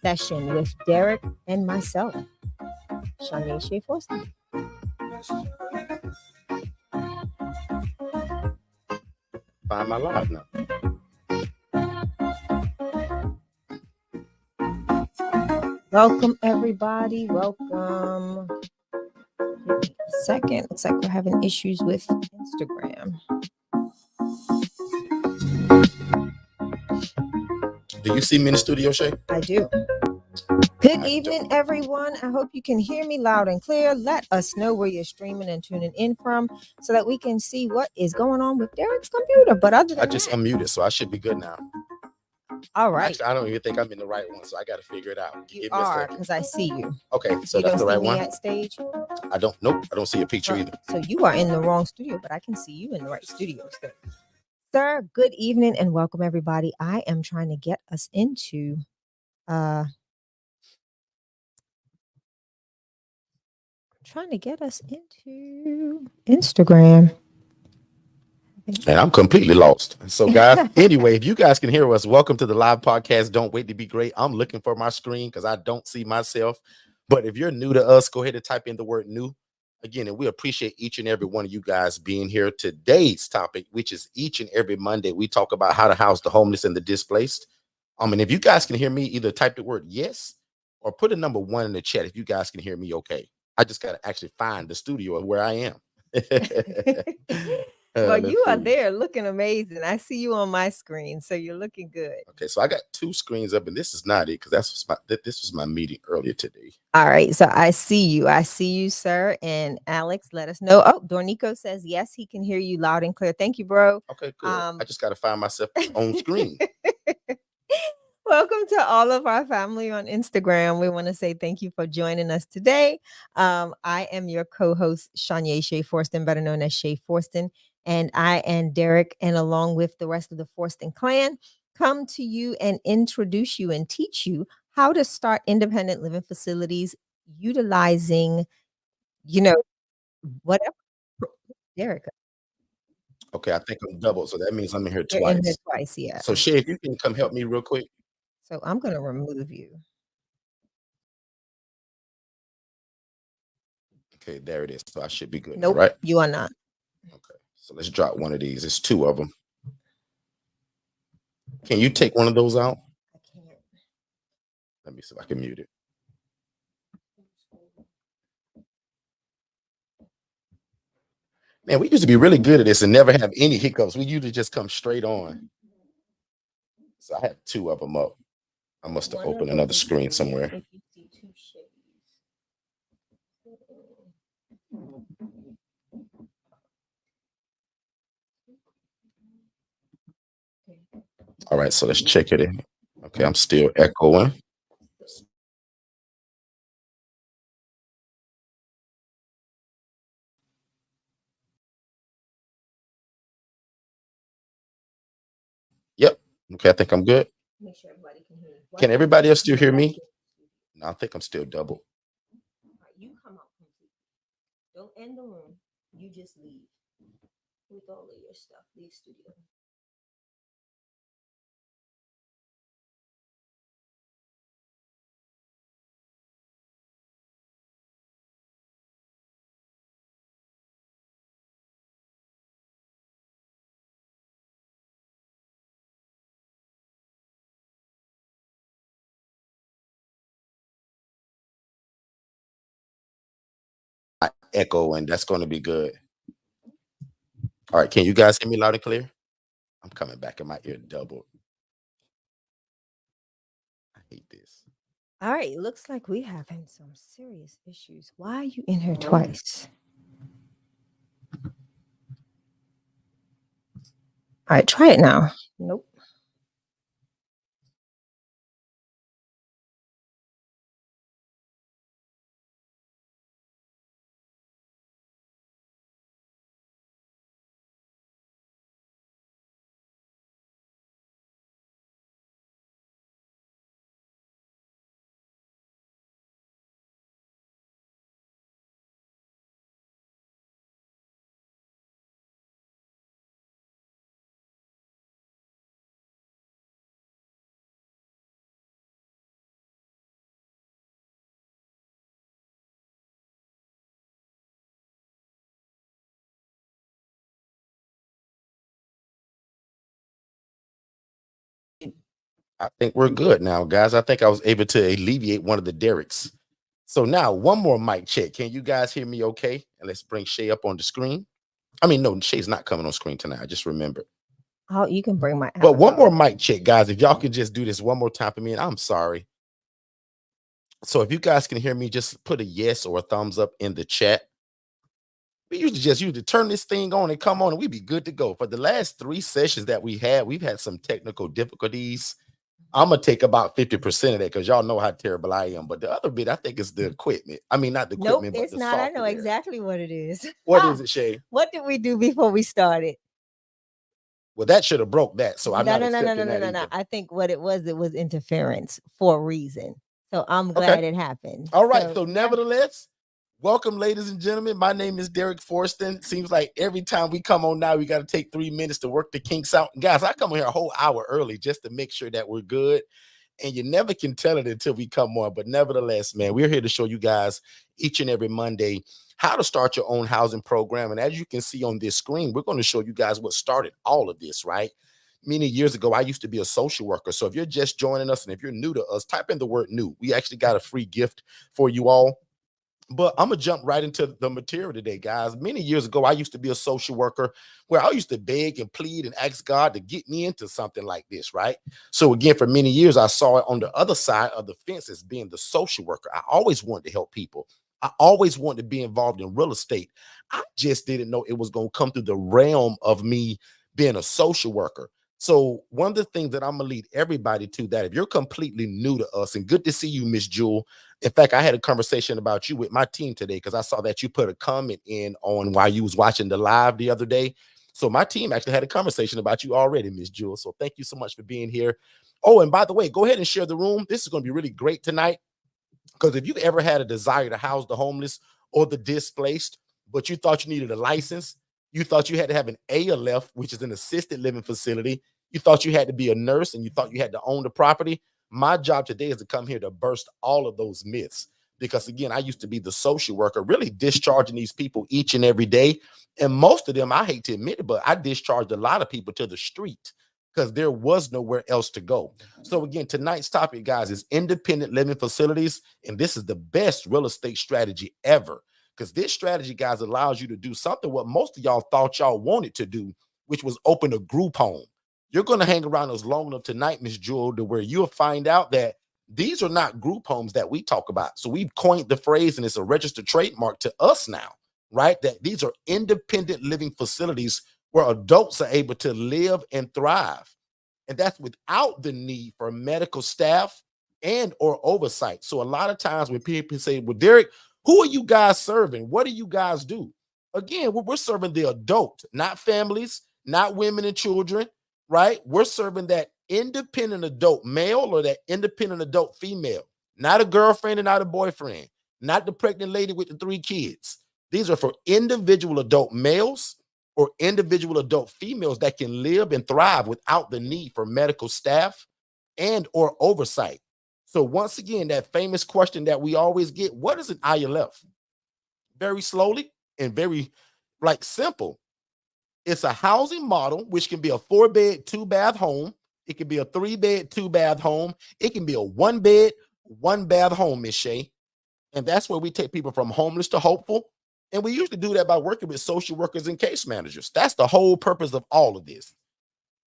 session with Derek and myself, Shania Shea Forston. Find my live now. Welcome, everybody. Welcome. Second, looks like we're having issues with Instagram. Do you see me in the studio, Shay? I do. Good evening, everyone. I hope you can hear me loud and clear. Let us know where you're streaming and tuning in from so that we can see what is going on with Derek's computer. But other than I just unmuted, so I should be good now. All right. Actually, I don't even think I'm in the right one, so I got to figure it out. You are, because I see you. Okay, so you that's the right me one. At stage? I don't. Nope, I don't see a picture either. So you are in the wrong studio, but I can see you in the right studio. Sir, good evening and welcome, everybody. I am trying to get us into Instagram. And I'm completely lost. So, guys, anyway, if you guys can hear us, welcome to the live podcast. Don't wait to be great. I'm looking for my screen because I don't see myself. But if you're new to us, go ahead and type in the word new. Again, and we appreciate each and every one of you guys being here. Today's topic, which is each and every Monday, we talk about how to house the homeless and the displaced. And if you guys can hear me, either type the word yes or put a number 1 in the chat if you guys can hear me okay. I just got to actually find the studio where I am. Well, you are there looking amazing. I see you on my screen, so you're looking good. Okay, so I got 2 screens up, and this is not it because this was my meeting earlier today. All right, so I see you, sir. And Alex, let us know. Oh, Dornico says yes, he can hear you loud and clear. Thank you, bro. Okay, good. I just got to find myself on screen. Welcome to all of our family on Instagram. We want to say thank you for joining us today. I am your co-host, Shania Shea Forston, better known as Shea Forston. And I and Derek, and along with the rest of the Forston clan, come to you and introduce you and teach you how to start independent living facilities utilizing, whatever. Derek. Okay, I think I'm double, so that means I'm in here You're twice. in here twice, yeah. So Shay, if you can come help me real quick. So I'm going to remove you. Okay, there it is. So I should be good. Nope, right? You are not. Okay, so let's drop one of these. It's 2 of them. Can you take one of those out? I can't. Let me see if I can mute it. Man, we used to be really good at this and never have any hiccups. We usually just come straight on. So I have 2 of them up. I must have opened another screen somewhere. All right, so let's check it in. Okay, I'm still echoing. Yep. Okay, I think I'm good. Make sure everybody can hear you. Can everybody else still hear me? No, I think I'm still double. You come out completely. Don't end the room. You just leave with all of your stuff. Leave studio. Echo, and that's going to be good. All right, can you guys hear me loud and clear? I'm coming back in my ear double. I hate this. All right, looks like we having some serious issues. Why are you in here twice? All right, try it now. Nope. I think we're good now, guys. I think I was able to alleviate one of the Derricks. So now one more mic check. Can you guys hear me okay? And let's bring Shay up on the screen. I mean, no, Shay's not coming on screen tonight. I just remembered. Oh, you can bring my But one more avatar. mic check, guys. If y'all can just do this one more time for me, and I'm sorry. So if you guys can hear me, just put a yes or a thumbs up in the chat. We usually just use to turn this thing on and come on, and we'd be good to go. For the last 3 sessions that we've had some technical difficulties. I'm gonna take about 50% of that because y'all know how terrible I am. But the other bit, I think, is the equipment. I mean, not the Nope, equipment, but it's the not. I know software. exactly what it is. What is it, Shay? What did we do before we started? Well, that should have broke that. So I'm No, not no, no, no, no, accepting no, that no, no. either. I think what it was interference for a reason. So I'm Okay. glad it happened. All right. So So now, nevertheless, welcome, ladies and gentlemen. My name is Derek Forston. Seems like every time we come on now, we got to take 3 minutes to work the kinks out. And guys, I come here a whole hour early just to make sure that we're good. And you never can tell it until we come on. But nevertheless, man, we're here to show you guys each and every Monday how to start your own housing program. And as you can see on this screen, we're going to show you guys what started all of this, right? Many years ago, I used to be a social worker. So if you're just joining us and if you're new to us, type in the word new. We actually got a free gift for you all. But I'm going to jump right into the material today, guys. Many years ago, I used to be a social worker where I used to beg and plead and ask God to get me into something like this, right? So again, for many years, I saw it on the other side of the fence as being the social worker. I always wanted to help people. I always wanted to be involved in real estate. I just didn't know it was going to come through the realm of me being a social worker. So one of the things that I'm going to lead everybody to that if you're completely new to us, and good to see you, Miss Jewel. In fact, I had a conversation about you with my team today because I saw that you put a comment in on while you was watching the live the other day. So my team actually had a conversation about you already, Miss Jewel. So thank you so much for being here. Oh, and by the way, go ahead and share the room. This is going to be really great tonight because if you ever had a desire to house the homeless or the displaced, but you thought you needed a license, you thought you had to have an ALF, which is an assisted living facility, you thought you had to be a nurse, and you thought you had to own the property, my job today is to come here to burst all of those myths. Because again, I used to be the social worker, really discharging these people each and every day. And most of them, I hate to admit it, but I discharged a lot of people to the street because there was nowhere else to go. So again, tonight's topic, guys, is independent living facilities. And this is the best real estate strategy ever. Because this strategy, guys, allows you to do something what most of y'all thought y'all wanted to do, which was open a group home. You're going to hang around us long enough tonight, Miss Jewel, to where you'll find out that these are not group homes that we talk about. So we've coined the phrase, and it's a registered trademark to us now, right? That these are independent living facilities where adults are able to live and thrive. And that's without the need for medical staff and or oversight. So a lot of times when people say, well, Derek, who are you guys serving? What do you guys do? Again, we're serving the adult, not families, not women and children, right? We're serving that independent adult male or that independent adult female, not a girlfriend and not a boyfriend, not the pregnant lady with the 3 kids. These are for individual adult males or individual adult females that can live and thrive without the need for medical staff and or oversight. So once again, that famous question that we always get, what is an ILF? Very slowly and very simple. It's a housing model, which can be a 4-bed, 2-bath home. It can be a 3-bed, 2-bath home. It can be a 1-bed, 1-bath home, Miss Shay. And that's where we take people from homeless to hopeful. And we usually do that by working with social workers and case managers. That's the whole purpose of all of this,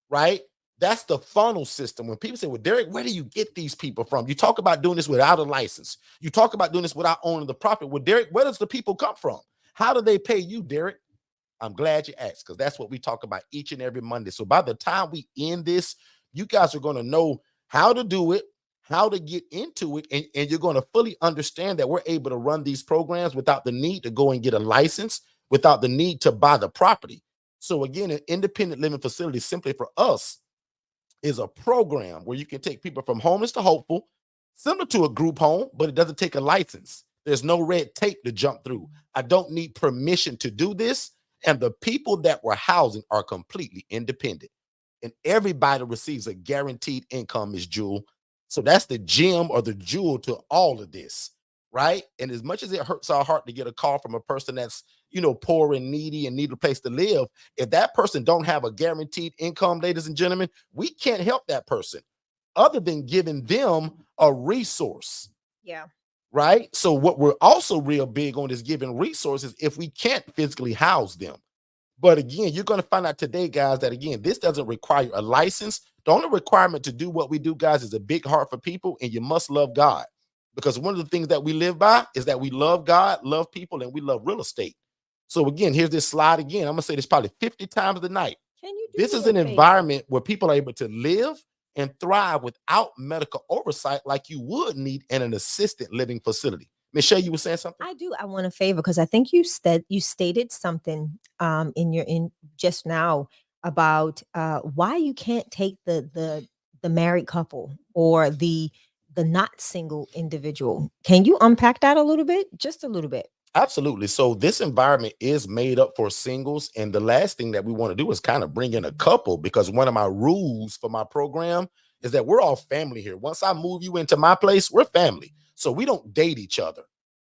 right? That's the funnel system. When people say, well, Derek, where do you get these people from? You talk about doing this without a license. You talk about doing this without owning the property. Well, Derek, where does the people come from? How do they pay you, Derek? I'm glad you asked because that's what we talk about each and every Monday. So by the time we end this, you guys are going to know how to do it, how to get into it, and you're going to fully understand that we're able to run these programs without the need to go and get a license, without the need to buy the property. So again, an independent living facility simply for us is a program where you can take people from homeless to hopeful, similar to a group home, but it doesn't take a license. There's no red tape to jump through. I don't need permission to do this. And the people that we're housing are completely independent. And everybody receives a guaranteed income, Ms. Jewel. So that's the gem or the jewel to all of this, right? And as much as it hurts our heart to get a call from a person that's, poor and needy and need a place to live, if that person don't have a guaranteed income, ladies and gentlemen, we can't help that person other than giving them a resource. Yeah. Right. So what we're also real big on is giving resources if we can't physically house them. But again, you're going to find out today, guys, that again, this doesn't require a license. The only requirement to do what we do, guys, is a big heart for people, and you must love God. Because one of the things that we live by is that we love God, love people, and we love real estate. So again, here's this slide again. I'm going to say this probably 50 times a night. Can you do This me is a an favor? environment where people are able to live and thrive without medical oversight like you would need in an assisted living facility. Michelle, you were saying something? I do. I want a favor because I think you stated something in your in just now about why you can't take the married couple or the not single individual. Can you unpack that a little bit? Just a little bit. Absolutely. So this environment is made up for singles. And the last thing that we want to do is kind of bring in a couple, because one of my rules for my program is that we're all family here. Once I move you into my place, we're family. So we don't date each other.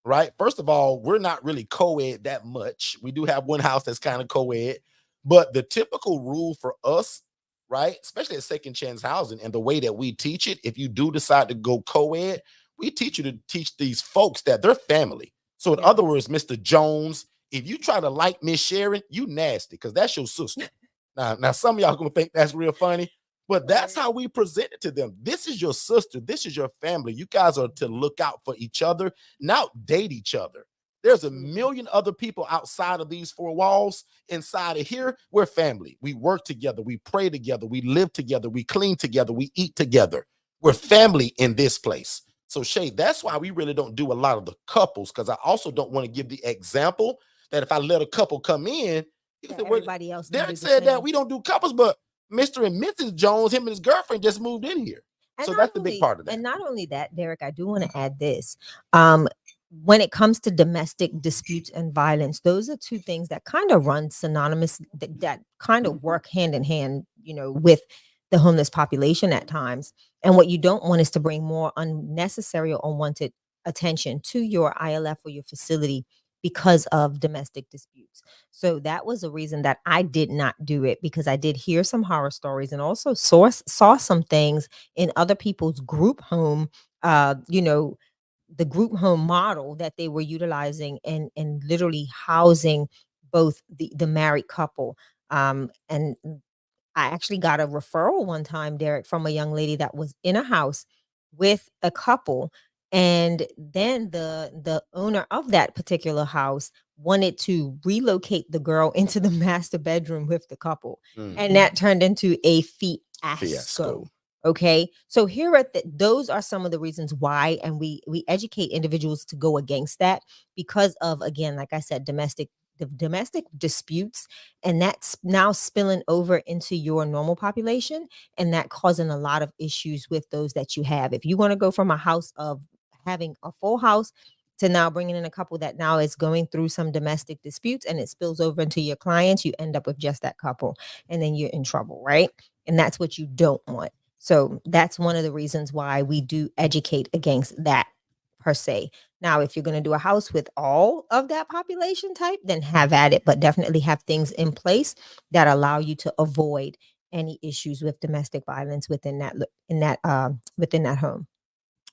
Right. First of all, we're not really co-ed that much. We do have one house that's kind of co-ed, but the typical rule for us, right, especially at second chance housing and the way that we teach it, if you do decide to go co-ed, we teach you to teach these folks that they're family. So in Yeah. other words, Mr. Jones, if you try to like Miss Sharon, you nasty, because that's your sister. Now some of y'all gonna think that's real funny, but that's Right. how we present it to them. This is your sister. This is your family. You guys are to look out for each other, not date each other. There's a Absolutely. million other people outside of these four walls. Inside of here, we're family. We work together. We pray together. We live together. We clean together. We eat together. We're family in this place. So Shay, that's why we really don't do a lot of the couples, because I also don't want to give the example that if I let a couple come in, you can That say, well, everybody else can do Derek the said that same. we don't do couples, but Mr. and Mrs. Jones, him and his girlfriend just moved in here. And So not that's the big only part of that. and not only that, Derek, I do want to add this. Um, when it comes to domestic disputes and violence, those are two things that kind of run synonymous, that kind of work hand in hand, with the homeless population at times. And what you don't want is to bring more unnecessary or unwanted attention to your ILF or your facility because of domestic disputes. So that was a reason that I did not do it, because I did hear some horror stories and also saw some things in other people's group home, uh, you know, the group home model that they were utilizing and literally housing both the married couple. And I actually got a referral one time, Derek, from a young lady that was in a house with a couple. And then the owner of that particular house wanted to relocate the girl into the master bedroom with the couple. And that turned into a fiasco. Fiasco. Okay. So here are those are some of the reasons why, and we educate individuals to go against that because of, again, like I said, domestic disputes, and that's now spilling over into your normal population, and that causing a lot of issues with those that you have. If you want to go from a house of having a full house to now bringing in a couple that now is going through some domestic disputes and it spills over into your clients, you end up with just that couple, and then you're in trouble, right? And that's what you don't want. So that's one of the reasons why we do educate against that per se. Now, if you're going to do a house with all of that population type, then have at it, but definitely have things in place that allow you to avoid any issues with domestic violence within that home.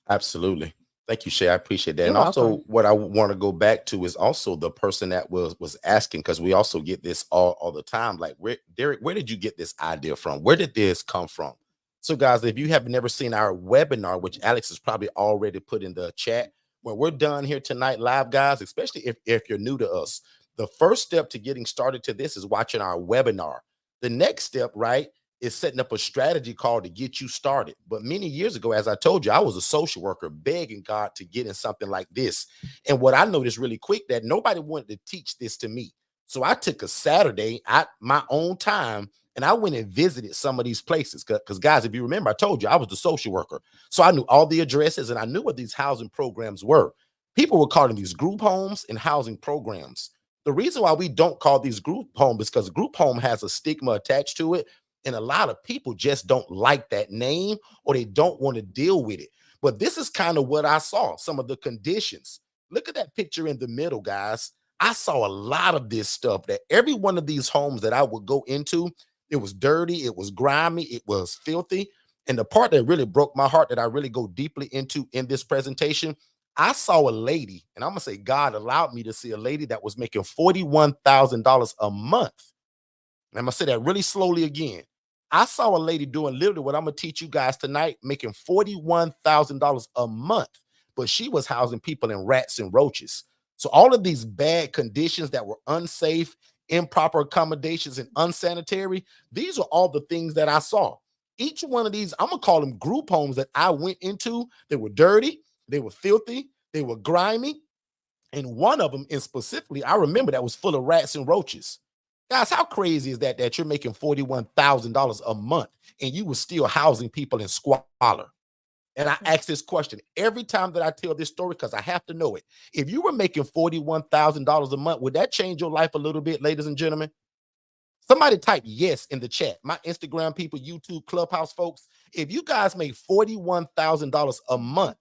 Absolutely. Thank you, Shay. I appreciate that. You're And also, welcome. what I want to go back to is also the person that was asking, because we also get this all the time. Like, Derek, where did you get this idea from? Where did this come from? So, guys, if you have never seen our webinar, which Alex has probably already put in the chat, when we're done here tonight, live, guys, especially if you're new to us, the first step to getting started to this is watching our webinar. The next step, right, is setting up a strategy call to get you started. But many years ago, as I told you, I was a social worker begging God to get in something like this. And what I noticed really quick, that nobody wanted to teach this to me. So I took a Saturday at my own time and I went and visited some of these places. Because guys, if you remember, I told you I was the social worker. So I knew all the addresses and I knew what these housing programs were. People were calling these group homes and housing programs. The reason why we don't call these group homes is because group home has a stigma attached to it. And a lot of people just don't like that name, or they don't want to deal with it. But this is kind of what I saw, some of the conditions. Look at that picture in the middle, guys. I saw a lot of this stuff, that every one of these homes that I would go into, it was dirty, it was grimy, it was filthy. And the part that really broke my heart that I really go deeply into in this presentation, I saw a lady, and I'm going to say God allowed me to see a lady that was making $41,000 a month. And I'm going to say that really slowly again. I saw a lady doing literally what I'm going to teach you guys tonight, making $41,000 a month, but she was housing people in rats and roaches. So all of these bad conditions that were unsafe, improper accommodations, and unsanitary, these are all the things that I saw. Each one of these, I'm going to call them group homes that I went into. They were dirty, they were filthy, they were grimy. And one of them, and specifically, I remember that was full of rats and roaches. Guys, how crazy is that you're making $41,000 a month and you were still housing people in squalor? And I ask this question every time that I tell this story because I have to know it. If you were making $41,000 a month, would that change your life a little bit, ladies and gentlemen? Somebody type yes in the chat. My Instagram people, YouTube, Clubhouse folks, if you guys make $41,000 a month,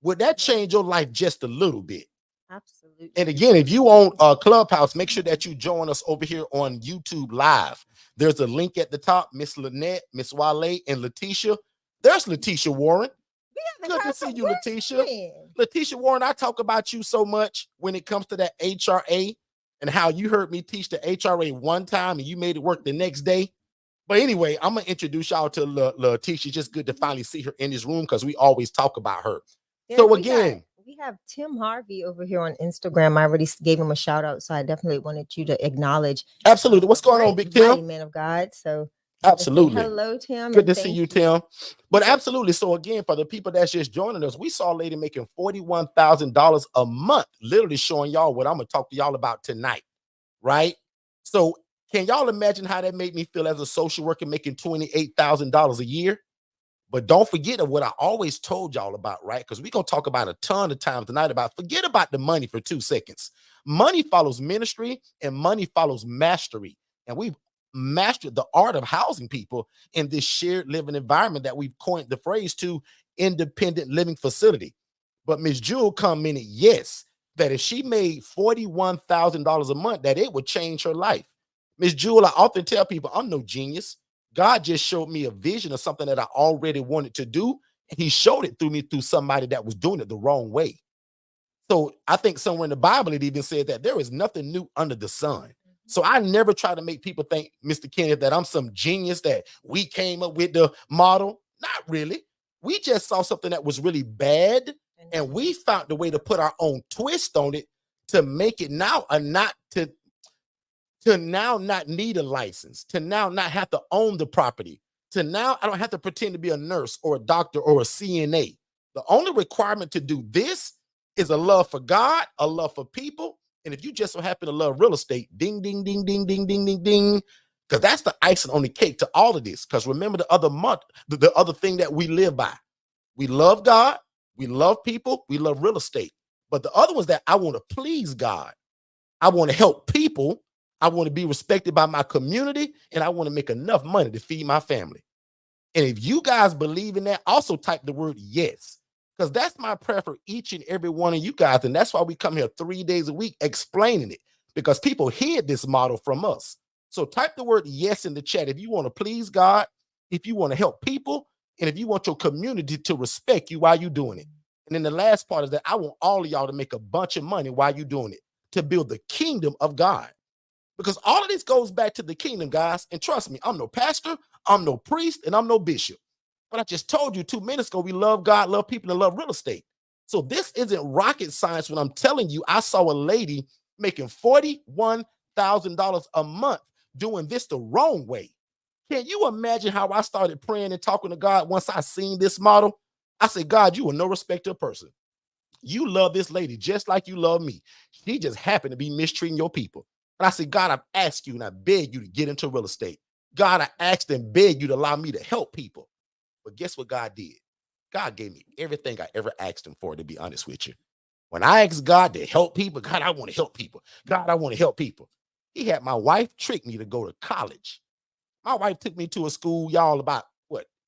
would that change your life just a little bit? Absolutely. And again, if you own Clubhouse, make sure that you join us over here on YouTube Live. There's a link at the top. Miss Lynette, Miss Wale, and Letitia. There's Letitia Warren. Good to see you, Letitia. Letitia Warren, I talk about you so much when it comes to that HRA and how you heard me teach the HRA one time and you made it work the next day. But anyway, I'm going to introduce y'all to Letitia. Just good to finally see her in this room because we always talk about her. Yeah, so again, we have Tim Harvey over here on Instagram. I already gave him a shout out, so I definitely wanted you to acknowledge. Absolutely. What's going on, Big Tim? Man of God. So absolutely. Hello, Tim. Good to see you, Tim. But absolutely. So again, for the people that's just joining us, we saw a lady making $41,000 a month, literally showing y'all what I'm going to talk to y'all about tonight. Right? So can y'all imagine how that made me feel as a social worker making $28,000 a year? But don't forget what I always told y'all about, right? Because we're going to talk about a ton of times tonight about forget about the money for 2 seconds. Money follows ministry and money follows mastery. And we've mastered the art of housing people in this shared living environment that we've coined the phrase to independent living facility. But Ms. Jewel commented, yes, that if she made $41,000 a month, that it would change her life. Ms. Jewel, I often tell people, I'm no genius. God just showed me a vision of something that I already wanted to do. And he showed it through me through somebody that was doing it the wrong way. So I think somewhere in the Bible, it even said that there is nothing new under the sun. So I never try to make people think, Mr. Kenneth, that I'm some genius that we came up with the model. Not really. We just saw something that was really bad. And we found the way to put our own twist on it to make it now a not to now not need a license, to now not have to own the property, to now I don't have to pretend to be a nurse or a doctor or a CNA. The only requirement to do this is a love for God, a love for people. And if you just so happen to love real estate, ding, ding, ding, ding, ding, ding, ding, ding, because that's the icing on the cake to all of this. Because remember the other thing that we live by. We love God, we love people, we love real estate. But the other one's that I want to please God. I want to help people. I want to be respected by my community, and I want to make enough money to feed my family. And if you guys believe in that, also type the word yes, because that's my prayer for each and every one of you guys. And that's why we come here 3 days a week explaining it, because people hid this model from us. So type the word yes in the chat if you want to please God, if you want to help people, and if you want your community to respect you while you're doing it. And then the last part is that I want all of y'all to make a bunch of money while you're doing it, to build the kingdom of God. Because all of this goes back to the kingdom, guys. And trust me, I'm no pastor, I'm no priest, and I'm no bishop. But I just told you 2 minutes ago, we love God, love people, and love real estate. So this isn't rocket science when I'm telling you I saw a lady making $41,000 a month doing this the wrong way. Can you imagine how I started praying and talking to God once I seen this model? I said, God, you are no respecter of person. You love this lady just like you love me. She just happened to be mistreating your people. And I said, God, I've asked you and I beg you to get into real estate. God, I asked and begged you to allow me to help people. But guess what God did? God gave me everything I ever asked him for, to be honest with you. When I asked God to help people, God, I want to help people. God, I want to help people. He had my wife trick me to go to college. My wife took me to a school, y'all, about,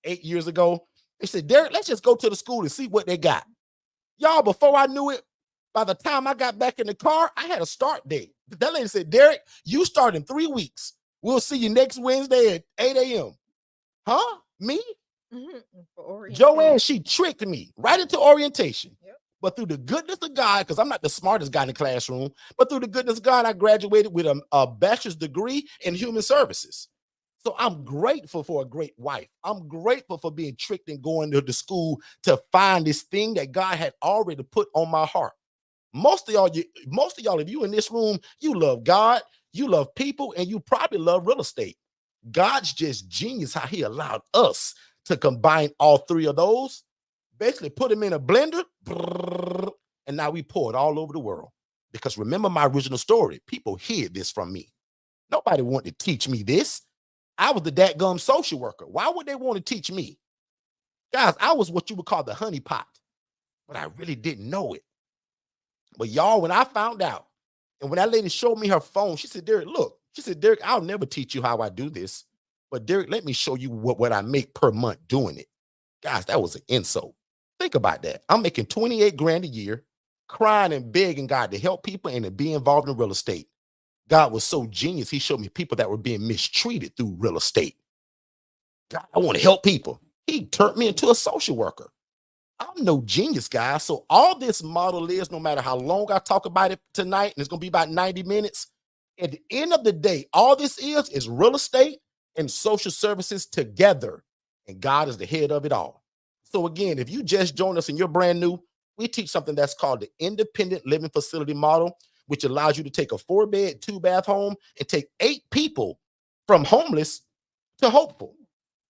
8 years ago. They said, Derek, let's just go to the school and see what they got. Y'all, before I knew it, by the time I got back in the car, I had a start date. That lady said, Derek, you start in 3 weeks. We'll see you next Wednesday at 8 a.m. Huh? Me? Mhm. For Joanne, orientation. she tricked me right into orientation. Yep. But through the goodness of God, because I'm not the smartest guy in the classroom, but through the goodness of God, I graduated with a bachelor's degree in human services. So I'm grateful for a great wife. I'm grateful for being tricked and going to the school to find this thing that God had already put on my heart. Most of y'all, if you in this room, you love God, you love people, and you probably love real estate. God's just genius how he allowed us to combine all three of those, basically put them in a blender, and now we pour it all over the world. Because remember my original story, people hid this from me. Nobody wanted to teach me this. I was the dadgum social worker. Why would they want to teach me? Guys, I was what you would call the honey pot, but I really didn't know it. But y'all, when I found out, and when that lady showed me her phone, she said, Derek, look, she said, Derek, I'll never teach you how I do this. But Derek, let me show you what I make per month doing it. Guys, that was an insult. Think about that. I'm making 28 grand a year, crying and begging God to help people and to be involved in real estate. God was so genius. He showed me people that were being mistreated through real estate. God, I want to help people. He turned me into a social worker. I'm no genius, guys. So all this model is, no matter how long I talk about it tonight, and it's going to be about 90 minutes, at the end of the day, all this is real estate and social services together. And God is the head of it all. So again, if you just joined us and you're brand new, we teach something that's called the independent living facility model, which allows you to take a 4-bed, 2-bath home and take 8 people from homeless to hopeful.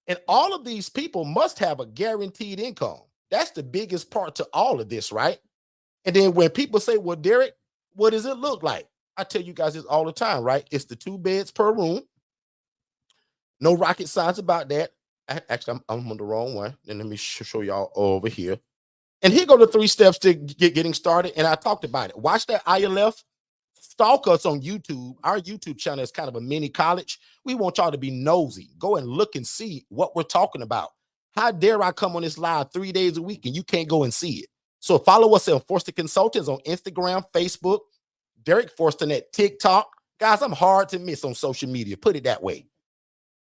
And all of these people must have a guaranteed income. That's the biggest part to all of this, right? And then when people say, well, Derek, what does it look like? I tell you guys this all the time, right? It's the 2 beds per room. No rocket science about that. Actually, I'm on the wrong one. Then let me show y'all over here. And here go the 3 steps to getting started. And I talked about it. Watch that ILF. Stalk us on YouTube. Our YouTube channel is kind of a mini college. We want y'all to be nosy. Go and look and see what we're talking about. How dare I come on this live 3 days a week and you can't go and see it? So follow us on Forston Consultants on Instagram, Facebook, Derek Forston at TikTok. Guys, I'm hard to miss on social media. Put it that way.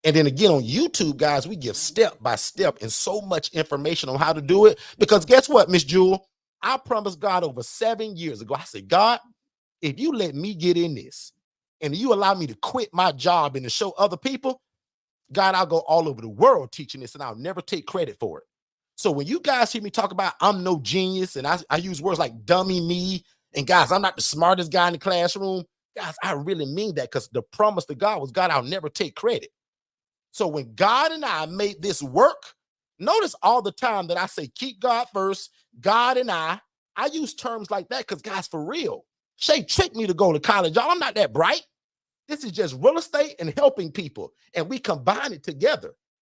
And then again on YouTube, guys, we give step by step and so much information on how to do it. Because guess what, Miss Jewel? I promised God over 7 years ago. I said, God, if you let me get in this and you allow me to quit my job and to show other people, God, I'll go all over the world teaching this and I'll never take credit for it. So when you guys hear me talk about I'm no genius and I use words like dummy me and guys, I'm not the smartest guy in the classroom, guys, I really mean that because the promise to God was, God, I'll never take credit. So when God and I made this work, notice all the time that I say, keep God first, God and I use terms like that because guys, for real, Shay tricked me to go to college. Y'all, I'm not that bright. This is just real estate and helping people. And we combine it together.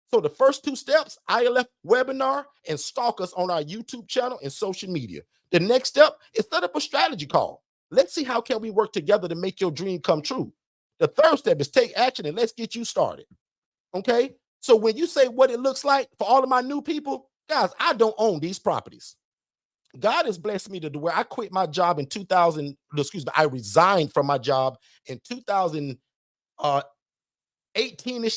So the first 2 steps, ILF webinar and stalk us on our YouTube channel and social media. The next step is set up a strategy call. Let's see how can we work together to make your dream come true. The third step is take action and let's get you started. Okay? So when you say what it looks like for all of my new people, guys, I don't own these properties. God has blessed me to where I quit my job in 2000, excuse me, I resigned from my job in 2018-ish,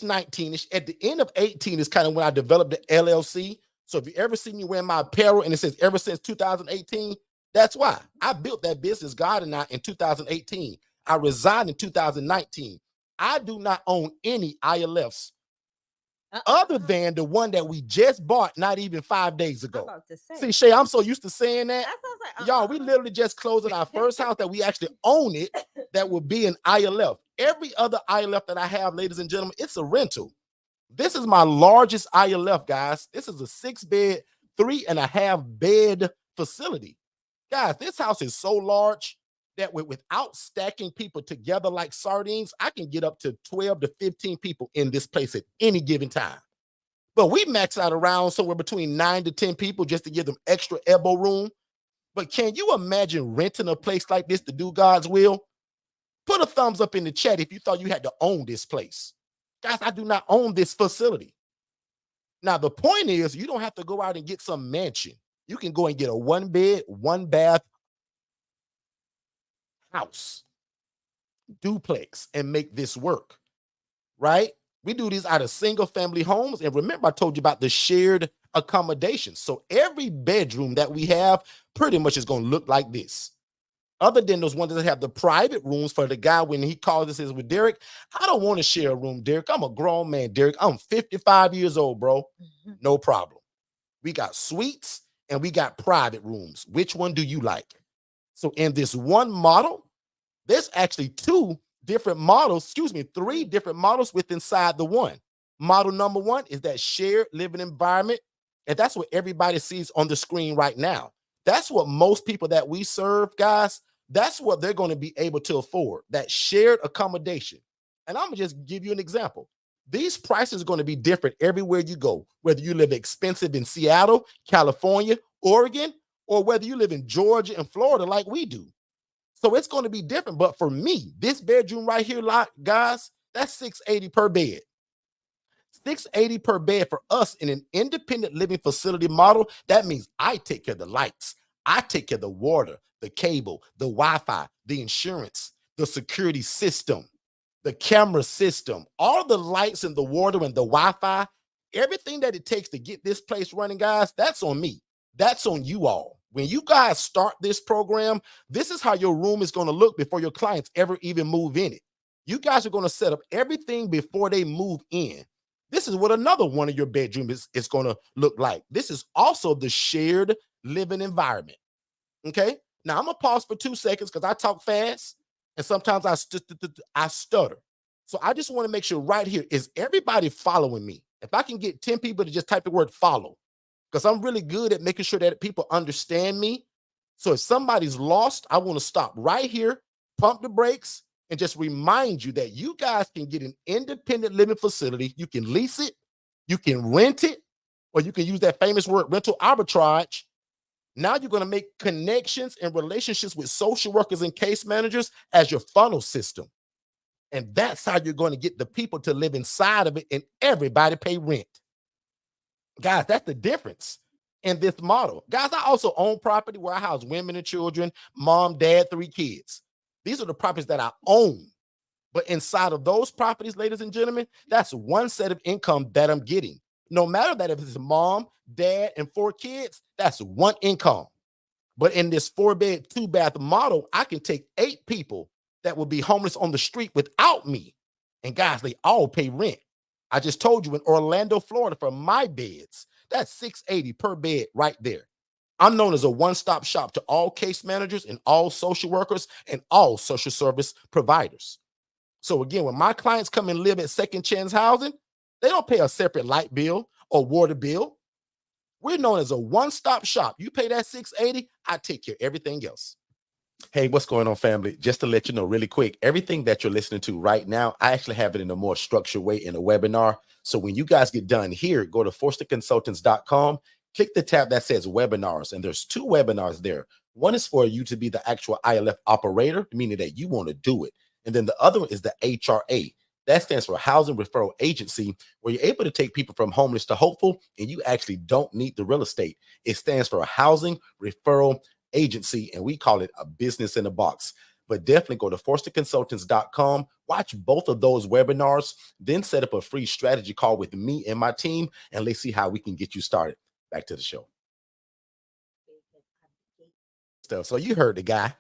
19-ish. At the end of 18 is kind of when I developed the LLC. So if you ever see me wearing my apparel and it says ever since 2018, that's why. I built that business, God and I, in 2018. I resigned in 2019. I do not own any ILFs other than the one that we just bought not even 5 days ago. I'm about to say. See, Shay, I'm so used to saying that. Like, Y'all, we literally just closed our first house that we actually own it that will be an ILF. Every other ILF that I have, ladies and gentlemen, it's a rental. This is my largest ILF, guys. This is a 6-bed, 3.5-bed facility. Guys, this house is so large that without stacking people together like sardines, I can get up to 12 to 15 people in this place at any given time. But we max out around somewhere between 9 to 10 people just to give them extra elbow room. But can you imagine renting a place like this to do God's will? Put a thumbs up in the chat if you thought you had to own this place. Guys, I do not own this facility. Now, the point is you don't have to go out and get some mansion. You can go and get a 1-bed, 1-bath house, duplex, and make this work, right? We do these out of single family homes. And remember, I told you about the shared accommodations. So every bedroom that we have pretty much is going to look like this. Other than those ones that have the private rooms for the guy when he calls and says, with Derek, I don't want to share a room, Derek. I'm a grown man, Derek. I'm 55 years old, bro. No problem. We got suites and we got private rooms. Which one do you like? So in this one model, there's actually three different models within inside the one. Model number one is that shared living environment. And that's what everybody sees on the screen right now. That's what most people that we serve, guys, that's what they're going to be able to afford, that shared accommodation. And I'm going to just give you an example. These prices are going to be different everywhere you go, whether you live expensive in Seattle, California, Oregon, or whether you live in Georgia and Florida like we do. So it's going to be different. But for me, this bedroom right here, guys, that's $680 per bed. $680 per bed for us in an independent living facility model. That means I take care of the lights. I take care of the water, the cable, the Wi-Fi, the insurance, the security system, the camera system, all the lights and the water and the Wi-Fi, everything that it takes to get this place running, guys, that's on me. That's on you all. When you guys start this program, this is how your room is going to look before your clients ever even move in it. You guys are going to set up everything before they move in. This is what another one of your bedrooms is going to look like. This is also the shared living environment. Okay. Now I'm going to pause for 2 seconds because I talk fast and sometimes I stutter. So I just want to make sure right here, is everybody following me? If I can get 10 people to just type the word follow, because I'm really good at making sure that people understand me. So if somebody's lost, I want to stop right here, pump the brakes, and just remind you that you guys can get an independent living facility. You can lease it, you can rent it, or you can use that famous word rental arbitrage. Now you're going to make connections and relationships with social workers and case managers as your funnel system. And that's how you're going to get the people to live inside of it and everybody pay rent. Guys, that's the difference in this model. Guys, I also own property where I house women and children, mom, dad, 3 kids. These are the properties that I own. But inside of those properties, ladies and gentlemen, that's one set of income that I'm getting. No matter that if it's mom, dad, and 4 kids, that's one income. But in this 4-bed, 2-bath model, I can take 8 people that will be homeless on the street without me. And guys, they all pay rent. I just told you in Orlando, Florida, for my beds, that's $680 per bed right there. I'm known as a one-stop shop to all case managers and all social workers and all social service providers. So again, when my clients come and live at Second Chance Housing, they don't pay a separate light bill or water bill. We're known as a one-stop shop. You pay that $680, I take care of everything else. Hey, what's going on, family? Just to let you know really quick, everything that you're listening to right now, I actually have it in a more structured way in a webinar. So when you guys get done here, go to forstonconsultants.com, click the tab that says webinars, and there's 2 webinars there. One is for you to be the actual ILF operator, meaning that you want to do it. And then the other one is the HRA. That stands for Housing Referral Agency, where you're able to take people from homeless to hopeful, and you actually don't need the real estate. It stands for a Housing Referral Agency, and we call it a business in a box. But definitely go to forstonconsultants.com, watch both of those webinars, then set up a free strategy call with me and my team, and let's see how we can get you started. Back to the show. So you heard the guy.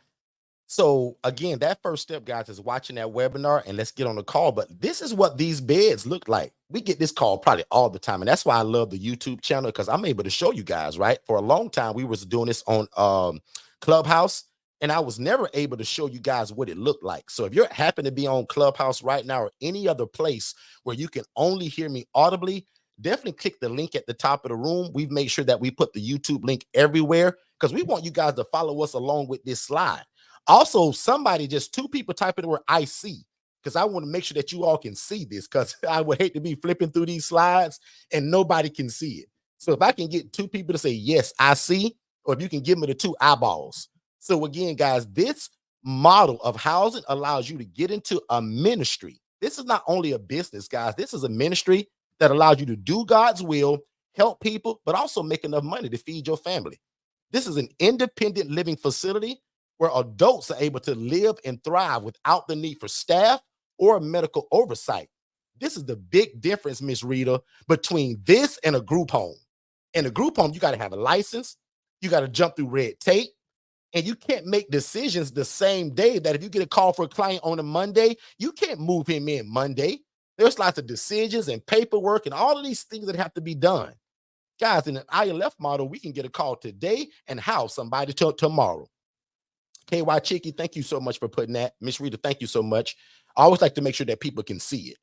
So again, that first step, guys, is watching that webinar, and let's get on the call. But this is what these beds look like. We get this call probably all the time, and that's why I love the YouTube channel, because I'm able to show you guys, right? For a long time, we was doing this on Clubhouse, and I was never able to show you guys what it looked like. So if you're happen to be on Clubhouse right now or any other place where you can only hear me audibly, definitely click the link at the top of the room. We've made sure that we put the YouTube link everywhere because we want you guys to follow us along with this slide. Also, just 2 people type in the word I see, because I want to make sure that you all can see this, because I would hate to be flipping through these slides and nobody can see it. So if I can get 2 people to say, yes, I see, or if you can give me the 2 eyeballs. So again, guys, this model of housing allows you to get into a ministry. This is not only a business, guys. This is a ministry that allows you to do God's will, help people, but also make enough money to feed your family. This is an independent living facility where adults are able to live and thrive without the need for staff or medical oversight. This is the big difference, Miss Rita, between this and a group home. In a group home, you got to have a license, you got to jump through red tape, and you can't make decisions the same day. That if you get a call for a client on a Monday, you can't move him in Monday. There's lots of decisions and paperwork and all of these things that have to be done. Guys, in an ILF model, we can get a call today and house somebody till tomorrow. KY Chicky, thank you so much for putting that. Miss Rita, thank you so much. I always like to make sure that people can see it.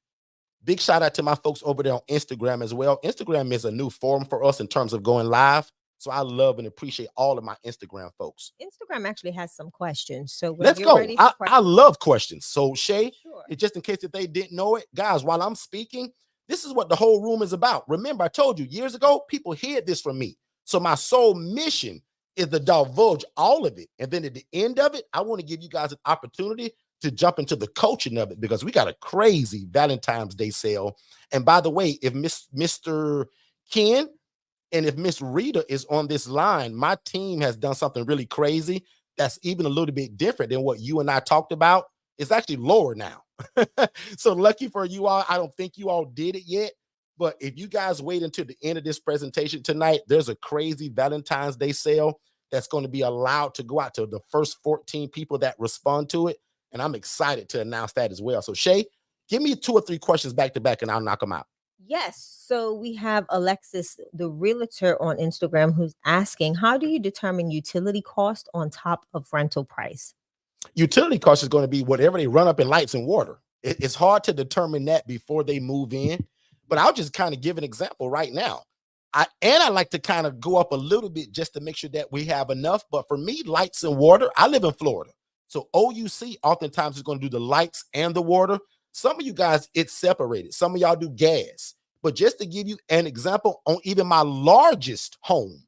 Big shout out to my folks over there on Instagram as well. Instagram is a new forum for us in terms of going live. So I love and appreciate all of my Instagram folks. Instagram actually has some questions. So when Let's you're go. ready for I questions, love questions. So Shay, sure. just in case if they didn't know it, guys, while I'm speaking, this is what the whole room is about. Remember, I told you years ago, people hid this from me. So my sole mission is to divulge all of it. And then at the end of it, I want to give you guys an opportunity to jump into the coaching of it, because we got a crazy Valentine's Day sale. And by the way, if Mr. Ken and if Miss Rita is on this line, my team has done something really crazy that's even a little bit different than what you and I talked about. It's actually lower now. So lucky for you all. I don't think you all did it yet. But if you guys wait until the end of this presentation tonight, there's a crazy Valentine's Day sale that's going to be allowed to go out to the first 14 people that respond to it. And I'm excited to announce that as well. So Shay, give me 2 or 3 questions back to back and I'll knock them out. Yes. So we have Alexis, the realtor on Instagram, who's asking, how do you determine utility cost on top of rental price? Utility cost is going to be whatever they run up in lights and water. It's hard to determine that before they move in. But I'll just kind of give an example right now. I like to kind of go up a little bit just to make sure that we have enough. But for me, lights and water, I live in Florida. So OUC oftentimes is going to do the lights and the water. Some of you guys, it's separated. Some of y'all do gas. But just to give you an example, on even my largest home,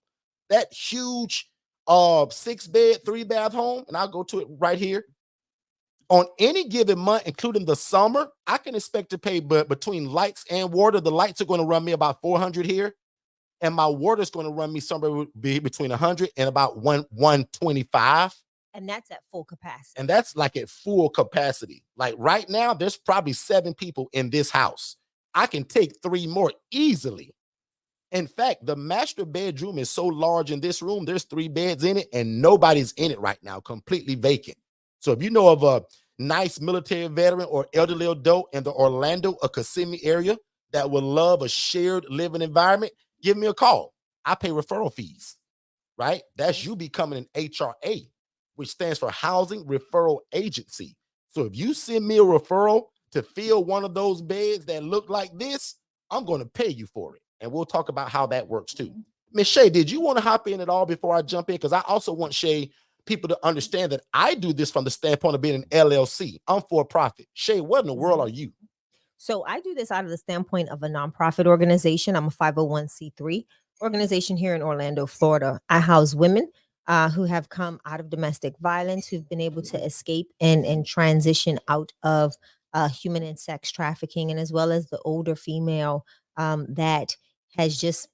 that huge 6-bed, 3-bath home, and I'll go to it right here. On any given month, including the summer, I can expect to pay between lights and water. The lights are going to run me about $400 here, and my water is going to run me somewhere between 100 and about 125. And that's at full capacity. And that's like at full capacity. Like right now, there's probably 7 people in this house. I can take 3 more easily. In fact, the master bedroom is so large in this room, there's 3 beds in it, and nobody's in it right now, completely vacant. So if you know of a nice military veteran or elderly adult in the Orlando or Kissimmee area that would love a shared living environment, give me a call. I pay referral fees, right? That's you becoming an HRA, which stands for Housing Referral Agency. So if you send me a referral to fill one of those beds that look like this, I'm going to pay you for it. And we'll talk about how that works too. Miss Shay, did you want to hop in at all before I jump in? Because I also want Shay people to understand that I do this from the standpoint of being an LLC. I'm for profit. Shay, what in the world are you? So I do this out of the standpoint of a nonprofit organization. I'm a 501c3 organization here in Orlando, Florida. I house women who have come out of domestic violence, who've been able to escape and transition out of human and sex trafficking, and as well as the older female that has just,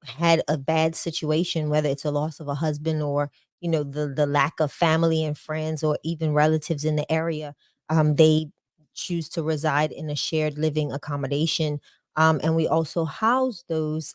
had a bad situation, whether it's a loss of a husband or, the lack of family and friends or even relatives in the area. They choose to reside in a shared living accommodation. And we also house those.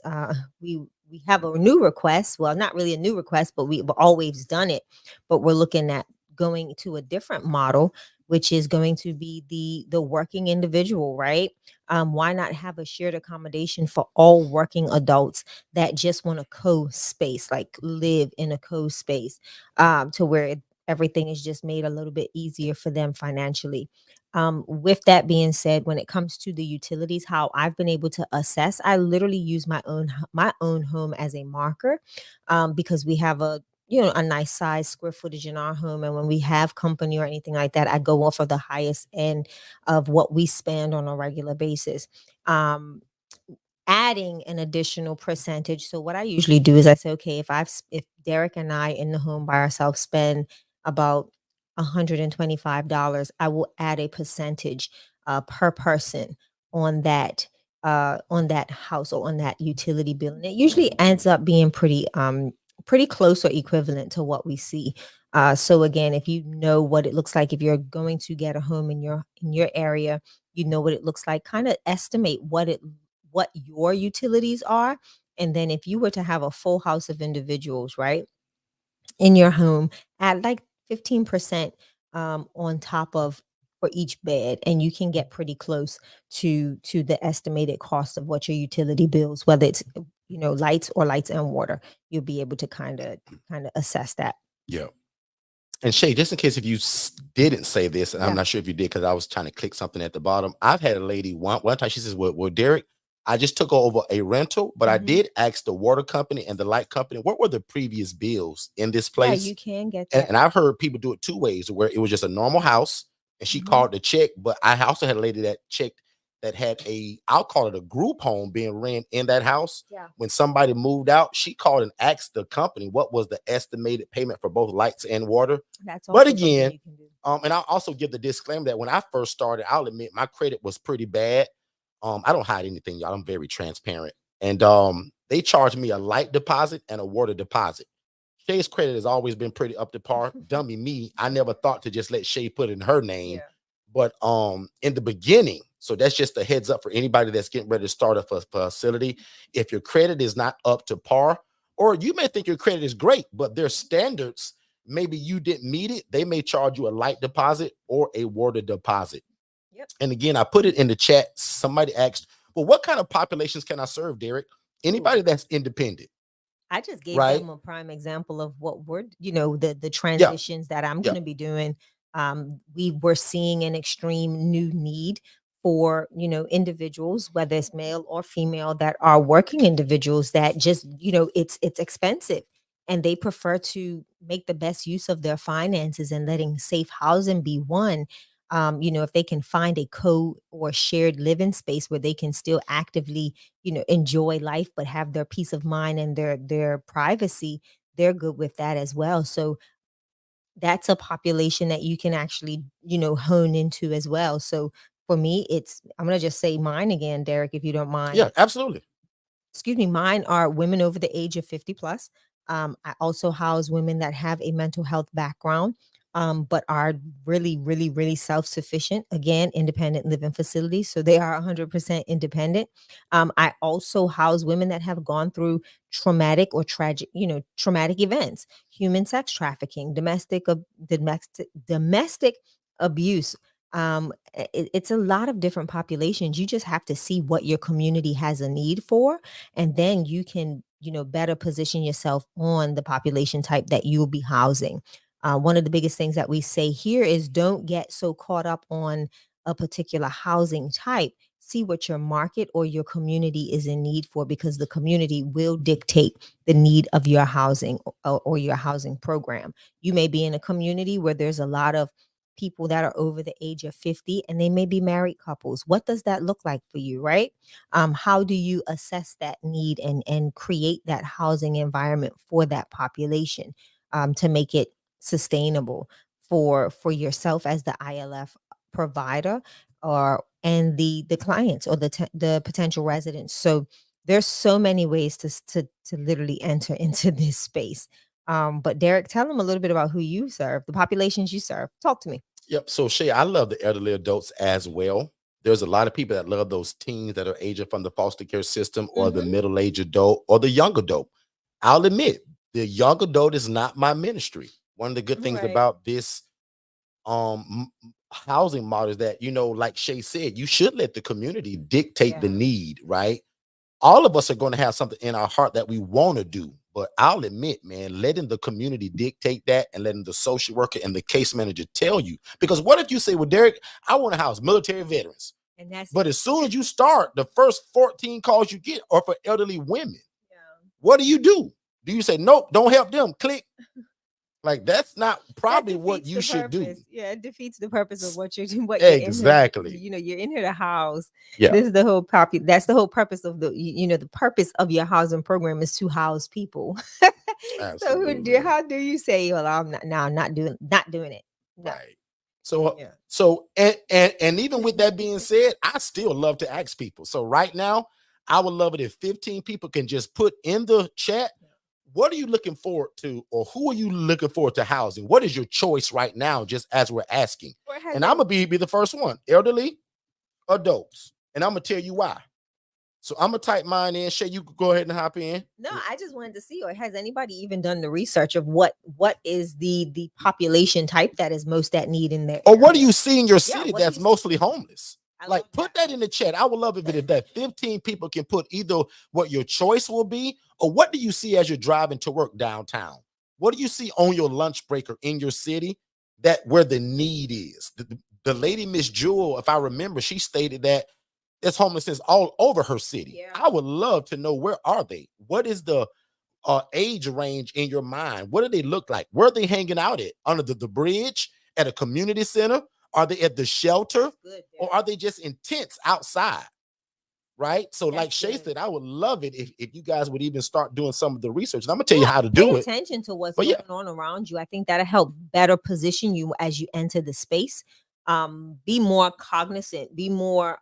We have a new request. Well, not really a new request, but we've always done it. But we're looking at going to a different model, which is going to be the working individual, right? Why not have a shared accommodation for all working adults that just want a co-space, like live in a co-space, to where everything is just made a little bit easier for them financially. With that being said, when it comes to the utilities, how I've been able to assess, I literally use my own home as a marker, because we have a nice size square footage in our home. And when we have company or anything like that, I go off of the highest end of what we spend on a regular basis. Adding an additional percentage. So what I usually do is I say, okay, if Derek and I in the home by ourselves spend about $125, I will add a percentage per person on that house or on that utility bill. And it usually ends up being pretty close or equivalent to what we see. So again, if you know what it looks like, if you're going to get a home in your area, you know what it looks like, kind of estimate what your utilities are. And then if you were to have a full house of individuals, right, in your home, add like 15% on top of for each bed, and you can get pretty close to the estimated cost of what your utility bills, whether it's lights and water. You'll be able to kind of assess that. Yeah. And Shay, just in case if you didn't say this, and I'm Yeah. not sure if you did because I was trying to click something at the bottom. I've had a lady one time, she says, well, Derek, I just took over a rental, but I Mhm. did ask the water company and the light company, what were the previous bills in this Yeah, place? you can get And, that. and I've heard people do it two ways, where it was just a normal house and she Mhm. called to check. But I also had a lady that checked that had I'll call it a group home being ran in that house. Yeah. When somebody moved out, she called and asked the company what was the estimated payment for both lights and water. That's But also something again, you can do. and I'll also give the disclaimer that when I first started, I'll admit my credit was pretty bad. I don't hide anything, y'all. I'm very transparent. And they charged me a light deposit and a water deposit. Shay's credit has always been pretty up to par. Dummy me, I never thought to just let Shay put in her name. Yeah. But in the beginning, so that's just a heads up for anybody that's getting ready to start a facility. If your credit is not up to par, or you may think your credit is great, but their standards, maybe you didn't meet it, they may charge you a light deposit or a water deposit. Yep. And again, I put it in the chat. Somebody asked, well, what kind of populations can I serve, Derek? Ooh. Anybody that's independent, I just gave right? them a prime example of what we're, the Yeah, transitions that I'm yeah. going to be doing. We were seeing an extreme new need for, individuals, whether it's male or female, that are working individuals that just, it's expensive, and they prefer to make the best use of their finances, and letting safe housing be one. If they can find a co or shared living space where they can still actively, enjoy life but have their peace of mind and their privacy, they're good with that as well. So that's a population that you can actually, hone into as well. So for me, I'm going to just say mine again, Derek, if you don't mind. Yeah, absolutely. Excuse me, mine are women over the age of 50 plus. I also house women that have a mental health background, but are really, really, really self sufficient. Again, independent living facilities. So they are 100% independent. I also house women that have gone through traumatic or traumatic events, human sex trafficking, domestic abuse. It's a lot of different populations. You just have to see what your community has a need for, and then you can, better position yourself on the population type that you'll be housing. One of the biggest things that we say here is, don't get so caught up on a particular housing type. See what your market or your community is in need for, because the community will dictate the need of your housing, or your housing program. You may be in a community where there's a lot of people that are over the age of 50, and they may be married couples. What does that look like for you, right? How do you assess that need, and create that housing environment for that population, to make it sustainable for yourself as the ILF provider, or and the clients, or the potential residents. So there's so many ways to literally enter into this space. But Derek, tell them a little bit about who you serve, the populations you serve. Talk to me. Yep. So Shay, I love the elderly adults as well. There's a lot of people that love those teens that are aging from the foster care system, or the Mhm. middle-aged adult, or the young adult. I'll admit, the young adult is not my ministry. One of the good things Right. about this housing model is that, like Shay said, you should let the community dictate the Yeah. need, right? All of us are going to have something in our heart that we want to do. But I'll admit, man, letting the community dictate that, and letting the social worker and the case manager tell you. Because what if you say, well, Derek, I want to house military veterans. And that's But it. as soon as you start, the first 14 calls you get are for elderly women. Yeah. What do? Do you say, nope, don't help them? Click. Like, that's not That probably what defeats you the should do. purpose. Yeah, it defeats the purpose of what you're doing, what you're in here. Exactly. You're in here to house. Yeah, This is the whole that's the whole purpose of the purpose of your housing program is to house people. So absolutely. how do you say, well, I'm not, no, I'm not doing it. No. Right. So Yeah. and even with that being said, I still love to ask people. So right now, I would love it if 15 people can just put in the chat, what are you looking forward to, or who are you looking forward to housing? What is your choice right now, just as we're asking? Or has And I'm it gonna be the first one. Elderly, adults. And I'm going to tell you why. So I'm going to type mine in. Shay, you could go ahead and hop in. No, I just wanted to see, or has anybody even done the research of what is the population type that is most at need in there? Or what do you see in your city that's mostly homeless? Like, put that in the chat. I would love it if that 15 people can put either what your choice will be, or what do you see as you're driving to work downtown? What do you see on your lunch break or in your city that where the need is? The lady, Miss Jewel, if I remember, she stated that there's homelessness all over her city. Yeah. I would love to know, where are they? What is the age range in your mind? What do they look like? Where are they hanging out at? Under the bridge, at a community center? Are they at the shelter? Good, or are they just in tents outside? Right? So like Shay said, I would love it if you guys would even start doing some of the research. And I'm gonna tell you how to do it. Pay attention to what's going on around you. I think that'll help better position you as you enter the space. Be more cognizant, be more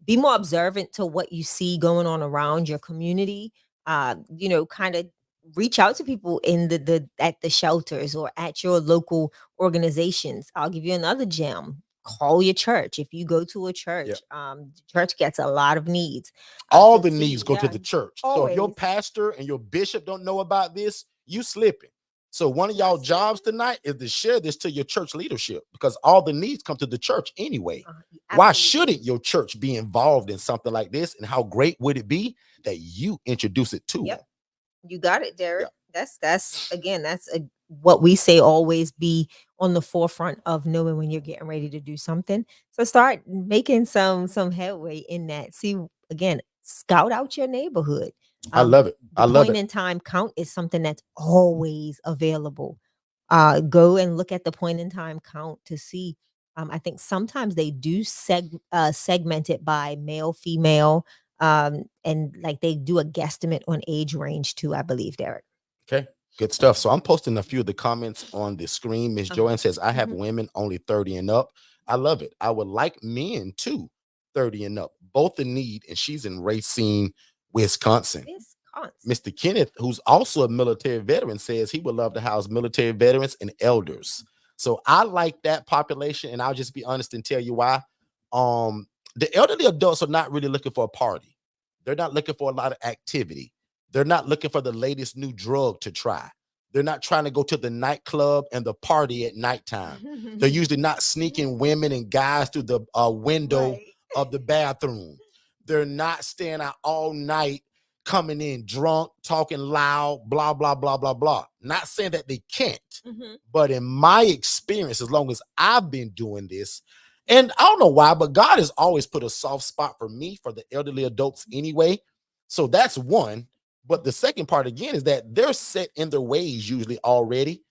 observant to what you see going on around your community. Kind of reach out to people in at the shelters or at your local organizations. I'll give you another gem. Call your church. If you go to a church, the church gets a lot of needs. All the needs go to the church. Always. So if your pastor and your bishop don't know about this, you slipping. So one of y'all jobs tonight is to share this to your church leadership, because all the needs come to the church anyway. Why shouldn't your church be involved in something like this? And how great would it be that you introduce it to them? You got it, Derek. That's what we say, always be on the forefront of knowing when you're getting ready to do something. So start making some headway in that. See, again, scout out your neighborhood. I love it. I love it. Point in time count is something that's always available. Go and look at the point in time count to see. I think sometimes they do segment it by male, female, and like they do a guesstimate on age range too, I believe, Derek. Okay, good stuff. So I'm posting a few of the comments on the screen. Miss Joanne says, I have women only 30 and up. I love it. I would like men too, 30 and up, both in need. And she's in Racine, Wisconsin. Mr. Kenneth, who's also a military veteran, says he would love to house military veterans and elders. So I like that population, and I'll just be honest and tell you why. The elderly adults are not really looking for a party. They're not looking for a lot of activity. They're not looking for the latest new drug to try. They're not trying to go to the nightclub and the party at nighttime. They're usually not sneaking women and guys through the window of the bathroom. They're not staying out all night, coming in drunk, talking loud, blah, blah, blah, blah, blah. Not saying that they can't, but in my experience, as long as I've been doing this, and I don't know why, but God has always put a soft spot for me, for the elderly adults anyway. So that's one. But the second part, again, is that they're set in their ways usually already.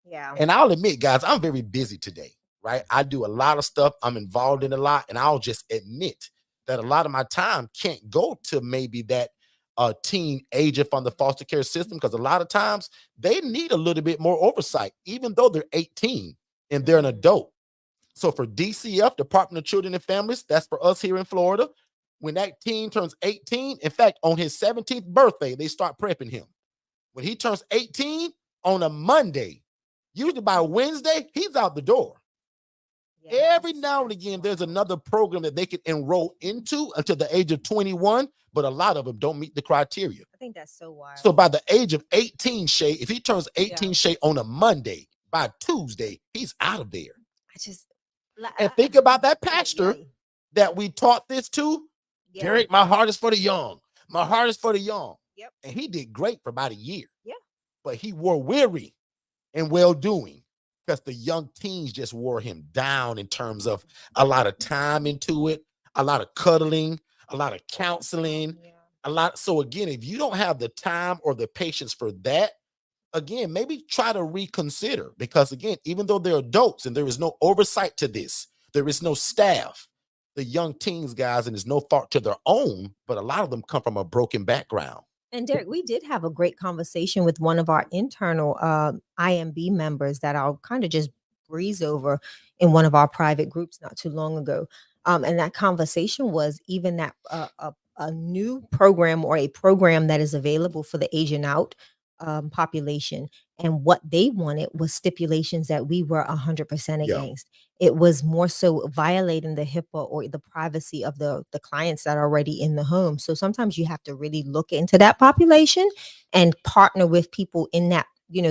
Yeah. And I'll admit, guys, I'm very busy today, right? I do a lot of stuff. I'm involved in a lot. And I'll just admit that a lot of my time can't go to maybe that teenager from the foster care system, because a lot of times they need a little bit more oversight, even though they're 18 and they're an adult. So for DCF, Department of Children and Families, that's for us here in Florida. When that teen turns 18, in fact, on his 17th birthday, they start prepping him. When he turns 18 on a Monday, usually by Wednesday, he's out the door. Yes. Every now and again, there's another program that they can enroll into until the age of 21, but a lot of them don't meet the criteria. I think that's so wild. So by the age of 18, Shay, if he turns 18, Shay, on a Monday, by Tuesday, he's out of there. And think about that pastor that we taught this to. Yeah. Derek, my heart is for the young. My heart is for the young. Yep. And he did great for about a year. Yeah. But he wore weary and well-doing, because the young teens just wore him down in terms of a lot of time into it, a lot of cuddling, a lot of counseling, a lot. So again, if you don't have the time or the patience for that, again, maybe try to reconsider, because again, even though they're adults and there is no oversight to this, there is no staff, the young teens, guys, and there's no fault to their own, but a lot of them come from a broken background. And Derek, we did have a great conversation with one of our internal IMB members that I'll kind of just breeze over in one of our private groups not too long ago. And that conversation was even that a new program, or a program that is available for the age and out, population, and what they wanted was stipulations that we were 100% Yeah. against. It was more so violating the HIPAA or the privacy of the clients that are already in the home. So sometimes you have to really look into that population and partner with people in that,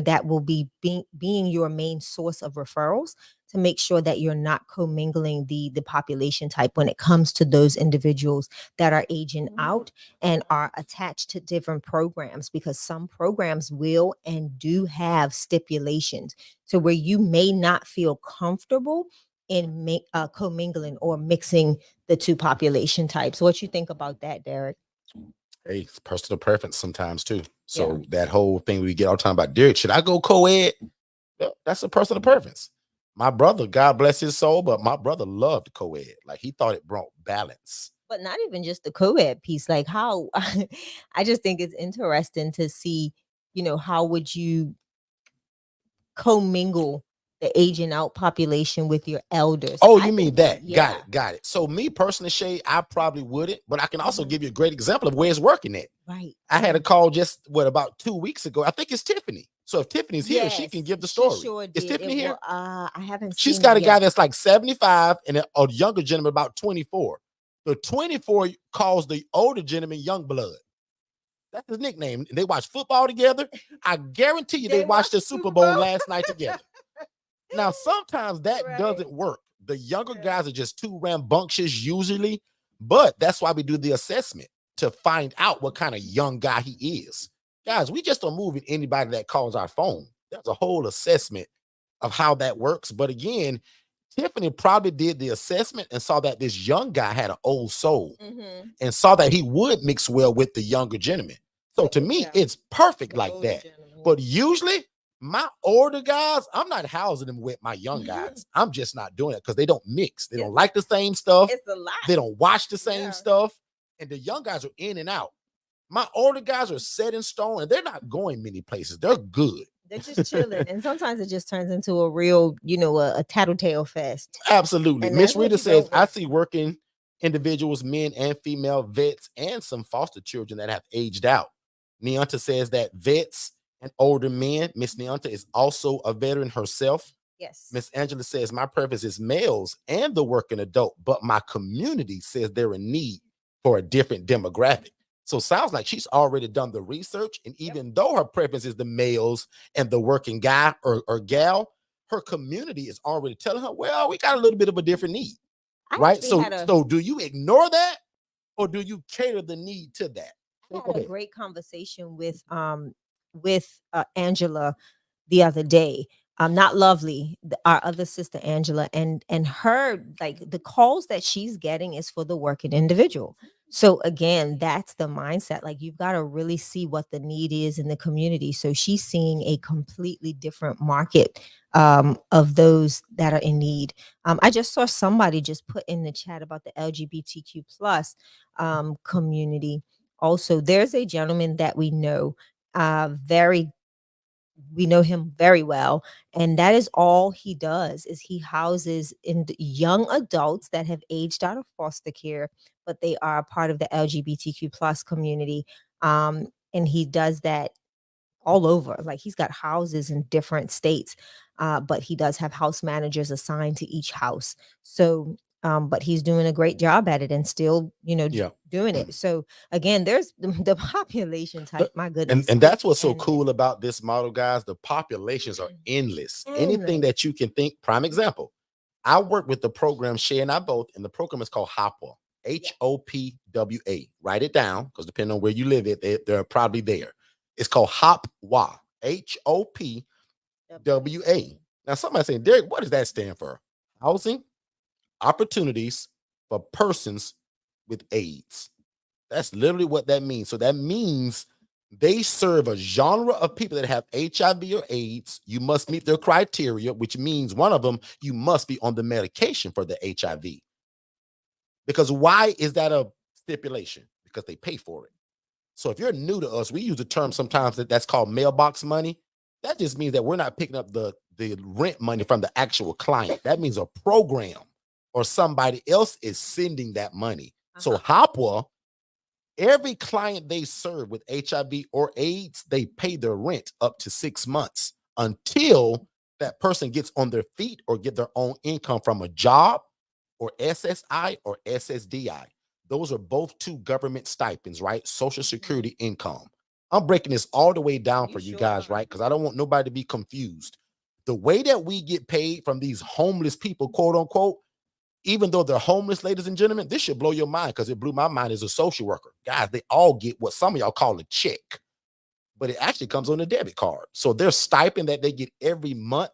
that will be being your main source of referrals, to make sure that you're not commingling the population type when it comes to those individuals that are aging out and are attached to different programs, because some programs will and do have stipulations to where you may not feel comfortable in commingling or mixing the two population types. What you think about that, Derek? Hey, it's personal preference sometimes too. Yeah. So that whole thing we get all the time about, Derek, should I go co-ed? Well, that's a personal preference. My brother, God bless his soul, but my brother loved co-ed. Like, he thought it brought balance. But not even just the co-ed piece, like how I just think it's interesting to see, how would you commingle the aging out population with your elders? Oh, I you mean think that, that? Got yeah, it. Got it. So me personally, Shay, I probably wouldn't, but I can also Mhm. give you a great example of where it's working at. Right. I had a call just about 2 weeks ago. I think it's Tiffany. So if Tiffany's here, she can Yes, give the she story. sure Is did. Tiffany It will. here? I haven't She's seen got it a guy yet. that's like 75 and a younger gentleman about 24. The 24 calls the older gentleman young blood. That's his nickname. They watch football together. I guarantee you they watched the Super Bowl last night together. Now, sometimes that Right. doesn't work. The younger guys are just too rambunctious usually, but that's why we do the assessment, to find out what kind of young guy he is. Guys, we just don't move in anybody that calls our phone. There's a whole assessment of how that works. But again, Tiffany probably did the assessment and saw that this young guy had an old soul Mhm. and saw that he would mix well with the younger gentleman. So to me, Yeah. it's perfect The like older that. gentleman. But usually, my older guys, I'm not housing them with my young guys. I'm just not doing it because they don't mix. They don't It's- like the same stuff. It's a lot. They don't watch the same Yeah. stuff. And the young guys are in and out. My older guys are set in stone and they're not going many places. They're good. They're just chilling, and sometimes it just turns into a real, a tattletale fest. Absolutely. And Miss that's what Rita you says, don't I want. see working individuals, men and female vets, and some foster children that have aged out. Neonta says that vets and older men. Miss Neonta is also a veteran herself. Yes. Miss Angela says, my preference is males and the working adult, but my community says they're in need for a different demographic. So sounds like she's already done the research. And even though her preference is the males and the working guy or gal, her community is already telling her, well, we got a little bit of a different need. I Right. actually So had a so do you ignore that or do you cater the need to that? I Go had a ahead. great conversation with Angela the other day. Not lovely, our other sister Angela, and her, like, the calls that she's getting is for the working individual. So again, that's the mindset. Like, you've got to really see what the need is in the community. So she's seeing a completely different market of those that are in need. I just saw somebody just put in the chat about the LGBTQ plus community. Also, there's a gentleman that very we know him very well, and that is all he does. Is he houses young adults that have aged out of foster care, but they are a part of the LGBTQ plus community. And he does that all over. Like, he's got houses in different states, but he does have house managers assigned to each house. So, but he's doing a great job at it and still, Yeah. doing it. So again, there's the population type. My And goodness, and it's that's what's so endless. cool about this model, guys. The populations are endless. Anything Endless. that you can think. Prime example. I work with the program, Shay and I both, and the program is called HOPWA. HOPWA. Write it down because depending on where you live, they're probably there. It's called HOPWA. HOPWA. Now, somebody saying, Derek, what does that stand for? Housing opportunities for persons with AIDS. That's literally what that means. So that means they serve a genre of people that have HIV or AIDS. You must meet their criteria, which means one of them, you must be on the medication for the HIV. Because why is that a stipulation? Because they pay for it. So if you're new to us, we use a term sometimes that's called mailbox money. That just means that we're not picking up the rent money from the actual client. That means a program or somebody else is sending that money. So HOPWA Every client they serve with HIV or AIDS, they pay their rent up to 6 months until that person gets on their feet or get their own income from a job or SSI or SSDI. Those are both two government stipends, right? Social Security income. I'm breaking this all the way down You for you sure guys, are. right? Because I don't want nobody to be confused. The way that we get paid from these homeless people, quote unquote, even though they're homeless, ladies and gentlemen, this should blow your mind because it blew my mind as a social worker. Guys, they all get what some of y'all call a check, but it actually comes on a debit card. So their stipend that they get every month,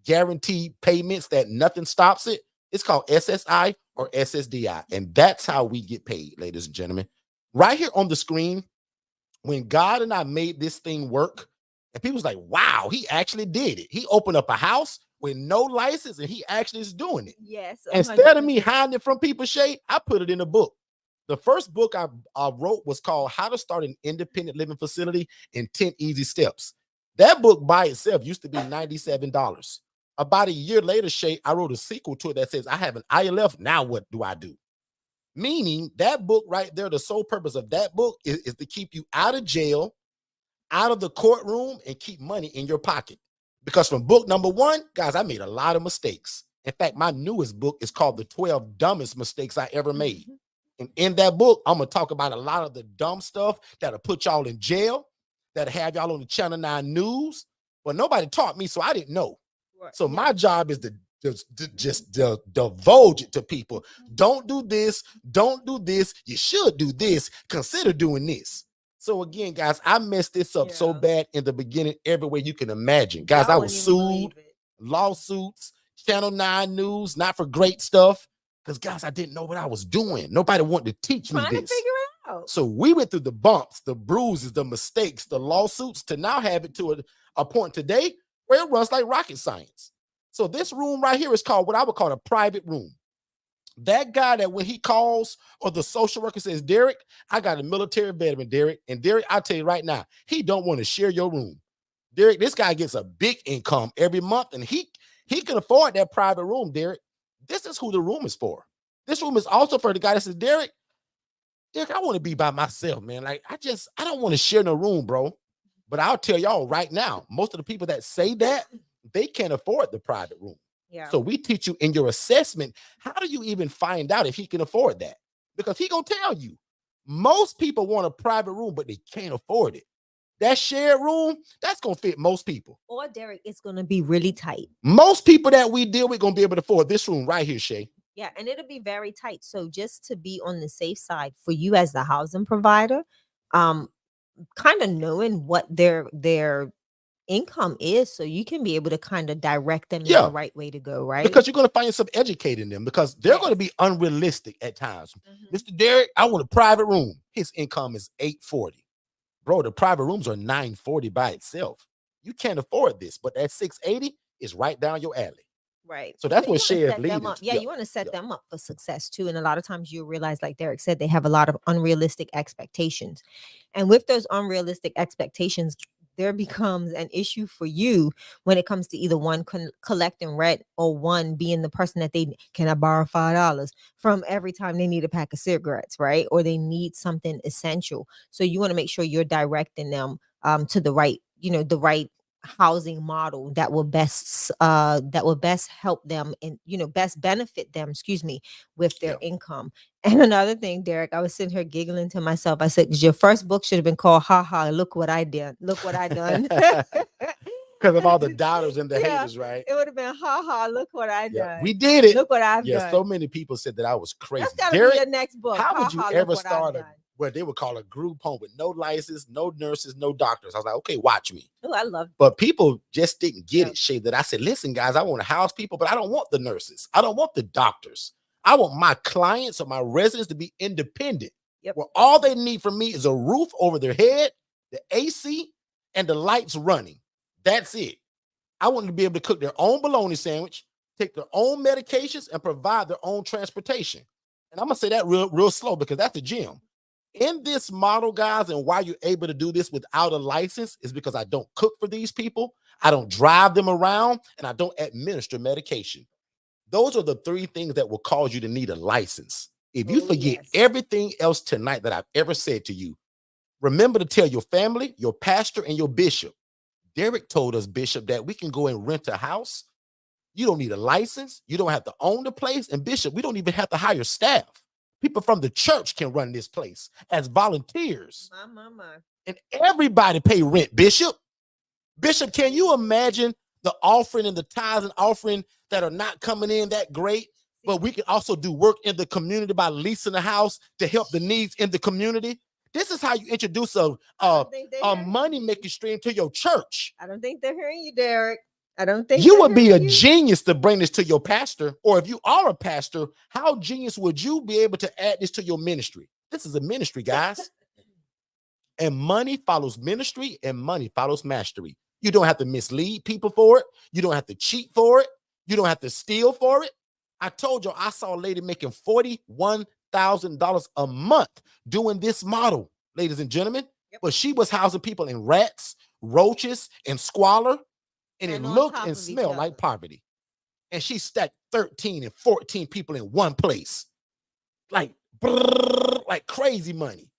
guaranteed payments that nothing stops it, it's called SSI or SSDI. And that's how we get paid, ladies and gentlemen. Right here on the screen, when God and I made this thing work, and people's like, wow, he actually did it. He opened up a house with no license and he actually is doing it. Yes. Instead of me 100%. hiding it from people, Shay, I put it in a book. The first book I wrote was called How to Start an Independent Living Facility in 10 Easy Steps. That book by itself used to be $97. About a year later, Shay, I wrote a sequel to it that says, I have an ILF. Now what do I do? Meaning that book right there, the sole purpose of that book is to keep you out of jail, out of the courtroom, and keep money in your pocket. Because from book number 1, guys, I made a lot of mistakes. In fact, my newest book is called The 12 Dumbest Mistakes I Ever Made. And in that book, I'm going to talk about a lot of the dumb stuff that'll put y'all in jail, that'll have y'all on the Channel 9 news. But nobody taught me, so I didn't know. Right. So my job is to just divulge it to people. Don't do this. Don't do this. You should do this. Consider doing this. So again, guys, I messed this up so bad in the beginning, every way you can imagine. Guys, I was sued, lawsuits, Channel 9 news, not for great stuff. Because, guys, I didn't know what I was doing. Nobody wanted to teach me this. Trying to figure it out. So we went through the bumps, the bruises, the mistakes, the lawsuits to now have it to a point today where it runs like rocket science. So this room right here is called what I would call a private room. That guy that when he calls or the social worker says, Derek, I got a military veteran, Derek. And Derek, I'll tell you right now, he don't want to share your room. Derek, this guy gets a big income every month and he can afford that private room, Derek. This is who the room is for. This room is also for the guy that says, Derek, I want to be by myself, man. Like, I don't want to share no room, bro. But I'll tell y'all right now, most of the people that say that, they can't afford the private room. Yeah. So we teach you in your assessment, how do you even find out if he can afford that? Because he gonna tell you. Most people want a private room, but they can't afford it. That shared room, that's gonna fit most people. Or Derek, it's gonna be really tight. Most people that we deal with gonna be able to afford this room right here, Shay. Yeah, and it'll be very tight. So just to be on the safe side for you as the housing provider, kind of knowing what their income is, so you can be able to kind of direct them in the right way to go, right? Because you're going to find yourself educating them because they're going to be unrealistic at times. Mr. Derek, I want a private room. His income is $840. Bro, the private rooms are $940 by itself. You can't afford this, but that $680 is right down your alley. Right. So that's what Shay is leading. Yeah, you want to set them up for success too. And a lot of times you'll realize, like Derek said, they have a lot of unrealistic expectations. And with those unrealistic expectations, there becomes an issue for you when it comes to either one collecting rent or one being the person that they can I borrow $5 from every time they need a pack of cigarettes, right? Or they need something essential. So you want to make sure you're directing them to the right, the right housing model that will best help them and best benefit them, with their income. And another thing, Derek, I was sitting here giggling to myself. I said, your first book should have been called Ha, look what I did. Look what I done. Because of all the doubters and the haters, right? It would have been ha, look what I done. We did it. Look what I've done. So many people said that I was crazy. That's gotta be your next book. How would you ever start where they would call a group home with no license, no nurses, no doctors? I was like, okay, watch me. Oh, I love it. But people just didn't get it, Shay, that I said, listen, guys, I want to house people, but I don't want the nurses. I don't want the doctors. I want my clients or my residents to be independent. Where all they need from me is a roof over their head, the AC, and the lights running. That's it. I want them to be able to cook their own bologna sandwich, take their own medications, and provide their own transportation. And I'm going to say that real slow because that's the gym. In this model, guys, and why you're able to do this without a license is because I don't cook for these people, I don't drive them around, and I don't administer medication. Those are the 3 things that will cause you to need a license. If you Oh, forget yes. everything else tonight that I've ever said to you, remember to tell your family, your pastor, and your bishop. Derek told us, Bishop, that we can go and rent a house. You don't need a license. You don't have to own the place. And Bishop, we don't even have to hire staff. People from the church can run this place as volunteers. My. And everybody pay rent, Bishop. Bishop, can you imagine the offering and the tithes and offering that are not coming in that great? But we can also do work in the community by leasing a house to help the needs in the community. This is how you introduce a money-making stream to your church. I don't think they're hearing you, Derek. I don't think You would be a genius to bring this to your pastor, or if you are a pastor, how genius would you be able to add this to your ministry? This is a ministry, guys. And money follows ministry, and money follows mastery. You don't have to mislead people for it. You don't have to cheat for it. You don't have to steal for it. I told you, I saw a lady making $41,000 a month doing this model, ladies and gentlemen. Yep. But she was housing people in rats, roaches, and squalor. And it looked and smelled like poverty. And she stacked 13 and 14 people in one place. Like crazy money.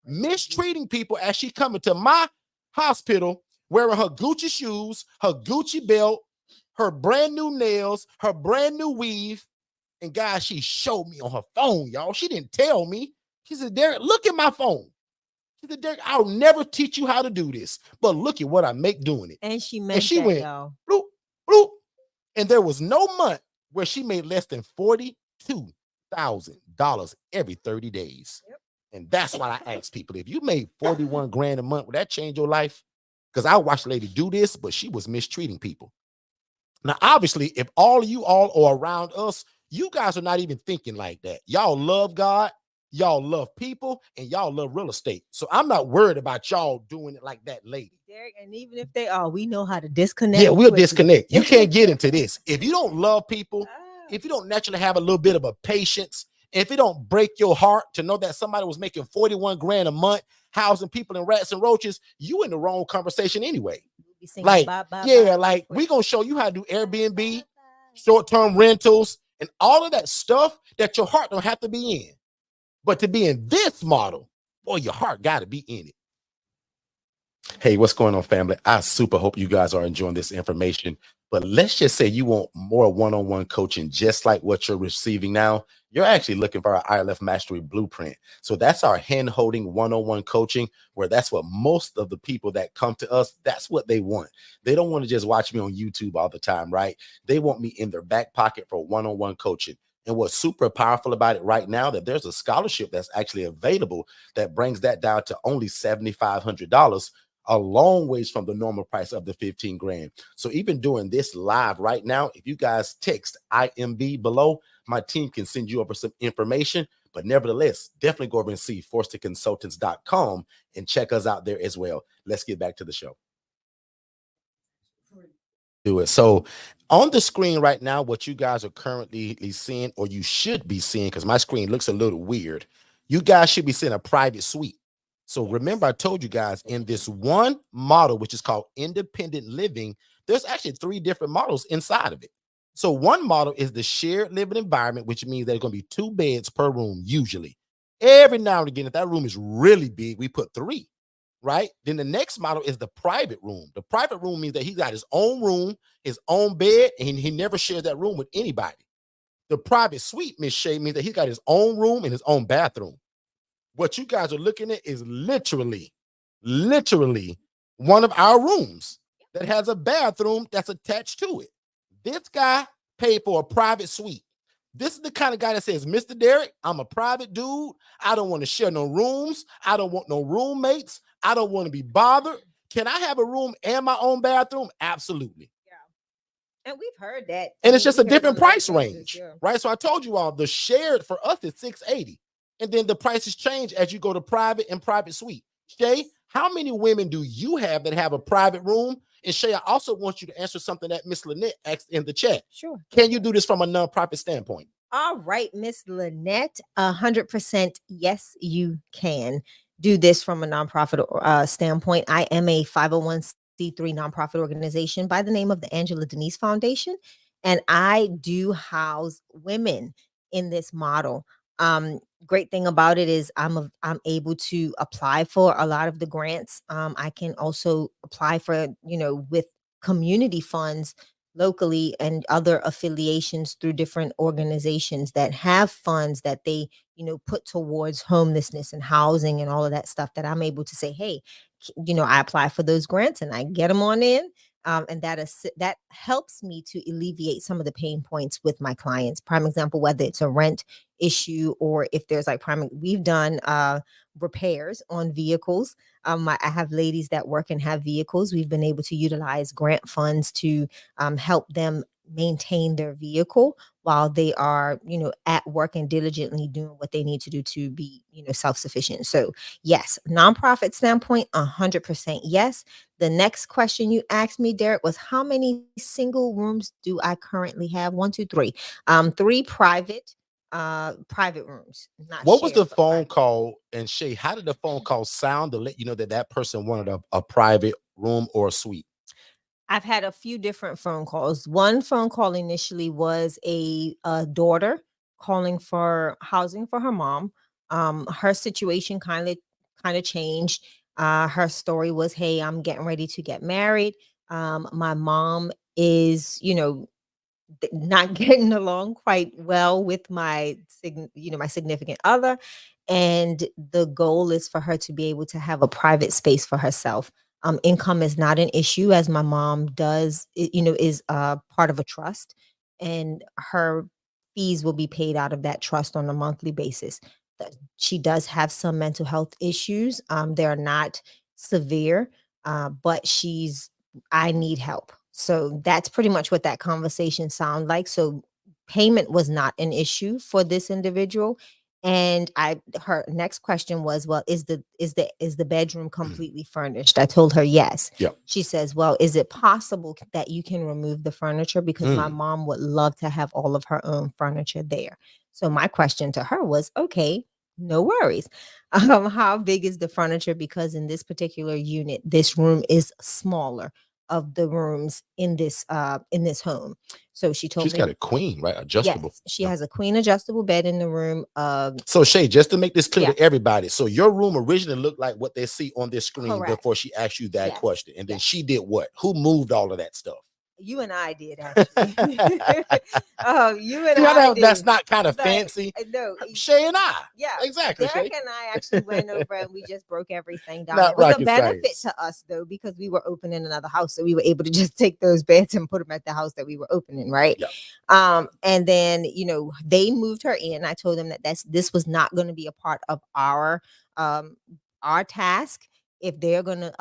Mistreating people as she coming to my hospital wearing her Gucci shoes, her Gucci belt, her brand new nails, her brand new weave. And guys, she showed me on her phone, y'all. She didn't tell me. She said, Derek, look at my phone. She said, Derek, I'll never teach you how to do this, but look at what I make doing it. And she meant that, went, y'all. Bloop, bloop. And there was no month where she made less than $42,000 every 30 days. Yep. And that's why I ask people, if you made 41 grand a month, would that change your life? Because I watched a lady do this, but she was mistreating people. Now, obviously, if all of you all are around us, you guys are not even thinking like that. Y'all love God, y'all love people, and y'all love real estate. So I'm not worried about y'all doing it like that lady. Derek, and even if they are, we know how to disconnect. Yeah, we'll disconnect. You can't get into this. If you don't love people, if you don't naturally have a little bit of a patience, if it don't break your heart to know that somebody was making 41 grand a month, housing people in rats and roaches, you in the wrong conversation anyway. Like, we're going to show you how to do Airbnb, short-term rentals, and all of that stuff that your heart don't have to be in. But to be in this model, boy, your heart got to be in it. Hey, what's going on, family? I super hope you guys are enjoying this information. But let's just say you want more one-on-one coaching, just like what you're receiving now. You're actually looking for our ILF Mastery Blueprint. So that's our hand-holding one-on-one coaching, where that's what most of the people that come to us, that's what they want. They don't want to just watch me on YouTube all the time, right? They want me in their back pocket for one-on-one coaching. And what's super powerful about it right now, that there's a scholarship that's actually available that brings that down to only $7,500, a long ways from the normal price of the 15 grand. So even doing this live right now, if you guys text IMB below, my team can send you over some information. But nevertheless, definitely go over and see forstonconsultants.com and check us out there as well. Let's get back to the show. Do it. So on the screen right now, what you guys are currently seeing, or you should be seeing, because my screen looks a little weird, you guys should be seeing a private suite. So remember, I told you guys in this one model, which is called independent living, there's actually 3 different models inside of it. So one model is the shared living environment, which means there's going to be 2 beds per room, usually. Every now and again, if that room is really big, we put 3, right? Then the next model is the private room. The private room means that he got his own room, his own bed, and he never shares that room with anybody. The private suite, Miss Shay, means that he got his own room and his own bathroom. What you guys are looking at is literally one of our rooms that has a bathroom that's attached to it. This guy paid for a private suite. This is the kind of guy that says, Mr. Derek, I'm a private dude. I don't want to share no rooms. I don't want no roommates. I don't want to be bothered. Can I have a room and my own bathroom? Absolutely. Yeah. And we've heard that. And it's just a different price range, right? So I told you all, the shared for us is $680. And then the prices change as you go to private and private suite. Shay, how many women do you have that have a private room? And Shay, I also want you to answer something that Miss Lynette asked in the chat. Sure. Can you do this from a nonprofit standpoint? All right, Miss Lynette, 100% yes, you can do this from a nonprofit standpoint. I am a 501c3 nonprofit organization by the name of the Angela Denise Foundation, and I do house women in this model. Great thing about it is I'm able to apply for a lot of the grants. I can also apply for, with community funds locally and other affiliations through different organizations that have funds that they, put towards homelessness and housing and all of that stuff, that I'm able to say, hey, I apply for those grants and I get them on in. And that helps me to alleviate some of the pain points with my clients. Prime example, whether it's a rent issue or if there's we've done repairs on vehicles. I have ladies that work and have vehicles. We've been able to utilize grant funds to help them maintain their vehicle while they are, at work and diligently doing what they need to do to be, self-sufficient. So yes, nonprofit standpoint, 100% yes. The next question you asked me, Derek, was how many single rooms do I currently have? One, two, three. Three private rooms, not What was shared, the but phone private. call? And Shay, how did the phone call sound to let you know that that person wanted a private room or a suite? I've had a few different phone calls. One phone call initially was a daughter calling for housing for her mom. Her situation kind of changed. Her story was, "Hey, I'm getting ready to get married. My mom is, not getting along quite well with my significant other, and the goal is for her to be able to have a private space for herself. Income is not an issue, as my mom is part of a trust, and her fees will be paid out of that trust on a monthly basis. She does have some mental health issues. They're not severe, but I need help. So that's pretty much what that conversation sounded like. So payment was not an issue for this individual. And her next question was, well, is the bedroom completely furnished? I told her yes. Yeah. She says, well, is it possible that you can remove the furniture? Because my mom would love to have all of her own furniture there. So my question to her was, okay, no worries. How big is the furniture? Because in this particular unit, this room is smaller of the rooms in this home. So she told She's me, got a queen, right? Adjustable. yes, she Yeah. has a queen adjustable bed in the room. So Shay, just to make this clear Yeah, to everybody, so your room originally looked like what they see on this screen correct. before she asked you that Yes, question, and then yes. she did what? Who moved all of that stuff? You and I did actually. Oh, you and See how I that's did. not kind of But fancy? no, Shay and I. yeah, Exactly, Derek Shay. and I actually went over and we just broke everything down. It Not was a rocket benefit science. to us though, because we were opening another house. So we were able to just take those beds and put them at the house that we were opening, right? Yeah. And then, they moved her in. I told them that this was not going to be a part of um our task. If they're going to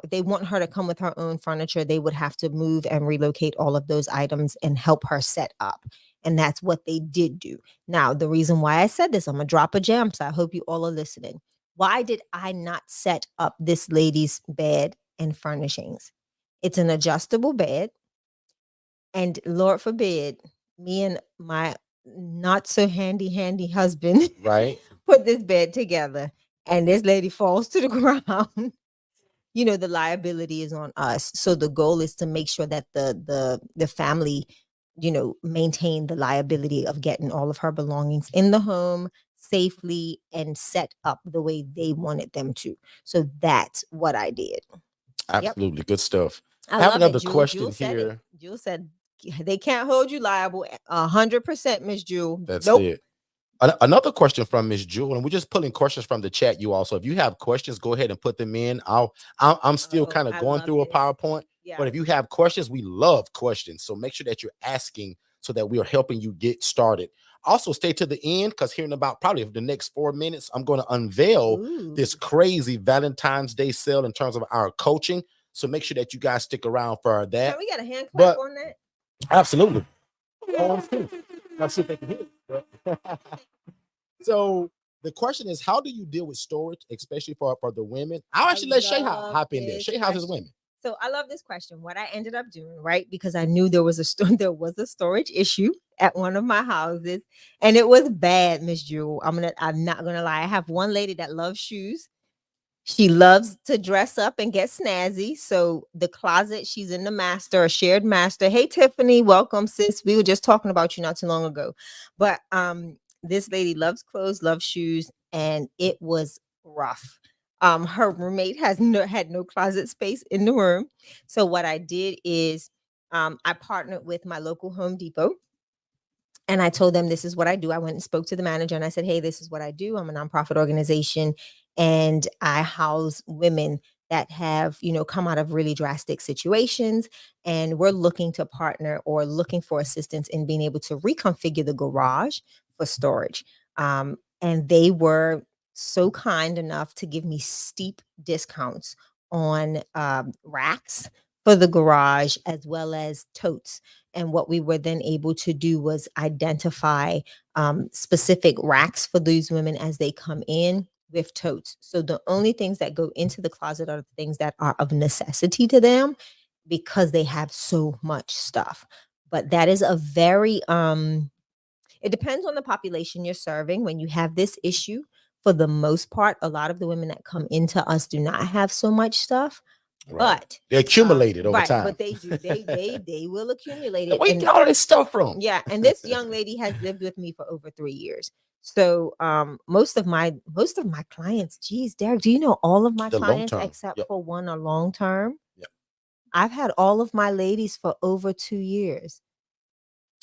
if they want her to come with her own furniture, they would have to move and relocate all of those items and help her set up. And that's what they did do. Now, the reason why I said this, I'm going to drop a gem. So I hope you all are listening. Why did I not set up this lady's bed and furnishings? It's an adjustable bed. And Lord forbid, me and my not so handy husband Right. put this bed together and this lady falls to the ground. The liability is on us. So the goal is to make sure that the family, maintain the liability of getting all of her belongings in the home safely and set up the way they wanted them to. So that's what I did. Yep. Absolutely. Good stuff. I I have love it. another Jewel question said it. here. Jewel said they can't hold you liable 100%, Miss Jewel. That's Nope. it. Another question from Miss Jewel, and we're just pulling questions from the chat. You also, if you have questions, go ahead and put them in. I'm still Uh-oh, kind of I going love through a this. PowerPoint, Yeah. but if you have questions, we love questions. So make sure that you're asking so that we are helping you get started. Also, stay to the end because here in about probably the next 4 minutes, I'm going to unveil Ooh. this crazy Valentine's Day sale in terms of our coaching. So make sure that you guys stick around for that. Can we get a hand clap But on that? absolutely. Let's see if they can hear it. So the question is, how do you deal with storage, especially for the women? I'll actually let Shay love hop in there. this Shay houses question. women. So I love this question. What I ended up doing, right? Because I knew there was there was a storage issue at one of my houses, and it was bad, Miss Jewel. I'm not gonna lie. I have one lady that loves shoes. She loves to dress up and get snazzy. So the closet, she's in the master, a shared master. Hey Tiffany, welcome, sis. We were just talking about you not too long ago. But this lady loves clothes, loves shoes, and it was rough. Her roommate had no closet space in the room. So what I did is I partnered with my local Home Depot, and I told them this is what I do. I went and spoke to the manager and I said, hey, this is what I do. I'm a nonprofit organization and I house women that have, come out of really drastic situations. And we're looking to partner or looking for assistance in being able to reconfigure the garage for storage. And they were so kind enough to give me steep discounts on racks for the garage as well as totes. And what we were then able to do was identify specific racks for these women as they come in with totes. So the only things that go into the closet are the things that are of necessity to them because they have so much stuff. But that is a very it depends on the population you're serving. When you have this issue, for the most part, a lot of the women that come into us do not have so much stuff. Right. But They accumulated over right, time. but they do. They will accumulate it. Where you And get all this stuff from? yeah, and this young lady has lived with me for over 3 years. So most of my clients, geez, Derek, do you know all of my The long clients term. except Yep. for one are long term? Yep. I've had all of my ladies for over 2 years.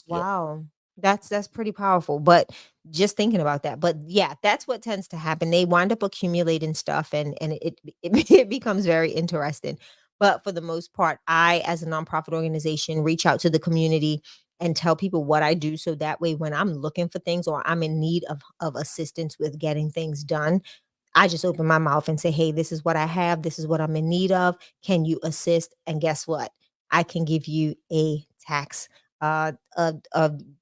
Yep. Wow. That's pretty powerful. But just thinking about that. But yeah, that's what tends to happen. They wind up accumulating stuff and it becomes very interesting. But for the most part, I, as a nonprofit organization, reach out to the community and tell people what I do. So that way, when I'm looking for things or I'm in need of assistance with getting things done, I just open my mouth and say, hey, this is what I have. This is what I'm in need of. Can you assist? And guess what? I can give you a tax a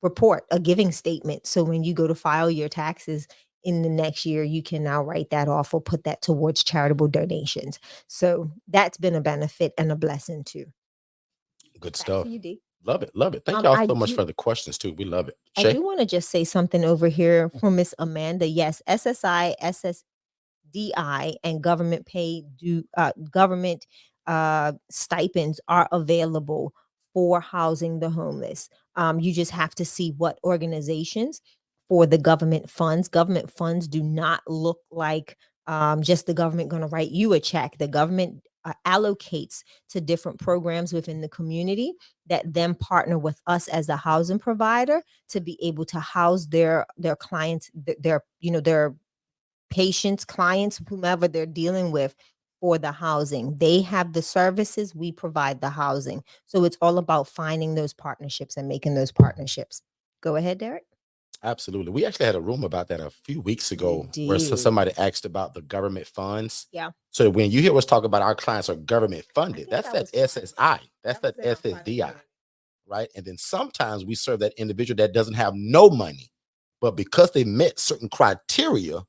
report, a giving statement. So when you go to file your taxes in the next year, you can now write that off or put that towards charitable donations. So that's been a benefit and a blessing too. Good Back stuff. to you, D. Love it. Love it. Thank y'all I so much do for the questions too. We love it. I Shay? do want to just say something over here from Miss Amanda. Yes, SSI, DI and government stipends are available for housing the homeless. You just have to see what organizations for the government funds. Government funds do not look like just the government going to write you a check. The government allocates to different programs within the community that then partner with us as a housing provider to be able to house their clients, their patients, clients, whomever they're dealing with for the housing. They have the services, we provide the housing. So it's all about finding those partnerships and making those partnerships. Go ahead, Derek. Absolutely. We actually had a room about that a few weeks We ago where did. somebody asked about the government funds. Yeah. So when you hear us talk about our clients are government I funded, think that's that that was private. SSI, that's That that was in our private SSDI, client. right? And then sometimes we serve that individual that doesn't have no money, but because they met certain criteria,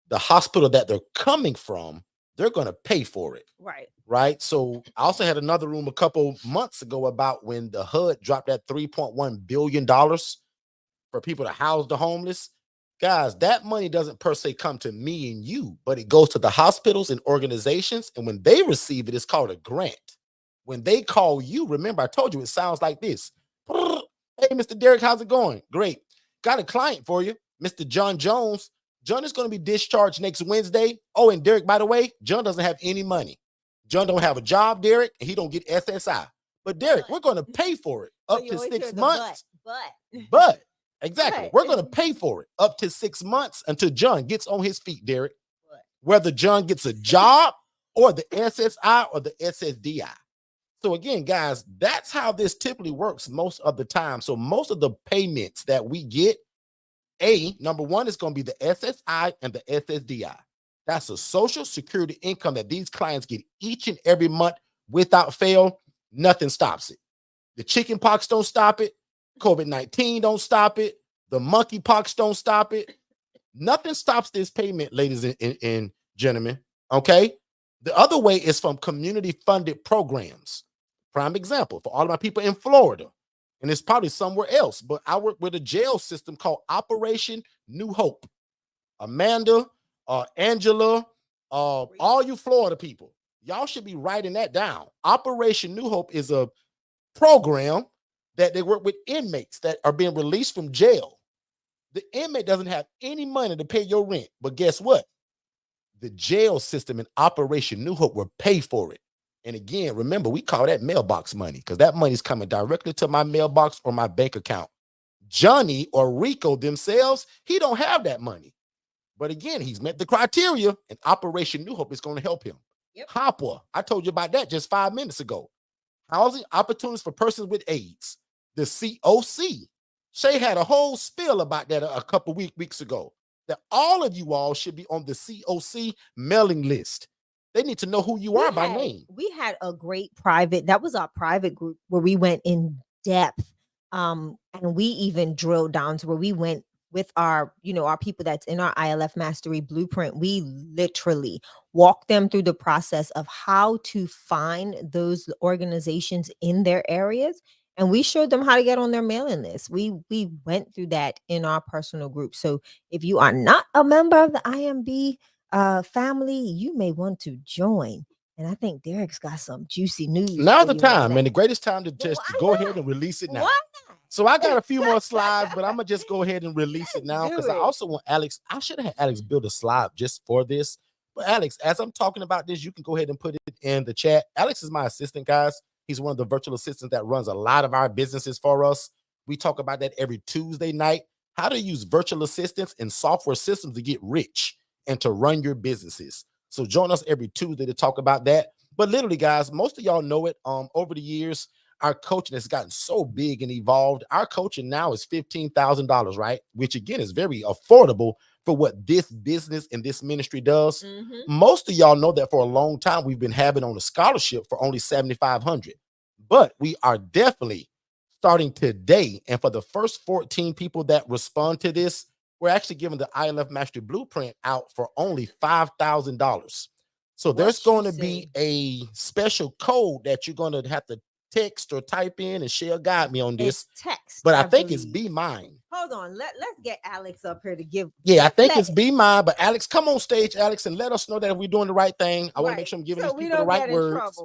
the hospital that they're coming from, they're going to pay for it. Right. Right. So I also had another room a couple months ago about when the HUD dropped that $3.1 billion for people to house the homeless. Guys, that money doesn't per se come to me and you, but it goes to the hospitals and organizations. And when they receive it, it's called a grant. When they call you, remember, I told you it sounds like this. Hey, Mr. Derek, how's it going? Great. Got a client for you, Mr. John Jones. John is going to be discharged next Wednesday. Oh, and Derek, by the way, John doesn't have any money. John don't have a job, Derek, and he don't get SSI. But Derek, we're going to pay for it up to 6 months. But exactly, we're going to pay for it up to 6 months until John gets on his feet, Derek. Whether John gets a job or the SSI or the SSDI. So again, guys, that's how this typically works most of the time. So most of the payments that we get, number one is going to be the SSI and the SSDI. That's a social security income that these clients get each and every month without fail. Nothing stops it. The chicken pox don't stop it. COVID-19 don't stop it. The monkey pox don't stop it. Nothing stops this payment, ladies and gentlemen. Okay. The other way is from community funded programs. Prime example for all of my people in Florida, and it's probably somewhere else, but I work with a jail system called Operation New Hope. Amanda, Angela, all you Florida people, y'all should be writing that down. Operation New Hope is a program that they work with inmates that are being released from jail. The inmate doesn't have any money to pay your rent. But guess what? The jail system and Operation New Hope will pay for it. And again, remember, we call that mailbox money because that money's coming directly to my mailbox or my bank account. Johnny or Rico themselves, he don't have that money. But again, he's met the criteria, and Operation New Hope is going to help him. Yep. Hopper, I told you about that just 5 minutes ago. Housing opportunities for persons with AIDS. The COC. Shay had a whole spiel about that a couple weeks ago. That all of you all should be on the COC mailing list. They need to know who you are by name. We had a great private, that was our private group where we went in depth. And we even drilled down to where we went with our, our people that's in our ILF Mastery Blueprint. We literally walked them through the process of how to find those organizations in their areas. And we showed them how to get on their mailing list. We went through that in our personal group. So if you are not a member of the IMB family, you may want to join. And I think Derek's got some juicy news. Now's the time, and the greatest time to just go ahead and release it now. Why not? So I got a few more slides, but I'm gonna just go ahead and release it now because I also want Alex. I should have had Alex build a slide just for this. But Alex, as I'm talking about this, you can go ahead and put it in the chat. Alex is my assistant, guys. He's one of the virtual assistants that runs a lot of our businesses for us. We talk about that every Tuesday night. How to use virtual assistants and software systems to get rich and to run your businesses. So join us every Tuesday to talk about that. But literally, guys, most of y'all know it. Over the years, our coaching has gotten so big and evolved. Our coaching now is $15,000, right? Which again is very affordable for what this business and this ministry does. Mm-hmm. Most of y'all know that for a long time we've been having on a scholarship for only $7,500, but we are definitely starting today. And for the first 14 people that respond to this, we're actually giving the ILF Mastery Blueprint out for only $5,000. So there's going to be a special code that you're going to have to text or type in, and she'll guide me on this. It's text, but I think it's Be Mine. Hold on, let's get Alex up here to give. Yeah, I think it's Be Mine. But Alex, come on stage, Alex, and let us know that we're doing the right thing. I want to make sure I'm giving these people the right words.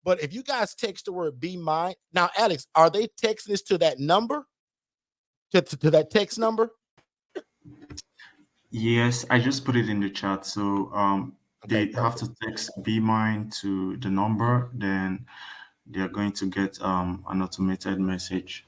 But if you guys text the word Be Mine now, Alex, are they texting this to that number? To that text number? Yes, I just put it in the chat. So they have to text Be Mine to the number, then they're going to get an automated message.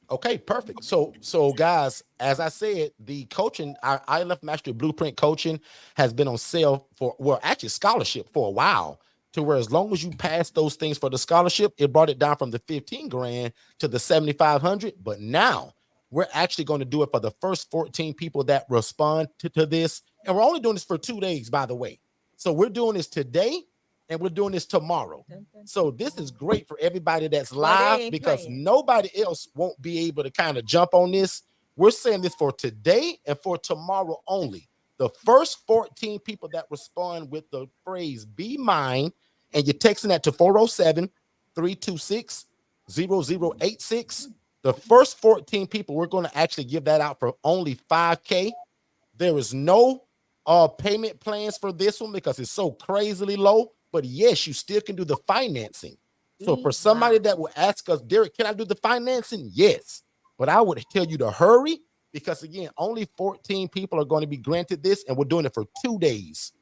Okay, perfect. So guys, as I said, the coaching, our ILF Mastery Blueprint coaching has been on sale for, well, actually scholarship for a while, to where as long as you pass those things for the scholarship, it brought it down from the 15 grand to the 7,500. But now we're actually going to do it for the first 14 people that respond to this. And we're only doing this for 2 days, by the way. So we're doing this today and we're doing this tomorrow. So this is great for everybody that's live because nobody else won't be able to kind of jump on this. We're saying this for today and for tomorrow only. The first 14 people that respond with the phrase Be Mine, and you're texting that to 407-326-0086. The first 14 people, we're going to actually give that out for only $5K. There is no payment plans for this one because it's so crazily low. But yes, you still can do the financing. So for somebody that will ask us, Derek, can I do the financing? Yes. But I would tell you to hurry because, again, only 14 people are going to be granted this, and we're doing it for 2 days.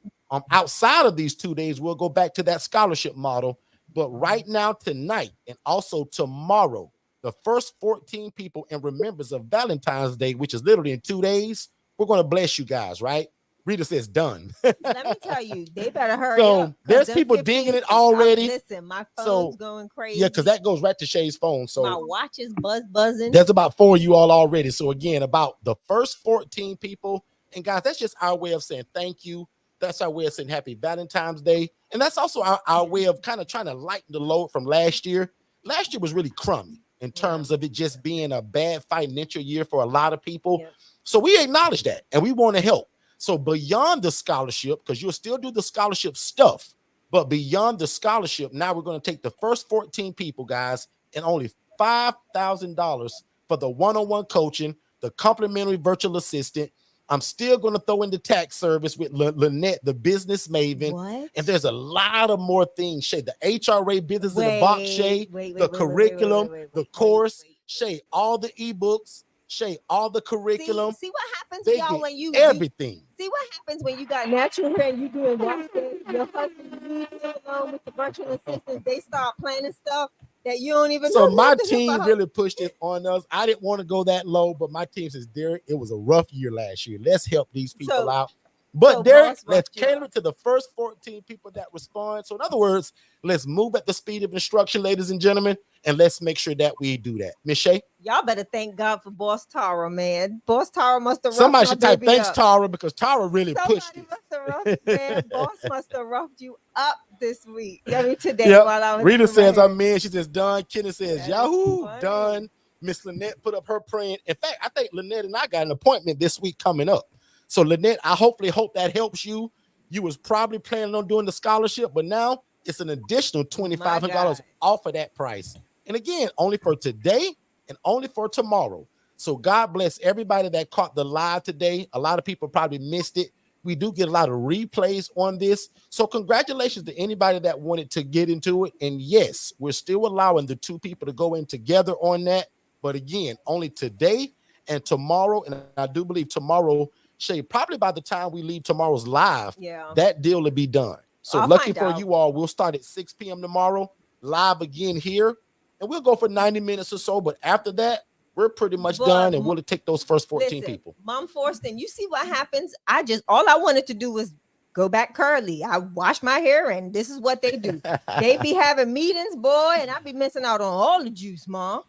Outside of these 2 days, we'll go back to that scholarship model. But right now, tonight, and also tomorrow, the first 14 people in remembrance of Valentine's Day, which is literally in 2 days, we're going to bless you guys, right? Rita says done. Let me tell you, they better hurry up. There's people dinging it already. Listen, my phone's going crazy. Yeah, because that goes right to Shay's phone. So my watch is buzzing. There's about 4 of you all already. So again, about the first 14 people. And guys, that's just our way of saying thank you. That's our way of saying happy Valentine's Day. And that's also our way of kind of trying to lighten the load from last year. Last year was really crummy in terms of it just being a bad financial year for a lot of people. Yep. So we acknowledge that and we want to help. So beyond the scholarship, because you'll still do the scholarship stuff, but beyond the scholarship, now we're going to take the first 14 people, guys, and only $5,000 for the one-on-one coaching, the complimentary virtual assistant. I'm still going to throw in the tax service with Lynette, the business maven. What? And there's a lot of more things, Shay. The HRA business in the box, Shay. The curriculum, the course, Shay, all the ebooks. Shay, all the curriculum, See what happens, they y'all, get when you everything. see what happens when you got natural hair and you doing wash day. Your husband, you leave him alone with the virtual assistants. They start planning stuff that you don't even So know my nothing team about. really pushed it on us. I didn't want to go that low, but my team says, Derek, it was a rough year last year. Let's help these people So, out. But so Derek, boss let's roughed you cater up. it to the first 14 people that respond. So in other words, let's move at the speed of instruction, ladies and gentlemen, and let's make sure that we do that. Miss Shay? Y'all better thank God for Boss Tara, man. Boss Tara must have roughed Somebody my should type baby thanks, up. Tara, because Tara really pushed Somebody must have roughed, man. it. Boss must have roughed you up this week. I mean, today Yep. while I was Rita doing my says, I'm hair. in. She says, done. Kenny says, That is Yahoo, funny. done. Miss Lynette put up her praying. In fact, I think Lynette and I got an appointment this week coming up. So Lynette, I hope that helps you. You was probably planning on doing the scholarship, but now it's an additional $2,500 off of that price. And again, only for today and only for tomorrow. So God bless everybody that caught the live today. A lot of people probably missed it. We do get a lot of replays on this. So congratulations to anybody that wanted to get into it. And yes, we're still allowing the two people to go in together on that. But again, only today and tomorrow. And I do believe tomorrow, Shay, probably by the time we leave tomorrow's live, that deal will be done. So lucky for you all, we'll start at 6 p.m. tomorrow, live again here. And we'll go for 90 minutes or so. But after that, we're pretty much done, and we'll take those first 14 people. Mom Forston, you see what happens? All I wanted to do was go back curly. I wash my hair, and this is what they do. They be having meetings, boy, and I be missing out on all the juice, Mom.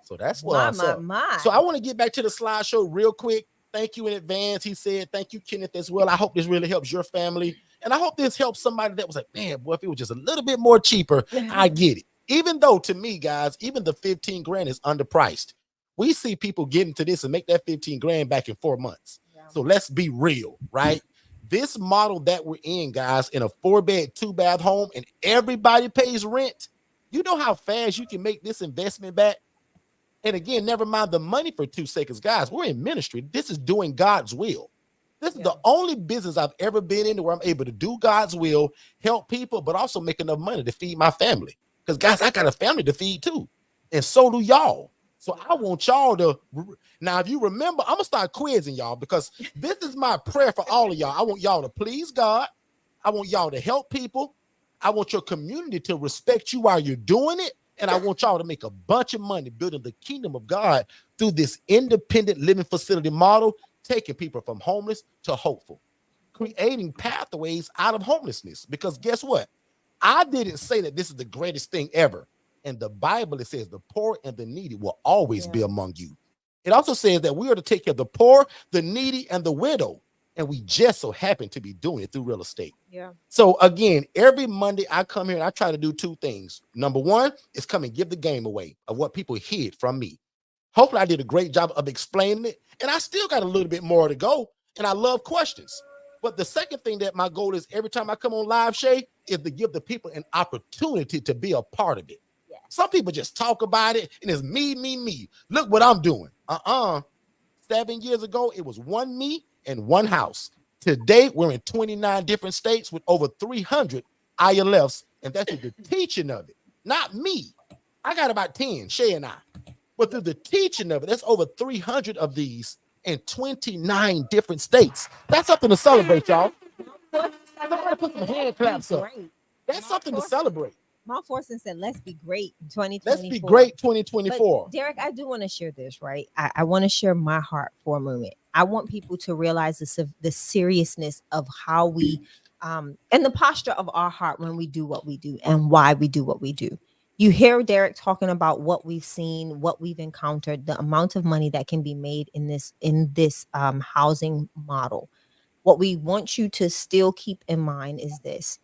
So that's what's up. So I want to get back to the slideshow real quick. Thank you in advance. He said, thank you, Kenneth, as well. I hope this really helps your family. And I hope this helps somebody that was like, man, boy, if it was just a little bit more cheaper, I get it. Even though, to me, guys, even the 15 grand is underpriced. We see people get into this and make that 15 grand back in 4 months. Yeah. So let's be real, right? This model that we're in, guys, in a 4-bed, 2-bath home, and everybody pays rent. You know how fast you can make this investment back? And again, never mind the money for 2 seconds. Guys, we're in ministry. This is doing God's will. This is the only business I've ever been in where I'm able to do God's will, help people, but also make enough money to feed my family. Because, guys, I got a family to feed too. And so do y'all. So I want y'all to, now if you remember, I'm going to start quizzing y'all because this is my prayer for all of y'all. I want y'all to please God. I want y'all to help people. I want your community to respect you while you're doing it. And I want y'all to make a bunch of money building the kingdom of God through this independent living facility model, taking people from homeless to hopeful, creating pathways out of homelessness. Because guess what? I didn't say that this is the greatest thing ever. In the Bible, it says the poor and the needy will always be among you. It also says that we are to take care of the poor, the needy, and the widow. And we just so happen to be doing it through real estate. Yeah. So again, every Monday I come here and I try to do 2 things. Number 1 is come and give the game away of what people hid from me. Hopefully I did a great job of explaining it. And I still got a little bit more to go. And I love questions. But the second thing that my goal is every time I come on live, Shay, is to give the people an opportunity to be a part of it. Yeah. Some people just talk about it and it's me, me, me. Look what I'm doing. 7 years ago, it was 1 me and 1 house. Today, we're in 29 different states with over 300 ILFs, and that's through the teaching of it. Not me. I got about 10, Shay and I. But through the teaching of it, that's over 300 of these in 29 different states. That's something to celebrate, y'all. Somebody put some hand claps up. That's something to celebrate. Mount Forston said, let's be great in 2024. Let's be great 2024. But Derek, I do want to share this, right? I want to share my heart for a moment. I want people to realize the seriousness of how we, and the posture of our heart when we do what we do and why we do what we do. You hear Derek talking about what we've seen, what we've encountered, the amount of money that can be made in this housing model. What we want you to still keep in mind is this.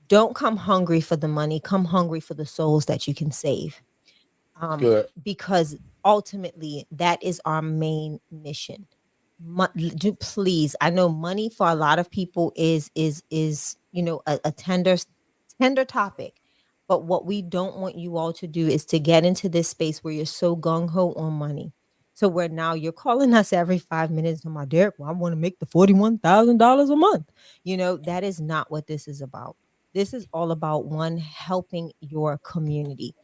Don't come hungry for the money. Come hungry for the souls that you can save. Because ultimately, that is our main mission. Please, I know money for a lot of people is a tender topic. But what we don't want you all to do is to get into this space where you're so gung-ho on money. So where now you're calling us every 5 minutes to my Derek, well, I want to make the $41,000 a month. That is not what this is about. This is all about, 1, helping your community.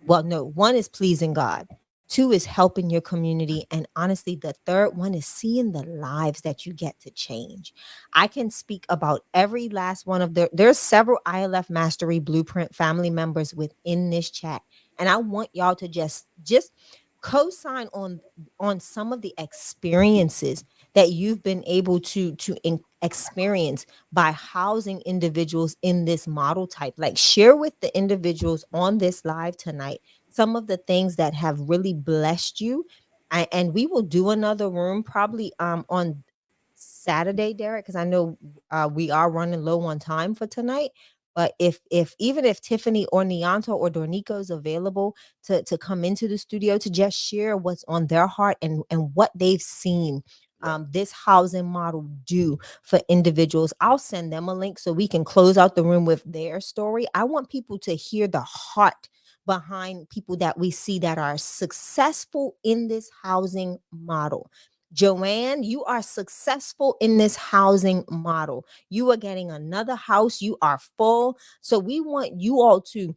Well, no, 1 is pleasing God. 2 is helping your community. And honestly, the third one is seeing the lives that you get to change. I can speak about every last one of there's several ILF Mastery Blueprint family members within this chat. And I want y'all to just co-sign on some of the experiences that you've been able to experience by housing individuals in this model type. Like, share with the individuals on this live tonight some of the things that have really blessed you. And we will do another room probably on Saturday, Derek, because I know we are running low on time for tonight. But if even if Tiffany or Nianto or Dornico is available to come into the studio to just share what's on their heart and what they've seen this housing model do for individuals, I'll send them a link so we can close out the room with their story. I want people to hear the heart behind people that we see that are successful in this housing model. Joanne, you are successful in this housing model. You are getting another house. You are full. So we want you all to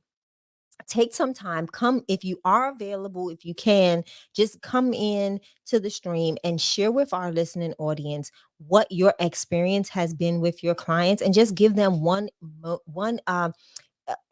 take some time, come if you are available, if you can, just come in to the stream and share with our listening audience what your experience has been with your clients, and just give them one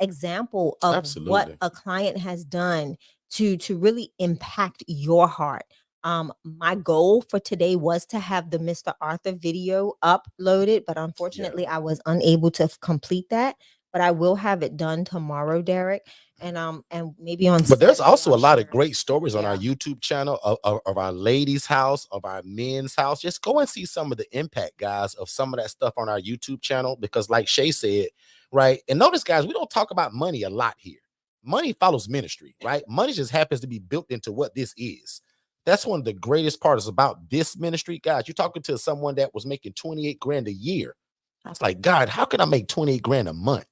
example of what Absolutely. a client has done to really impact your heart. My goal for today was to have the Mr. Arthur video uploaded, but Yeah. unfortunately I was unable to complete that. But I will have it done tomorrow, Derek, and maybe on But there's Saturday also I'll a lot of share it. great stories on our Yeah. YouTube channel of our ladies' house, of our men's house. Just go and see some of the impact, guys, of some of that stuff on our YouTube channel. Because, like Shay said, right? And notice, guys, we don't talk about money a lot here. Money follows ministry, right? Money just happens to be built into what this is. That's one of the greatest parts about this ministry, guys. You're talking to someone that was making 28 grand a year. I was like, God, how can I make 28 grand a month?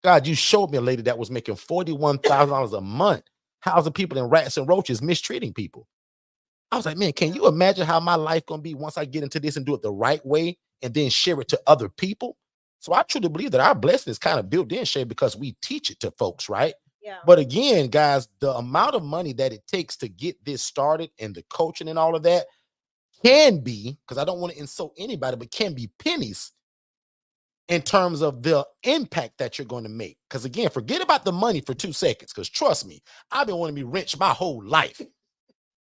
God, you showed me a lady that was making $41,000 a month, housing people in rats and roaches, mistreating people. I was like, man, can you imagine how my life gonna be once I get into this and do it the right way and then share it to other people? So I truly believe that our blessing is kind of built in, Shay, because we teach it to folks, right? Yeah. But again, guys, the amount of money that it takes to get this started and the coaching and all of that can be, because I don't want to insult anybody, but can be pennies in terms of the impact that you're going to make. Because again, forget about the money for 2 seconds. Because trust me, I've been wanting to be rich my whole life.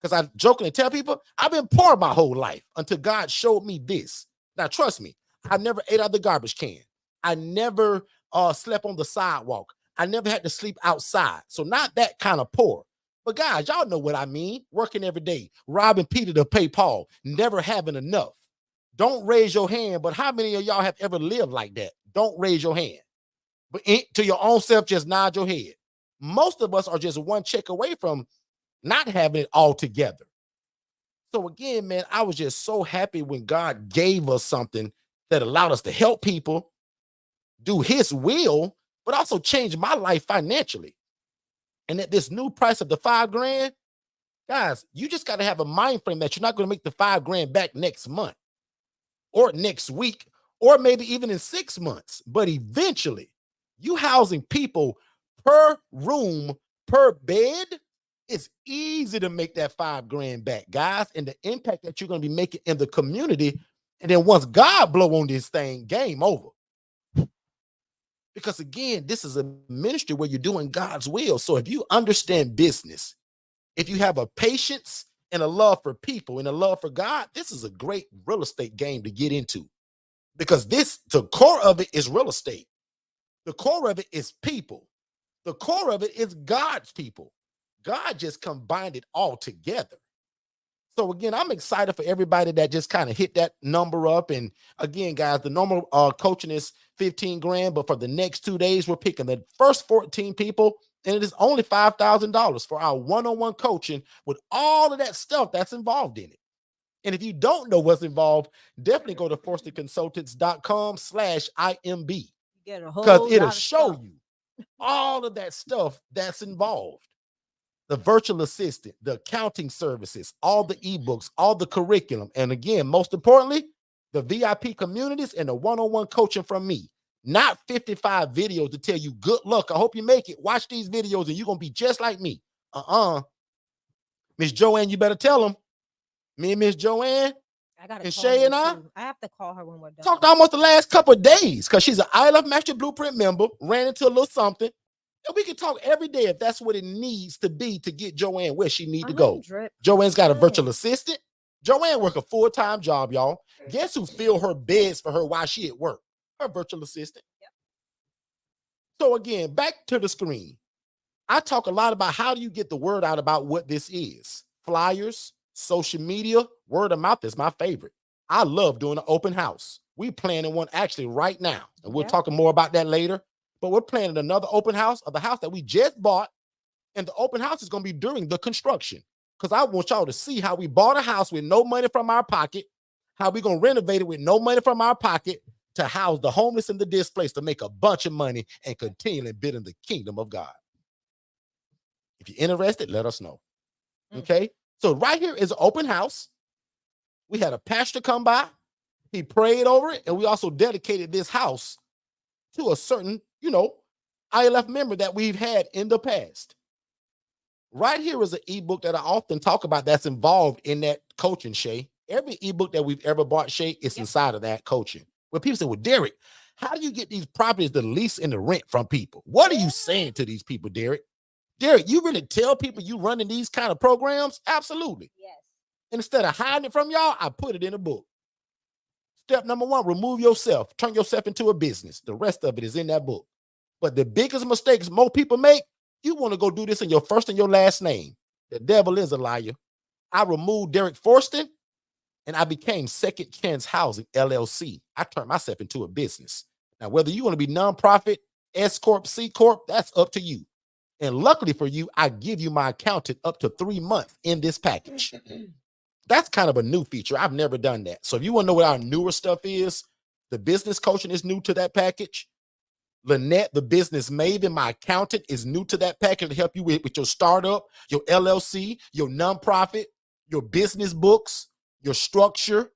Because I jokingly tell people I've been poor my whole life until God showed me this. Now, trust me, I never ate out of the garbage can. I never slept on the sidewalk. I never had to sleep outside. So not that kind of poor. But guys, y'all know what I mean. Working every day, robbing Peter to pay Paul, never having enough. Don't raise your hand, but how many of y'all have ever lived like that? Don't raise your hand. But to your own self, just nod your head. Most of us are just one check away from not having it all together. So again, man, I was just so happy when God gave us something that allowed us to help people do his will, but also change my life financially. And at this new price of the 5 grand, guys, you just got to have a mind frame that you're not going to make the 5 grand back next month or next week, or maybe even in 6 months. But eventually, you housing people per room, per bed, it's easy to make that 5 grand back, guys. And the impact that you're going to be making in the community. And then once God blow on this thing, game over. Because again, this is a ministry where you're doing God's will. So if you understand business, if you have a patience and a love for people and a love for God, this is a great real estate game to get into. Because the core of it is real estate. The core of it is people. The core of it is God's people. God just combined it all together. So again, I'm excited for everybody that just kind of hit that number up. And again, guys, the normal coaching is 15 grand, but for the next 2 days, we're picking the first 14 people, and it is only $5,000 for our one-on-one coaching with all of that stuff that's involved in it. And if you don't know what's involved, definitely go to forstonconsultants.com/IMB, Get a because whole it'll lot of show stuff. you all of that stuff that's involved. The virtual assistant, the accounting services, all the ebooks, all the curriculum. And again, most importantly, the VIP communities and the one-on-one coaching from me. Not 55 videos to tell you good luck. I hope you make it. Watch these videos and you're going to be just like me. Miss Joanne, you better tell them. Me and Miss Joanne I gotta and call Shay her and I too. I have to call her when we're done. talked almost the last couple of days because she's an I Love Master Blueprint member, ran into a little something. And we can talk every day if that's what it needs to be to get Joanne where she need to go. Joanne's got a virtual assistant. Joanne work a full-time job, y'all. Guess who fill her beds for her while she at work? Her virtual assistant. Yep. So again, back to the screen. I talk a lot about how do you get the word out about what this is. Flyers, social media, word of mouth is my favorite. I love doing an open house. We planning one actually right now. And we'll talk more about that later. But we're planning another open house of the house that we just bought. And the open house is going to be during the construction. Because I want y'all to see how we bought a house with no money from our pocket, how we're going to renovate it with no money from our pocket to house the homeless and the displaced to make a bunch of money and continually build in the kingdom of God. If you're interested, let us know. Okay? So right here is an open house. We had a pastor come by. He prayed over it. And we also dedicated this house to a certain, ILF member that we've had in the past. Right here is an ebook that I often talk about that's involved in that coaching, Shay. Every ebook that we've ever bought, Shay, is inside of that coaching. Where people say, well, Derek, how do you get these properties to lease and the rent from people? What are you saying to these people, Derek? Derek, you really tell people you running these kind of programs? Absolutely. Yes. And instead of hiding it from y'all, I put it in a book. Step number 1, remove yourself. Turn yourself into a business. The rest of it is in that book. But the biggest mistakes most people make, you want to go do this in your first and your last name. The devil is a liar. I removed Derek Forston and I became Second Chance Housing, LLC. I turned myself into a business. Now, whether you want to be nonprofit, S Corp, C Corp, that's up to you. And luckily for you, I give you my accountant up to 3 months in this package. That's kind of a new feature. I've never done that. So if you want to know what our newer stuff is, the business coaching is new to that package. Lynette, the business maven, my accountant, is new to that package to help you with your startup, your LLC, your nonprofit, your business books, your structure.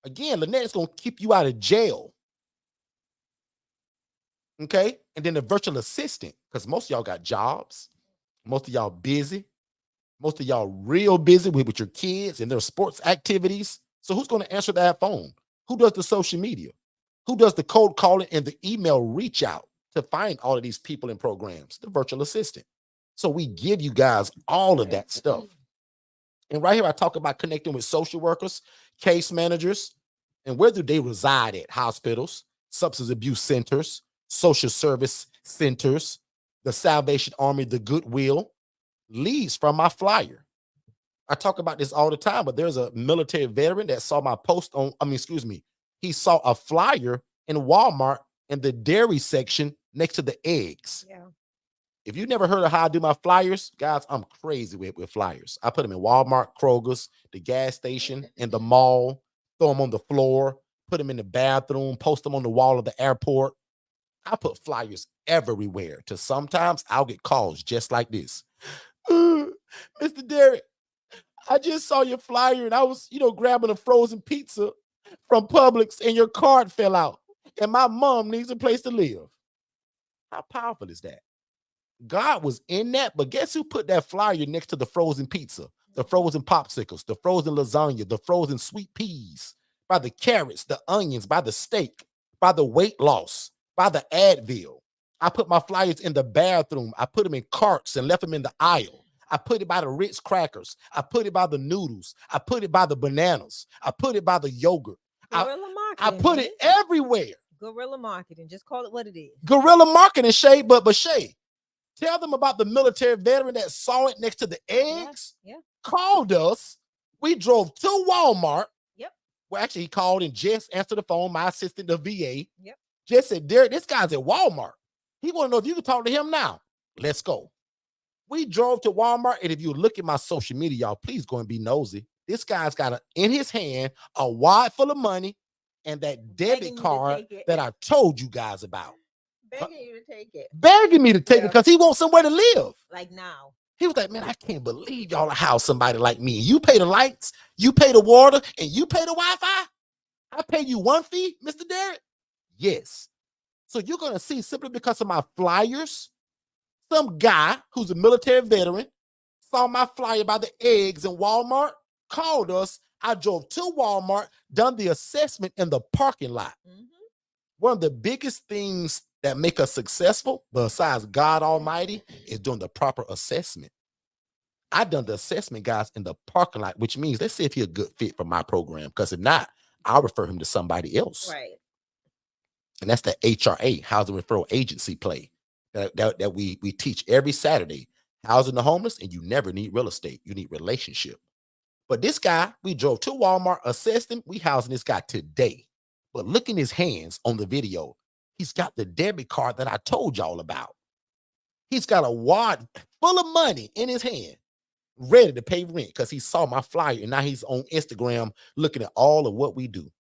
Again, Lynette is going to keep you out of jail. Okay? And then the virtual assistant, because most of y'all got jobs. Most of y'all busy. Most of y'all real busy with your kids and their sports activities. So who's going to answer that phone? Who does the social media? Who does the cold calling and the email reach out to find all of these people in programs? The virtual assistant. So we give you guys all of that stuff. And right here, I talk about connecting with social workers, case managers, and where do they reside at? Hospitals, substance abuse centers, social service centers, the Salvation Army, the Goodwill, leads from my flyer. I talk about this all the time, but there's a military veteran that saw my post on, he saw a flyer in Walmart in the dairy section next to the eggs. Yeah. If you've never heard of how I do my flyers, guys, I'm crazy with flyers. I put them in Walmart, Kroger's, the gas station, in the mall, throw them on the floor, put them in the bathroom, post them on the wall of the airport. I put flyers everywhere to sometimes I'll get calls just like this. Mr. Derek, I just saw your flyer and I was, grabbing a frozen pizza from Publix and your card fell out and my mom needs a place to live. How powerful is that? God was in that, but guess who put that flyer next to the frozen pizza, the frozen popsicles, the frozen lasagna, the frozen sweet peas, by the carrots, the onions, by the steak, by the weight loss, by the Advil. I put my flyers in the bathroom. I put them in carts and left them in the aisle. I put it by the Ritz crackers. I put it by the noodles. I put it by the bananas. I put it by the yogurt. I put it everywhere. Guerrilla marketing. Just call it what it is. Guerrilla marketing, Shay. But Shay, tell them about the military veteran that saw it next to the eggs. Yeah. Called us. We drove to Walmart. Yep. Well, actually, he called and Jess answered the phone. My assistant, the VA. Yep. Jess said, Derek, this guy's at Walmart. He want to know if you can talk to him now. Let's go. We drove to Walmart, and if you look at my social media, y'all, please go and be nosy. This guy's got in his hand a wad full of money and that debit card that I told you guys about. Begging you to take it. Begging me to take it because he wants somewhere to live. Like now. He was like, man, I can't believe y'all house somebody like me. You pay the lights, you pay the water, and you pay the Wi-Fi? I pay you one fee, Mr. Derek? Yes. So you're going to see, simply because of my flyers, some guy who's a military veteran saw my flyer about the eggs in Walmart, called us. I drove to Walmart, done the assessment in the parking lot. Mm-hmm. One of the biggest things that make us successful, besides God Almighty, is doing the proper assessment. I done the assessment, guys, in the parking lot, which means let's see if he's a good fit for my program. Because if not, I'll refer him to somebody else. Right. And that's the HRA, Housing Referral Agency play that we teach every Saturday. Housing the homeless, and you never need real estate. You need relationship. But this guy, we drove to Walmart, assessed him. We housing this guy today. But look in his hands on the video. He's got the debit card that I told y'all about. He's got a wad full of money in his hand, ready to pay rent because he saw my flyer, and now he's on Instagram looking at all of what we do.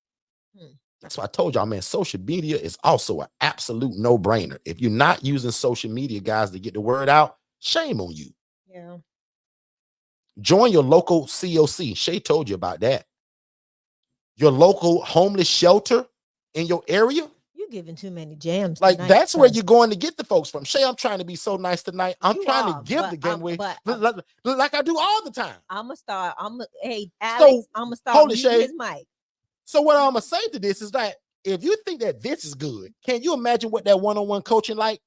That's why I told y'all, man, social media is also an absolute no-brainer. If you're not using social media, guys, to get the word out, shame on you. Yeah. Join your local COC. Shay told you about that. Your local homeless shelter in your area. You're giving too many jams. Like tonight, that's where you're going to get the folks from. Shay, I'm trying to be so nice tonight. I'm trying to give the game away like I do all the time. Hey, Alex, I'm gonna start muting his mic. So what I'm gonna say to this is that if you think that this is good, can you imagine what that one-on-one coaching like?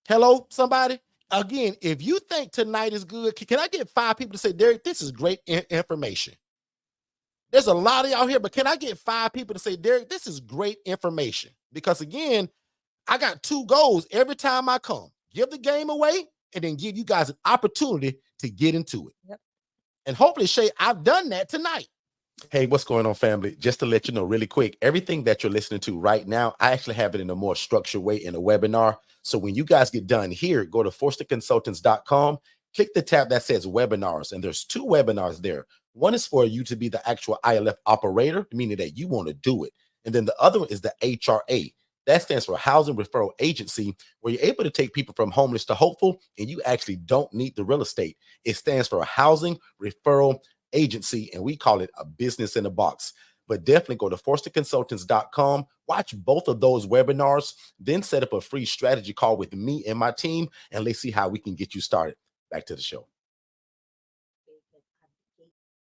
Hello, somebody? Again, if you think tonight is good, can I get 5 people to say, Derek, this is great information? There's a lot of y'all here, but can I get 5 people to say, Derek, this is great information? Because again, I got 2 goals every time I come. Give the game away and then give you guys an opportunity to get into it. Yep. And hopefully, Shay, I've done that tonight. Hey, what's going on, family? Just to let you know really quick, everything that you're listening to right now, I actually have it in a more structured way in a webinar. So when you guys get done here, go to forstonconsultants.com, click the tab that says webinars, and there's 2 webinars there. One is for you to be the actual ILF operator, meaning that you want to do it. And then the other one is the HRA. That stands for Housing Referral Agency, where you're able to take people from homeless to hopeful, and you actually don't need the real estate. It stands for a Housing Referral Agency, and we call it a business in a box. But definitely go to forstonconsultants.com, watch both of those webinars, then set up a free strategy call with me and my team, and let's see how we can get you started. Back to the show.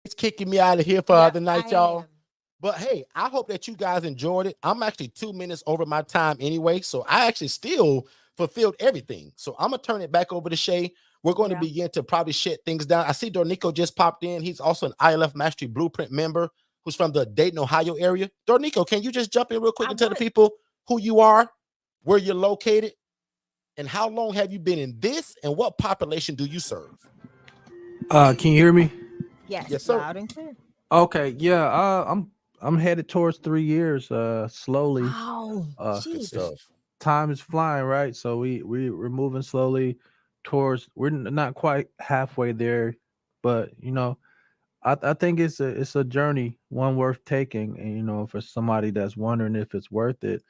It's kicking me out of here for the night, y'all. But hey, I hope that you guys enjoyed it. I'm actually 2 minutes over my time anyway, so I actually still fulfilled everything. So I'm gonna turn it back over to Shay. We're going to begin to probably shut things down. I see Dornico just popped in. He's also an ILF Mastery Blueprint member who's from the Dayton, Ohio area. Dornico, can you just jump in real quick and tell the people who you are, where you're located, and how long have you been in this, and what population do you serve? Can you hear me? Yes, sir. Loud and clear. Okay, yeah. I'm headed towards 3 years. Slowly. Wow. Good stuff. Time is flying, right? So we're moving slowly towards. We're not quite halfway there, but I think it's a journey, one worth taking. And for somebody that's wondering if it's worth it,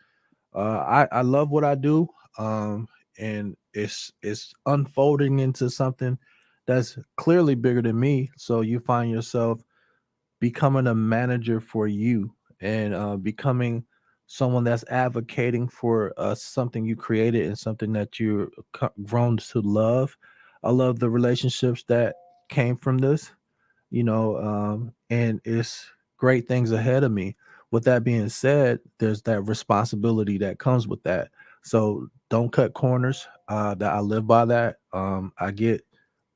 I love what I do, and it's unfolding into something that's clearly bigger than me. So you find yourself becoming a manager for you, and becoming someone that's advocating for something you created and something that you're grown to love. I love the relationships that came from this, and it's great things ahead of me. With that being said, there's that responsibility that comes with that. So don't cut corners. That I live by that. I get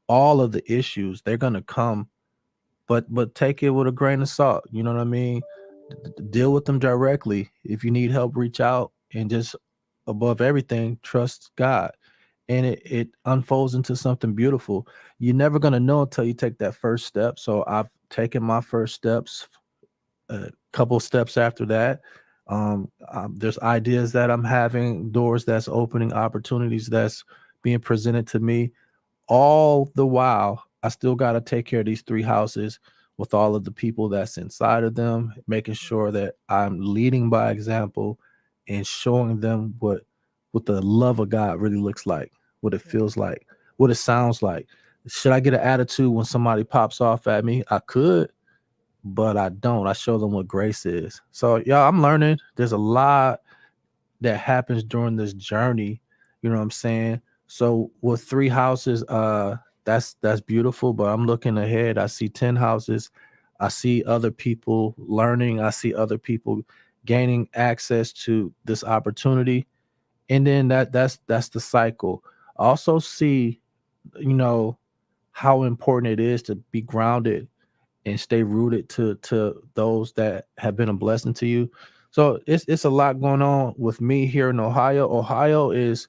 all of the issues. They're gonna come, but take it with a grain of salt. You know what I mean? Deal with them directly. If you need help, reach out, and just above everything, trust God. And it unfolds into something beautiful. You're never gonna know until you take that first step. So I've taken my first steps. A couple steps after that, there's ideas that I'm having, doors that's opening, opportunities that's being presented to me. All the while, I still got to take care of these 3 houses with all of the people that's inside of them, making sure that I'm leading by example and showing them what the love of God really looks like, what it feels like, what it sounds like. Should I get an attitude when somebody pops off at me? I could, but I don't. I show them what grace is. So, I'm learning. There's a lot that happens during this journey. You know what I'm saying? So with 3 houses, that's beautiful. But I'm looking ahead. I see 10 houses. I see other people learning. I see other people gaining access to this opportunity. And then that's the cycle. I also see, you know, how important it is to be grounded and stay rooted to those that have been a blessing to you. So it's a lot going on with me here in Ohio. Ohio is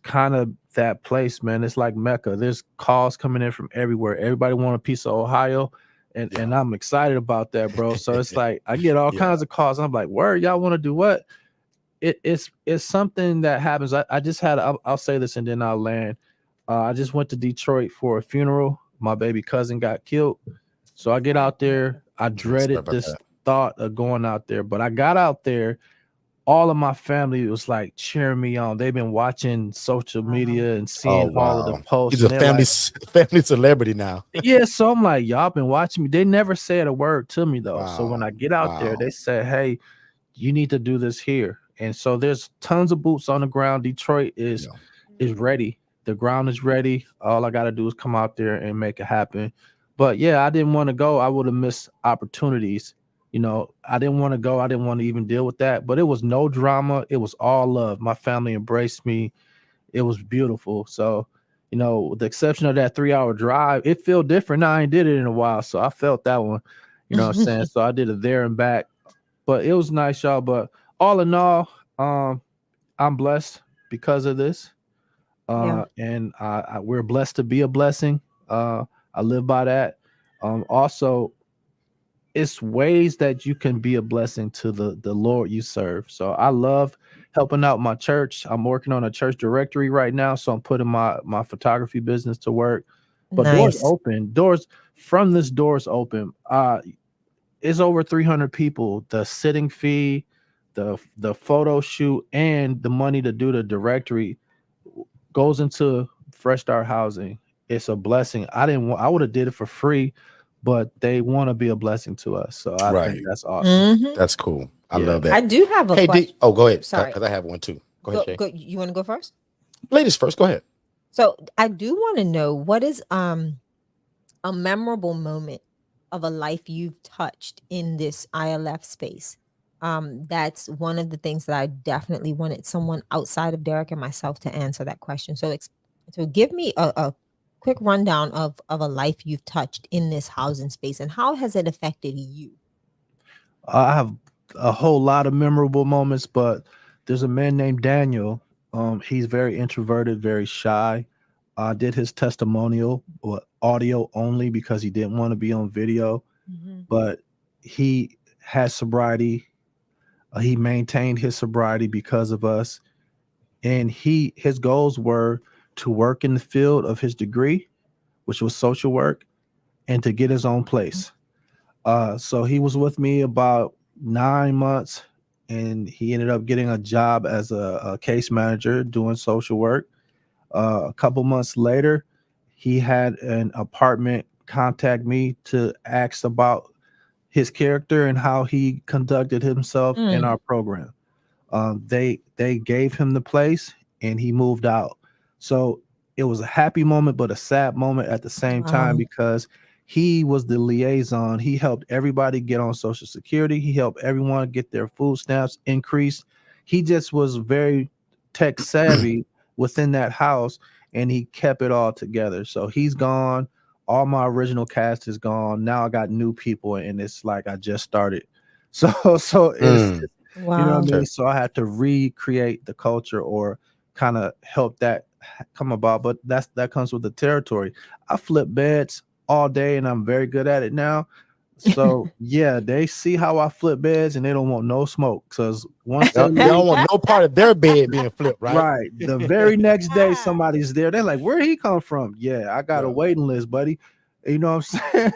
kind of that place, man. It's like Mecca. There's calls coming in from everywhere. Everybody want a piece of Ohio. And Yeah. I'm excited about that, bro. So it's like I get all Yeah. kinds of calls. I'm like, where y'all want to do what? It's something that happens. I just had I'll say this and then I'll land. I just went to Detroit for a funeral. My baby cousin got killed. So I get Sorry out to hear there. I Sorry dreaded about this that. thought of going out there, but I got out there. All of my family was like cheering me on. They've been watching social Wow. media and Oh seeing all of the wow. posts, He's and a they're like, family celebrity now. yeah. So I'm like, y'all been watching me. They never said a word to me though. So Wow. when I get out there, Wow. they said, hey, you need to do this here. And so there's tons of boots on the ground. Detroit Yeah. is ready. The ground is ready. All I gotta do is come out there and make it happen. But yeah, I didn't want to go. I would have missed opportunities. You know, I didn't want to go. I didn't want to even deal with that. But it was no drama. It was all love. My family embraced me. It was beautiful. So, you know, with the exception of that 3 hour drive, it felt different. Now I ain't did it in a while. So I felt that one. You know what I'm saying? So I did it there and back. But it was nice, y'all. But all in all, I'm blessed because of this. Yeah. And we're blessed to be a blessing. I live by that. Also, it's ways that you can be a blessing to the Lord you serve. So I love helping out my church. I'm working on a church directory right now, so I'm putting my photography business to work. But doors Nice. open. Doors from this doors open. It's over 300 people. The sitting fee, the photo shoot, and the money to do the directory goes into Fresh Start Housing. It's a blessing. I would have did it for free, but they want to be a blessing to us. So I think Right. that's awesome. Mhm. That's cool. I Yeah. love that. I do have a Hey question. D. Oh, go ahead. Sorry. Because I have one too. Go ahead, Shay. Go. You want to go first? Ladies first. Go ahead. So I do want to know what is a memorable moment of a life you've touched in this ILF space. That's one of the things that I definitely wanted someone outside of Derek and myself to answer that question. So, so give me a quick rundown of a life you've touched in this housing space and how has it affected you? I have a whole lot of memorable moments, but there's a man named Daniel. He's very introverted, very shy. I did his testimonial, but audio only because he didn't want to be on video. Mhm. But he had sobriety. He maintained his sobriety because of us, and his goals were to work in the field of his degree, which was social work, and to get his own place. So he was with me about 9 months, and he ended up getting a job as a case manager doing social work. A couple months later, he had an apartment contact me to ask about his character and how he conducted himself in Mm. our program. They gave him the place and he moved out. So it was a happy moment, but a sad moment at the same time Wow. because he was the liaison. He helped everybody get on Social Security. He helped everyone get their food stamps increased. He just was very tech savvy within that house, and he kept it all together. So he's gone. All my original cast is gone. Now I got new people, and it's like I just started. So Mm. you know what I Wow. mean? Okay. So I had to recreate the culture or kind of help that come about. But that comes with the territory. I flip beds all day and I'm very good at it now. So yeah, they see how I flip beds and they don't want no smoke. Because once they They don't leave, want no part of their bed being flipped, right? right, the very next day somebody's there. They're like, where'd he come from? Yeah, I got a Yeah. waiting list, buddy. You know what I'm saying?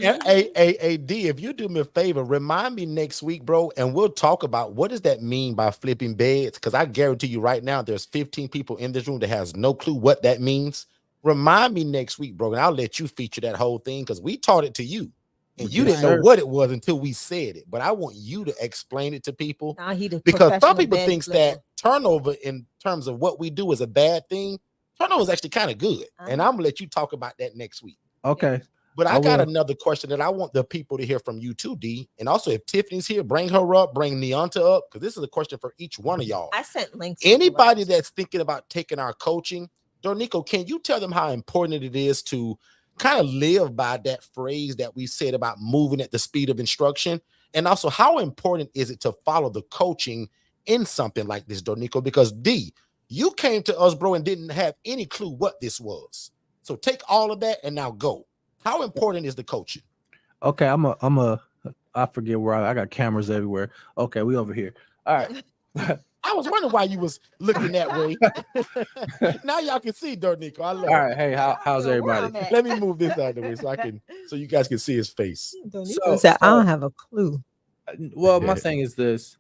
And Mhm. D, if you do me a favor, remind me next week, bro, and we'll talk about what does that mean by flipping beds? Because I guarantee you right now, there's 15 people in this room that has no clue what that means. Remind me next week, bro, and I'll let you feature that whole thing because we taught it to you, and you Yes, didn't know Right. sir. what it was until we said it. But I want you to explain it to people Now he the because some professional people bed thinks flipper. that turnover in terms of what we do is a bad thing. Turnover is actually kind of good. And Uh-huh. I'm gonna let you talk about that next week. Okay. But I I got will. another question that I want the people to hear from you too, D. And also, if Tiffany's here, bring her up, bring Neonta up, because this is a question for each one of y'all. I sent links. Anybody that's thinking about taking our coaching, Dornico, can you tell them how important it is to kind of live by that phrase that we said about moving at the speed of instruction? And also, how important is it to follow the coaching in something like this, Dornico? Because D, you came to us, bro, and didn't have any clue what this was. So take all of that and now go. How important is the coaching? Okay, I forget where I got cameras everywhere. Okay, we over here. All right. I was wondering why you was looking that way. Now y'all can see Dornico. I love All right. Hey, how's everybody? Let me move this out of the way so you guys can see his face. Dornico said, I don't have a clue. Well, my thing is this.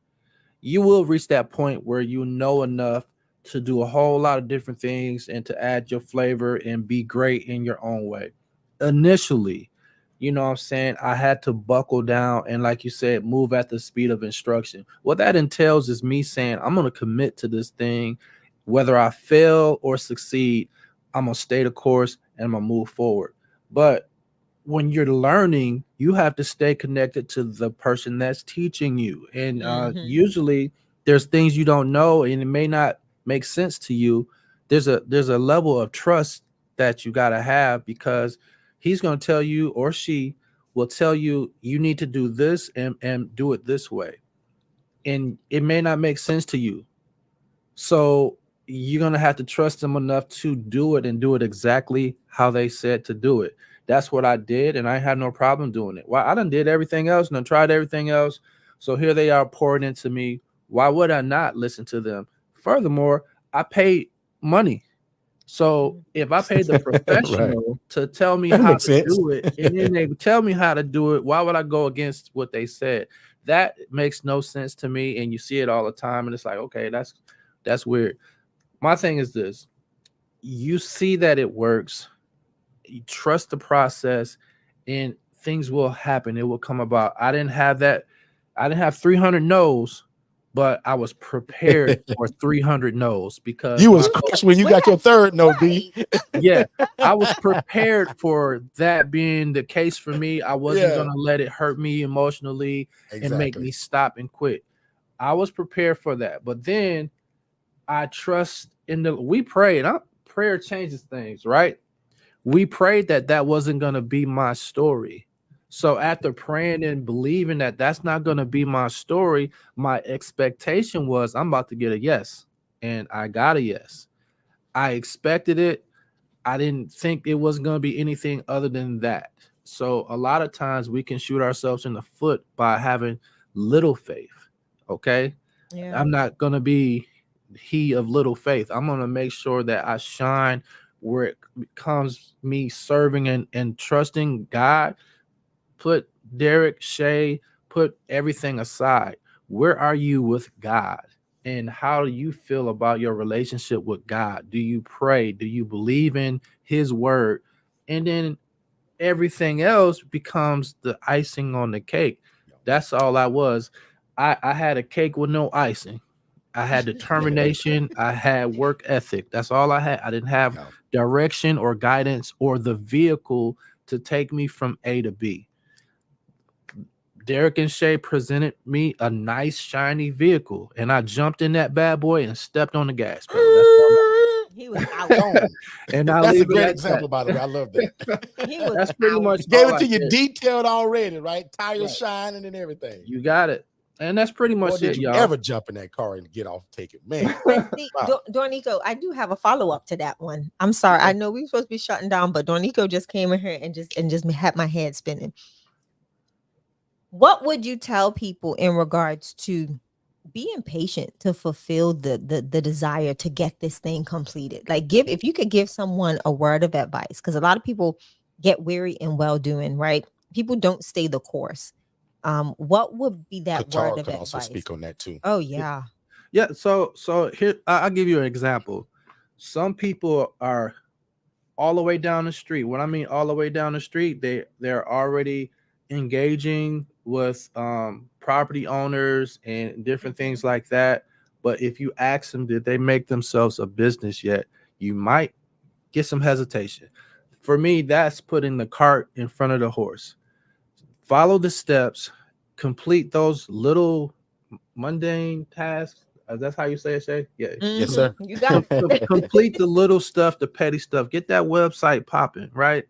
You will reach that point where you know enough to do a whole lot of different things and to add your flavor and be great in your own way. Initially, you know what I'm saying, I had to buckle down and, like you said, move at the speed of instruction. What that entails is me saying, I'm going to commit to this thing. Whether I fail or succeed, I'm going to stay the course and I'm going to move forward. But when you're learning, you have to stay connected to the person that's teaching you. And usually there's things you don't know and it may not make sense to you. There's a level of trust that you got to have, because he's going to tell you, or she will tell you, you need to do this and do it this way. And it may not make sense to you. So you're going to have to trust them enough to do it and do it exactly how they said to do it. That's what I did, and I had no problem doing it. Well, I done did everything else and I tried everything else. So here they are pouring into me. Why would I not listen to them? Furthermore, I paid money. So if I paid the professional to tell me how to do it, and then they tell me how to do it, why would I go against what they said? That makes no sense to me. And you see it all the time. And it's like, okay, that's weird. My thing is this. You see that it works. You trust the process and things will happen. It will come about. I didn't have 300 no's, but I was prepared for 300 no's, because you was crushed when you got your third no, B. Yeah, I was prepared for that being the case for me. I wasn't going to let it hurt me emotionally and make me stop and quit. I was prepared for that. But then I trust we prayed. Prayer changes things, right? We prayed that wasn't going to be my story. So after praying and believing that that's not going to be my story, my expectation was I'm about to get a yes. And I got a yes. I expected it. I didn't think it was going to be anything other than that. So a lot of times we can shoot ourselves in the foot by having little faith. Okay. Yeah. I'm not going to be he of little faith. I'm going to make sure that I shine where it becomes me serving and trusting God. Put Derek, Shay, put everything aside. Where are you with God? And how do you feel about your relationship with God? Do you pray? Do you believe in his word? And then everything else becomes the icing on the cake. That's all I was. I had a cake with no icing. I had determination. I had work ethic. That's all I had. I didn't have direction or guidance or the vehicle to take me from A to B. Derek and Shay presented me a nice, shiny vehicle, and I jumped in that bad boy and stepped on the gas pedal. He was out. And that's a great example, by the way. I love that. That's pretty much gave it to you detailed already, right? Tires shining and everything. You got it. And that's pretty much it, y'all. Ever jump in that car and get off, take it, man? Wow. Dornico, I do have a follow-up to that one. I'm sorry. I know we were supposed to be shutting down, but Dornico just came in here and just had my head spinning. What would you tell people in regards to being patient to fulfill the desire to get this thing completed? Like, if you could give someone a word of advice, because a lot of people get weary in well-doing, right? People don't stay the course. What would be that Qatar word of could advice? Also speak on that too. Oh yeah. Yeah. So here I'll give you an example. Some people are all the way down the street. What I mean all the way down the street, they're already engaging with property owners and different things like that. But if you ask them, did they make themselves a business yet? You might get some hesitation. For me, that's putting the cart in front of the horse. Follow the steps, complete those little mundane tasks. That's how you say it, Shay? Yeah. Yes, Mhm. sir. You got it. Complete the little stuff, the petty stuff. Get that website popping, right?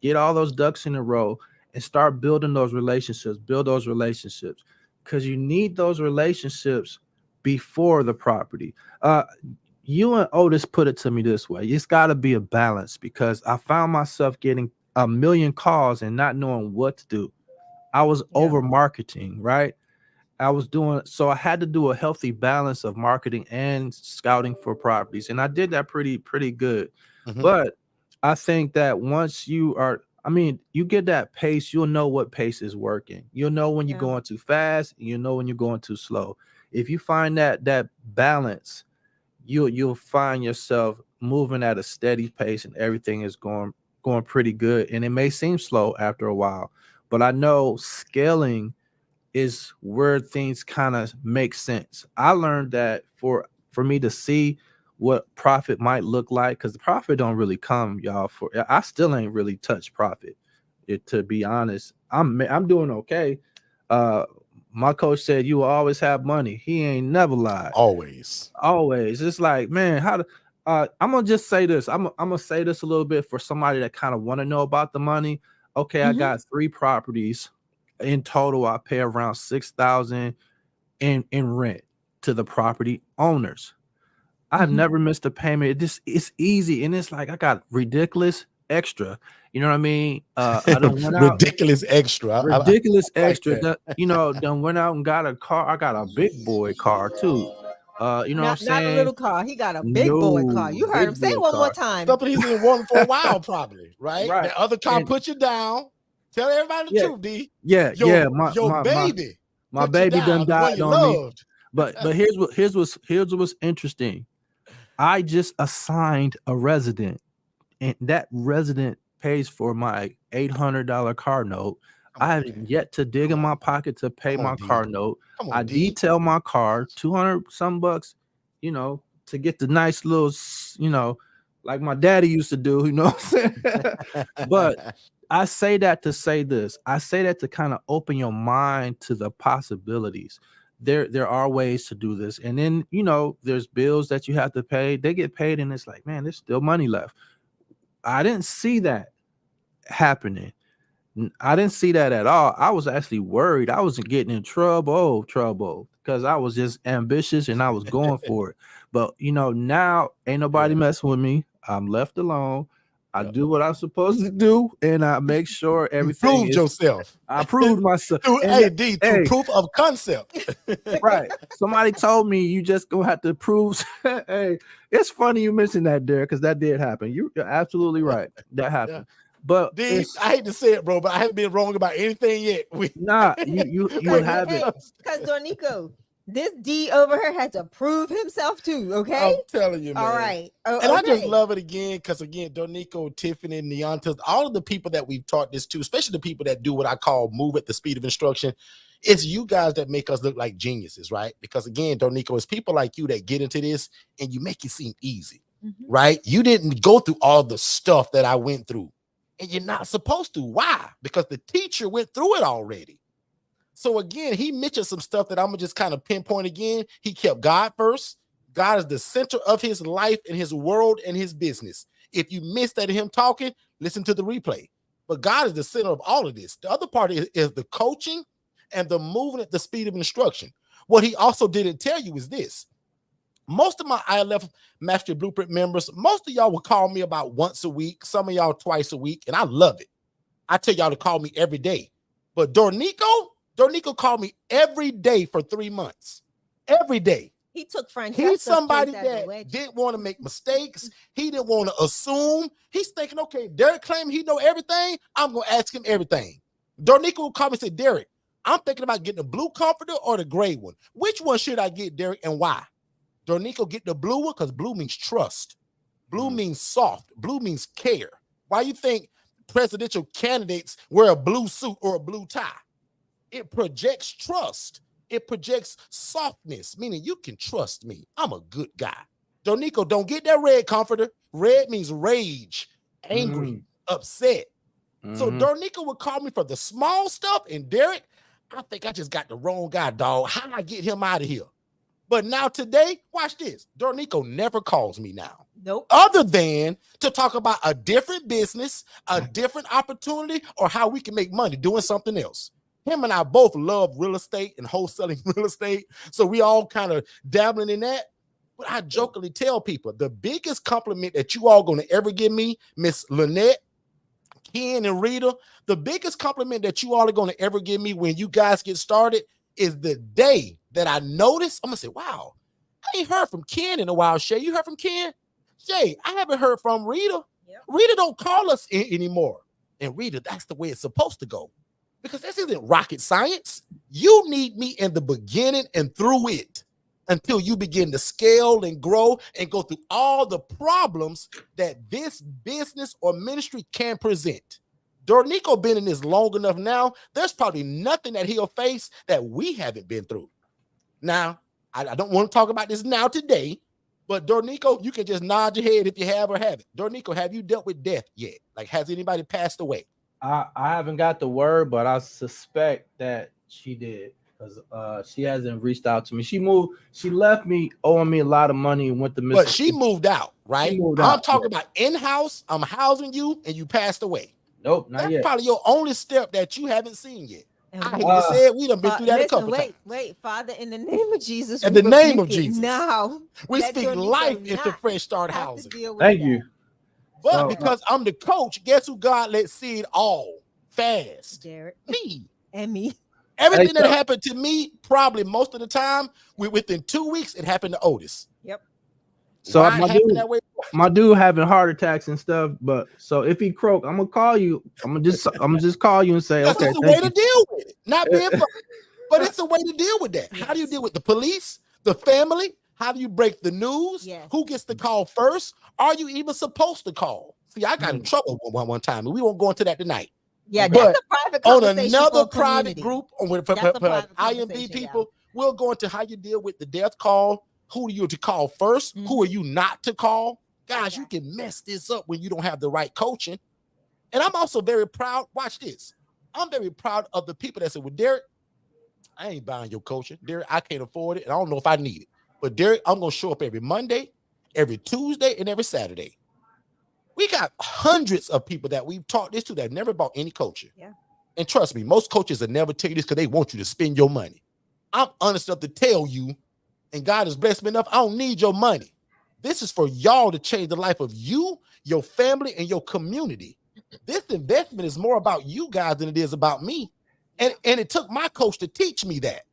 Get all those ducks in a row and start building those relationships. Build those relationships because you need those relationships before the property. You and Otis put it to me this way. It's got to be a balance because I found myself getting a million calls and not knowing what to do. I was Yeah. over marketing, right? I was doing so I had to do a healthy balance of marketing and scouting for properties. And I did that pretty good. Mhm. But I think that once you are, I mean, you get that pace, you'll know what pace is working. You'll know when you're Yeah. going too fast, you know when you're going too slow. If you find that balance, you'll find yourself moving at a steady pace and everything is going pretty good. And it may seem slow after a while, but I know scaling is where things kind of make sense. I learned that for me to see what profit might look like, because the profit don't really come, y'all. For I still ain't really touched profit. To be honest, I'm doing okay. My coach said you will always have money. He ain't never lied. Always. Always. It's like, man, how to I'm gonna just say this. I'm gonna say this a little bit for somebody that kind of want to know about the money. Okay, I Mhm. got 3 properties. In total, I pay around 6,000 in rent to the property owners. I've Mhm. never missed a payment. It's easy, and it's like I got ridiculous extra. You know what I mean? I don't went out Ridiculous extra. ridiculous I like extra. that. Done went out and got a car. I got a big boy car too. You know what I'm Not a saying? little car. He got a big boy car. No, You heard big him say it boy one more car. time. Something he's been wanting for a while, probably, right? Right. The other car And put you down. Tell everybody the yeah, truth, D. yeah. Your My baby my put you baby done down, the one died you on me. loved. But here's what's interesting. I just assigned a resident, and that resident pays for my $800 car note. Come I on, have man. yet to dig Come in on. my pocket to pay Come on, my D. car note. Come I on, D. detail my car, 200 some bucks, to get the nice little, like my daddy used to do, you know what I'm saying? But I say that to say this. I say that to kind of open your mind to the possibilities. There are ways to do this. And then, there's bills that you have to pay. They get paid and it's like, man, there's still money left. I didn't see that happening. I didn't see that at all. I was actually worried. I was getting in trouble, because I was just ambitious and I was going for it. But now ain't nobody Yeah. messing with me. I'm left alone. I Yeah. do what I'm supposed to do, and I make sure You everything proved is. yourself. I proved myself. Through And D, through hey, proof of concept. right. Somebody told me you just gonna have to prove. Hey, it's funny you mentioned that, Derek, because that did happen. You're absolutely right. That happened. But D, it's I hate to say it, bro, but I haven't been wrong about anything yet. not you Hey, haven't. because Dornico, this D over here had to prove himself too. Okay. I'm telling you, man. All right. Oh, And I just okay. love it again because, again, Donico, Tiffany, Neontas, all of the people that we've taught this to, especially the people that do what I call move at the speed of instruction, it's you guys that make us look like geniuses, right? Because, again, Donico, it's people like you that get into this and you make it seem easy, right? You didn't go through all the stuff that I went through, and you're not supposed to. Why? Because the teacher went through it already. So, again, he mentioned some stuff that I'm going to just kind of pinpoint again. He kept God first. God is the center of his life and his world and his business. If you missed that him talking, listen to the replay. But God is the center of all of this. The other part is the coaching and the moving at the speed of instruction. What he also didn't tell you is this. Most of my ILF Mastery Blueprint members, most of y'all will call me about once a week, some of y'all twice a week, and I love it. I tell y'all to call me every day. But Dornico called me every day for 3 months. Every day. He took Francesca's He's somebody place as a that wedge. didn't want to make mistakes. He didn't want to assume. He's thinking, okay, Derek claimed he know everything. I'm going to ask him everything. Dornico will call me and say, Derek, I'm thinking about getting the blue comforter or the gray one. Which one should I get, Derek, and why? Dornico, get the blue one because blue means trust. Blue means soft. Blue means care. Why you think presidential candidates wear a blue suit or a blue tie? It projects trust. It projects softness, meaning you can trust me. I'm a good guy. Dornico, don't get that red comforter. Red means rage, angry, upset. So Mhm. Dornico would call me for the small stuff, and Derek, I think I just got the wrong guy, dog. How do I get him out of here? But now today, watch this. Dornico never calls me now. Nope. Other than to talk about a different business, a different opportunity, or how we can make money doing something else. Him and I both love real estate and wholesaling real estate. So we all kind of dabbling in that. But I jokingly tell people the biggest compliment that you all going to ever give me, Miss Lynette, Ken, and Rita, the biggest compliment that you all are going to ever give me when you guys get started is the day that I notice. I'm going to say, wow, I ain't heard from Ken in a while, Shay. You heard from Ken? Shay, I haven't heard from Rita. Yep. Rita don't call us anymore. And Rita, that's the way it's supposed to go. Because this isn't rocket science. You need me in the beginning and through it until you begin to scale and grow and go through all the problems that this business or ministry can present. Dornico been in this long enough now, there's probably nothing that he'll face that we haven't been through. Now, I don't want to talk about this now today, but Dornico, you can just nod your head if you have or haven't. Dornico, have you dealt with death yet? Like, has anybody passed away? I haven't got the word, but I suspect that she did, because she hasn't reached out to me. She left me owing me a lot of money and went to But she moved out, right? Moved I'm out, talking about in-house. I'm housing you and you passed away. Nope, not That's yet. probably your only step that you haven't seen yet. And I hate to say it, we done been through that a couple times. Wait, Father, in the name of Jesus. In we the name rebuke of it Jesus. Now. We Let speak Dornico life into not Fresh Start have to Housing. deal with Thank that. you. But So, because I'm the coach, guess who God let see it all fast? Derek Me. and me. Everything Hey, that so- happened to me, probably most of the time, within 2 weeks, it happened to Otis. Yep. So Why it my happened dude, that way? my dude having heart attacks and stuff. But so if he croak, I'm gonna call you. I'm gonna just call you and say, Because okay, it's a way thank to you. deal with it. Not being funny, but it's a way to deal with that. How do you Yes. deal with the police, the family? How do you break the news? Yes. Who gets to call first? Are you even supposed to call? See, I got in trouble one time, and we won't go into that tonight. Yeah, But that's a private on conversation another for private community. group for That's a private IMB conversation, people, we'll go into how you deal with the death call. Who are you to call 1st? Who are you not to call? Guys, you can mess this up when you don't have the right coaching. And I'm also very proud. Watch this. I'm very proud of the people that said, well, Derek, I ain't buying your coaching. Derek, I can't afford it. And I don't know if I need it. But Derek, I'm going to show up every Monday, every Tuesday, and every Saturday. We got hundreds of people that we've taught this to that never bought any coaching. Yeah. And trust me, most coaches will never tell you this because they want you to spend your money. I'm honest enough to tell you, and God has blessed me enough, I don't need your money. This is for y'all to change the life of you, your family, and your community. This investment is more about you guys than it is about me. And it took my coach to teach me that.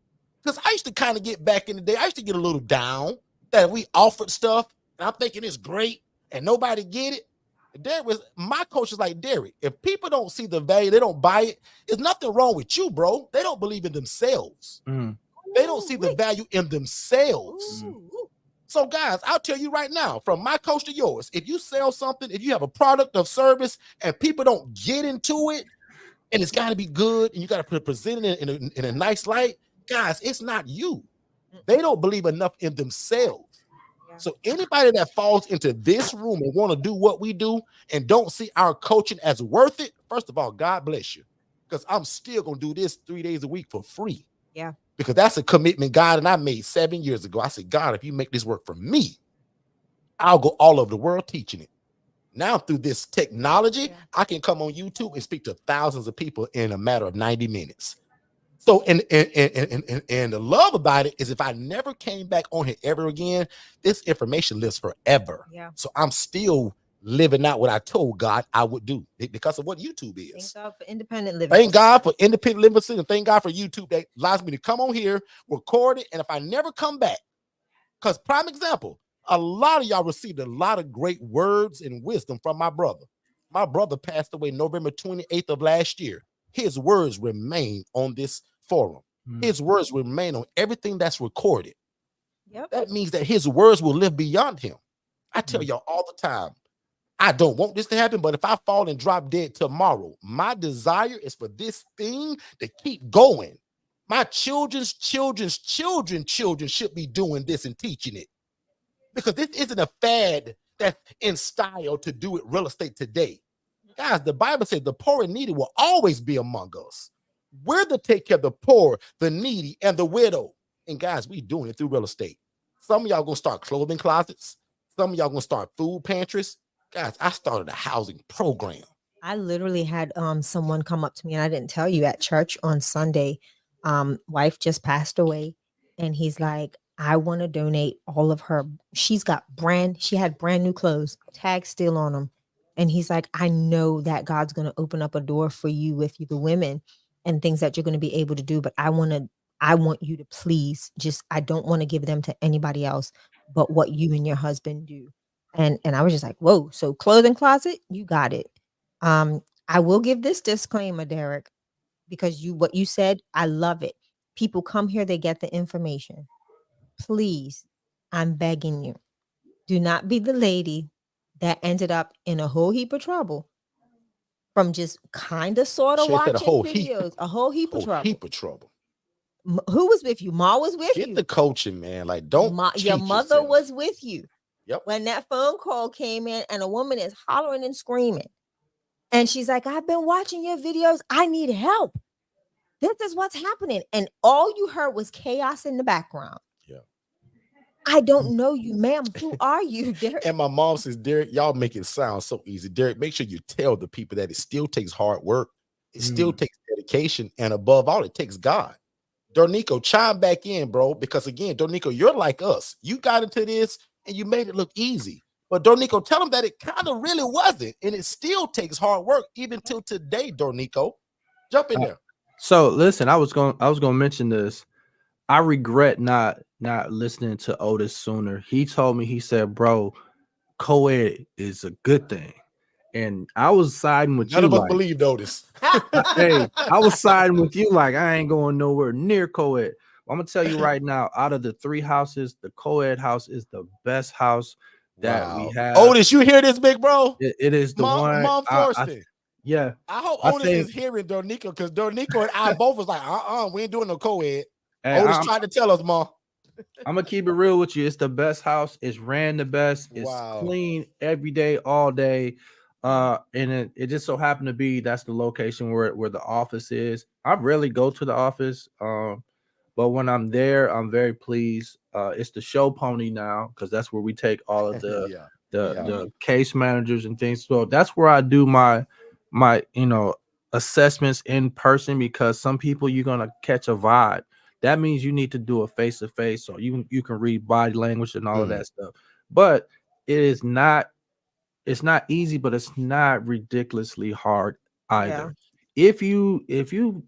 Because I used to kind of get back in the day, I used to get a little down that we offered stuff, and I'm thinking it's great, and nobody get it. My coach is like, Derek, if people don't see the value, they don't buy it, there's nothing wrong with you, bro. They don't believe in themselves. They don't see the value in themselves. So, guys, I'll tell you right now, from my coach to yours, if you sell something, if you have a product or service and people don't get into it, and it's got to be good, and you got to present it in a nice light, guys, it's not you. They don't believe enough in themselves. So anybody that falls into this room and want to do what we do and don't see our coaching as worth it, first of all, God bless you. Because I'm still going to do this 3 days a week for free. Yeah. Because that's a commitment God and I made 7 years ago. I said, God, if you make this work for me, I'll go all over the world teaching it. Now through this technology, I can come on YouTube and speak to thousands of people in a matter of 90 minutes. So, and the love about it is if I never came back on here ever again, this information lives forever. Yeah. So I'm still living out what I told God I would do because of what YouTube is. Thank God for independent living. Thank God for independent living, and thank God for YouTube that allows me to come on here, record it, and if I never come back, because prime example, a lot of y'all received a lot of great words and wisdom from my brother. My brother passed away November 28th of last year. His words remain on this forum. His words remain on everything that's recorded. Yep. That means that his words will live beyond him. I tell y'all all the time, I don't want this to happen, but if I fall and drop dead tomorrow, my desire is for this thing to keep going. My children's children should be doing this and teaching it. Because this isn't a fad that's in style to do it real estate today. Guys, the Bible says the poor and needy will always be among us. We're to take care of the poor, the needy, and the widow. And guys, we doing it through real estate. Some of y'all gonna start clothing closets. Some of y'all gonna start food pantries. Guys, I started a housing program. I literally had someone come up to me, and I didn't tell you, at church on Sunday. Wife just passed away, and he's like, I want to donate all of her. She had brand new clothes, tags still on them. And he's like, I know that God's going to open up a door for you with the women and things that you're going to be able to do. But I want you to please I don't want to give them to anybody else but what you and your husband do. And I was just like, whoa. So clothing closet, you got it. I will give this disclaimer, Derek, because what you said, I love it. People come here, they get the information. Please, I'm begging you, do not be the lady that ended up in a whole heap of trouble from just kind of sort of watching videos. A whole heap of trouble. Who was with you? Ma was with you. Get the coaching, man. Like, don't your mother yourself. was with you. Yep. When that phone call came in and a woman is hollering and screaming. And she's like, I've been watching your videos. I need help. This is what's happening. And all you heard was chaos in the background. Yeah. I don't know you, ma'am. Who are you, Derek? And my mom says, Derek, y'all make it sound so easy. Derek, make sure you tell the people that it still takes hard work. It still takes dedication. And above all, it takes God. Dornico, chime back in, bro. Because again, Dornico, you're like us. You got into this and you made it look easy. But Dornico, tell them that it kind of really wasn't. And it still takes hard work even till today, Dornico. Jump in there. So listen, I was gonna mention this. I regret not listening to Otis sooner. He told me, he said, bro, co-ed is a good thing. And I was siding with None you. of us like, believed Otis. hey, I was siding with you like I ain't going nowhere near co-ed. I'm gonna tell you right now, out of the 3 houses, the co-ed house is the best house that we have. Otis, you hear this, big bro? It is the one. Mom Forston. Yeah. I hope Otis is hearing Dornico, because Dornico and I both was like, we ain't doing no co-ed. Hey, Otis tried to tell us, Mom. I'm gonna keep it real with you. It's the best house. It's ran the best. It's clean every day, all day. And it just so happened to be that's the location where the office is. I rarely go to the office. But when I'm there, I'm very pleased. It's the show pony now, because that's where we take all of the case managers and things. So that's where I do my assessments in person, because some people you're gonna catch a vibe. That means you need to do a face-to-face, so you can read body language and all of that stuff. But it's not easy, but it's not ridiculously hard either. Yeah. If you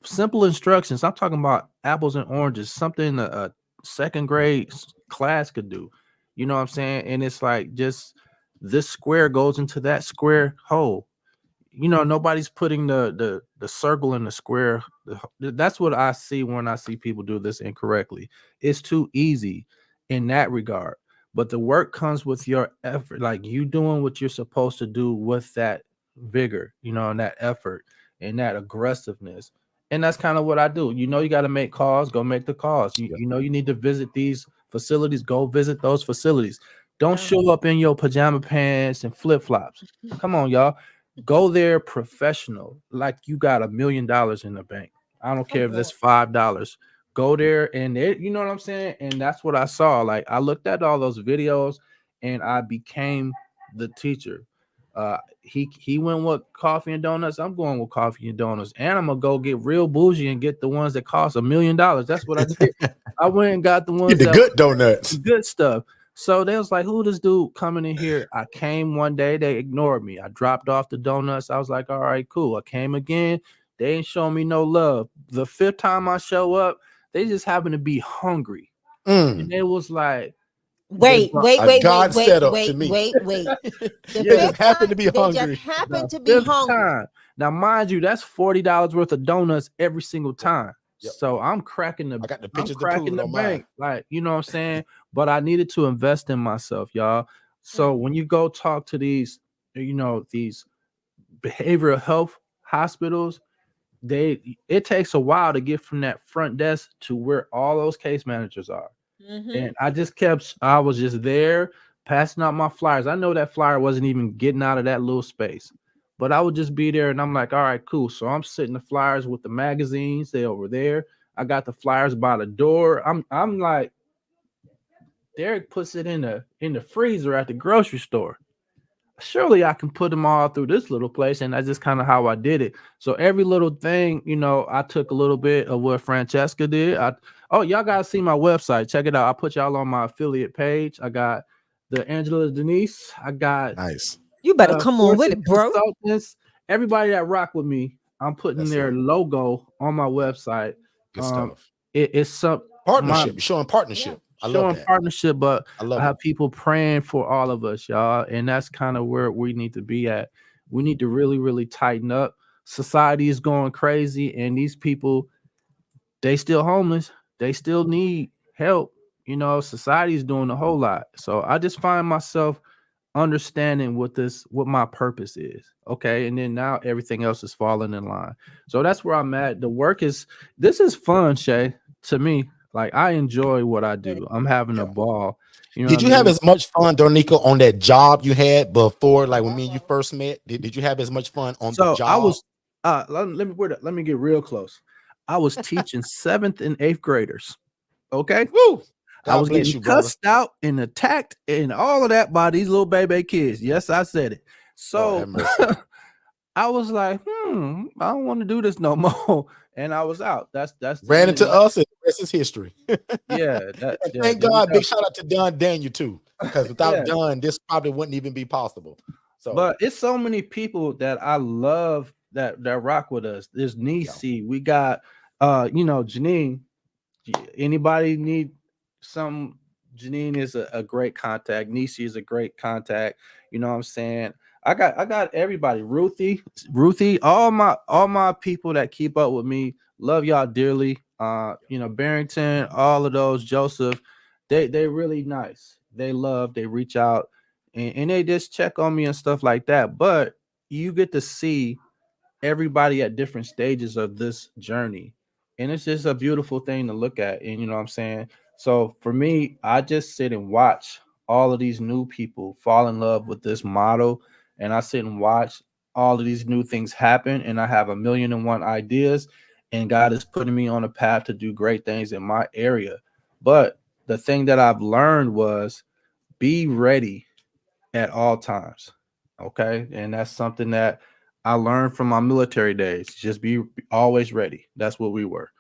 simple instructions, I'm talking about apples and oranges, something a second grade class could do. You know what I'm saying? And it's like, just this square goes into that square hole. You know, nobody's putting the circle in the square. That's what I see when I see people do this incorrectly. It's too easy in that regard. But the work comes with your effort, like you doing what you're supposed to do with that vigor, and that effort and that aggressiveness. And that's kind of what I do. You got to make calls, go make the calls. You need to visit these facilities, go visit those facilities. Don't show up in your pajama pants and flip-flops. Come on, y'all. Go there professional, like you got $1 million in the bank. I don't care if that's $5. Go there, and you know what I'm saying? And that's what I saw. Like, I looked at all those videos and I became the teacher. He went with coffee and donuts. I'm going with coffee and donuts, and I'm gonna go get real bougie and get the ones that cost $1 million. That's what I did. I went and got the ones that good donuts, good stuff. So they was like, who this dude coming in here? I came one day, they ignored me. I dropped off the donuts. I was like, all right, cool. I came again. They ain't showing me no love. The 5th time I show up, they just happen to be hungry. And it was like, wait. God set up to me. Wait. They just happened to be hungry. They just happened to be hungry. Time. Now, mind you, that's $40 worth of donuts every single time. Yep. So I'm cracking I got the pictures to prove it on bank. Like, you know what I'm saying? But I needed to invest in myself, y'all. So when you go talk to these, these behavioral health hospitals, it takes a while to get from that front desk to where all those case managers are. And I was just there passing out my flyers. I know that flyer wasn't even getting out of that little space, but I would just be there and I'm like, all right, cool. So I'm sitting the flyers with the magazines, they over there. I got the flyers by the door. I'm like, Derek puts it in the freezer at the grocery store. Surely I can put them all through this little place. And that's just kind of how I did it. So every little thing, I took a little bit of what Francesca did. Y'all gotta see my website. Check it out. I put y'all on my affiliate page. I got the Angela Denise. I got Nice. You better come on with Forston it, bro. Consultants. Everybody that rock with me, I'm putting That's their it. logo on my website. Good stuff. It's some Partnership. You're showing partnership. I love showing that. partnership, but I love I have it. people praying for all of us, y'all, and that's kind of where we need to be at. We need to really, really tighten up. Society is going crazy, and these people, they still homeless. They still need help. Society is doing a whole lot. So I just find myself understanding what my purpose is. Okay. And then now everything else is falling in line. So that's where I'm at. This is fun, Shay, to me. Like, I enjoy what I do. I'm having a Yeah. ball. You know Did what you I have mean? as much fun, Dornico, on that job you had before, like when me and you first met? Did you have as much fun on the So I job? was let me get real close. I was teaching 7th and 8th graders. Okay. Woo! I God was bless getting you, brother. cussed out and attacked and all of that by these little baby kids. Yes, I said it. Lord have So mercy. I was like, I don't want to do this no more. And I was out. That's the Ran end into of that. us, and the rest is history. Yeah, that And yeah, thank there you God, go. big shout out to Don Daniel too, because without Yeah. Don, this probably wouldn't even be possible. So, But it's so many people that I love that rock with us. There's Nisi. We got Janine. Anybody need some? Janine is a great contact. Nisi is a great contact. You know what I'm saying? I got everybody. Ruthie, all my people that keep up with me, love y'all dearly. Barrington, all of those, Joseph, they really nice. They reach out and they just check on me and stuff like that. But you get to see everybody at different stages of this journey. And it's just a beautiful thing to look at. And you know what I'm saying? So for me, I just sit and watch all of these new people fall in love with this model. And I sit and watch all of these new things happen. And I have 1,000,001 ideas. And God is putting me on a path to do great things in my area. But the thing that I've learned was be ready at all times. Okay. And that's something that I learned from my military days. Just be always ready. That's what we were.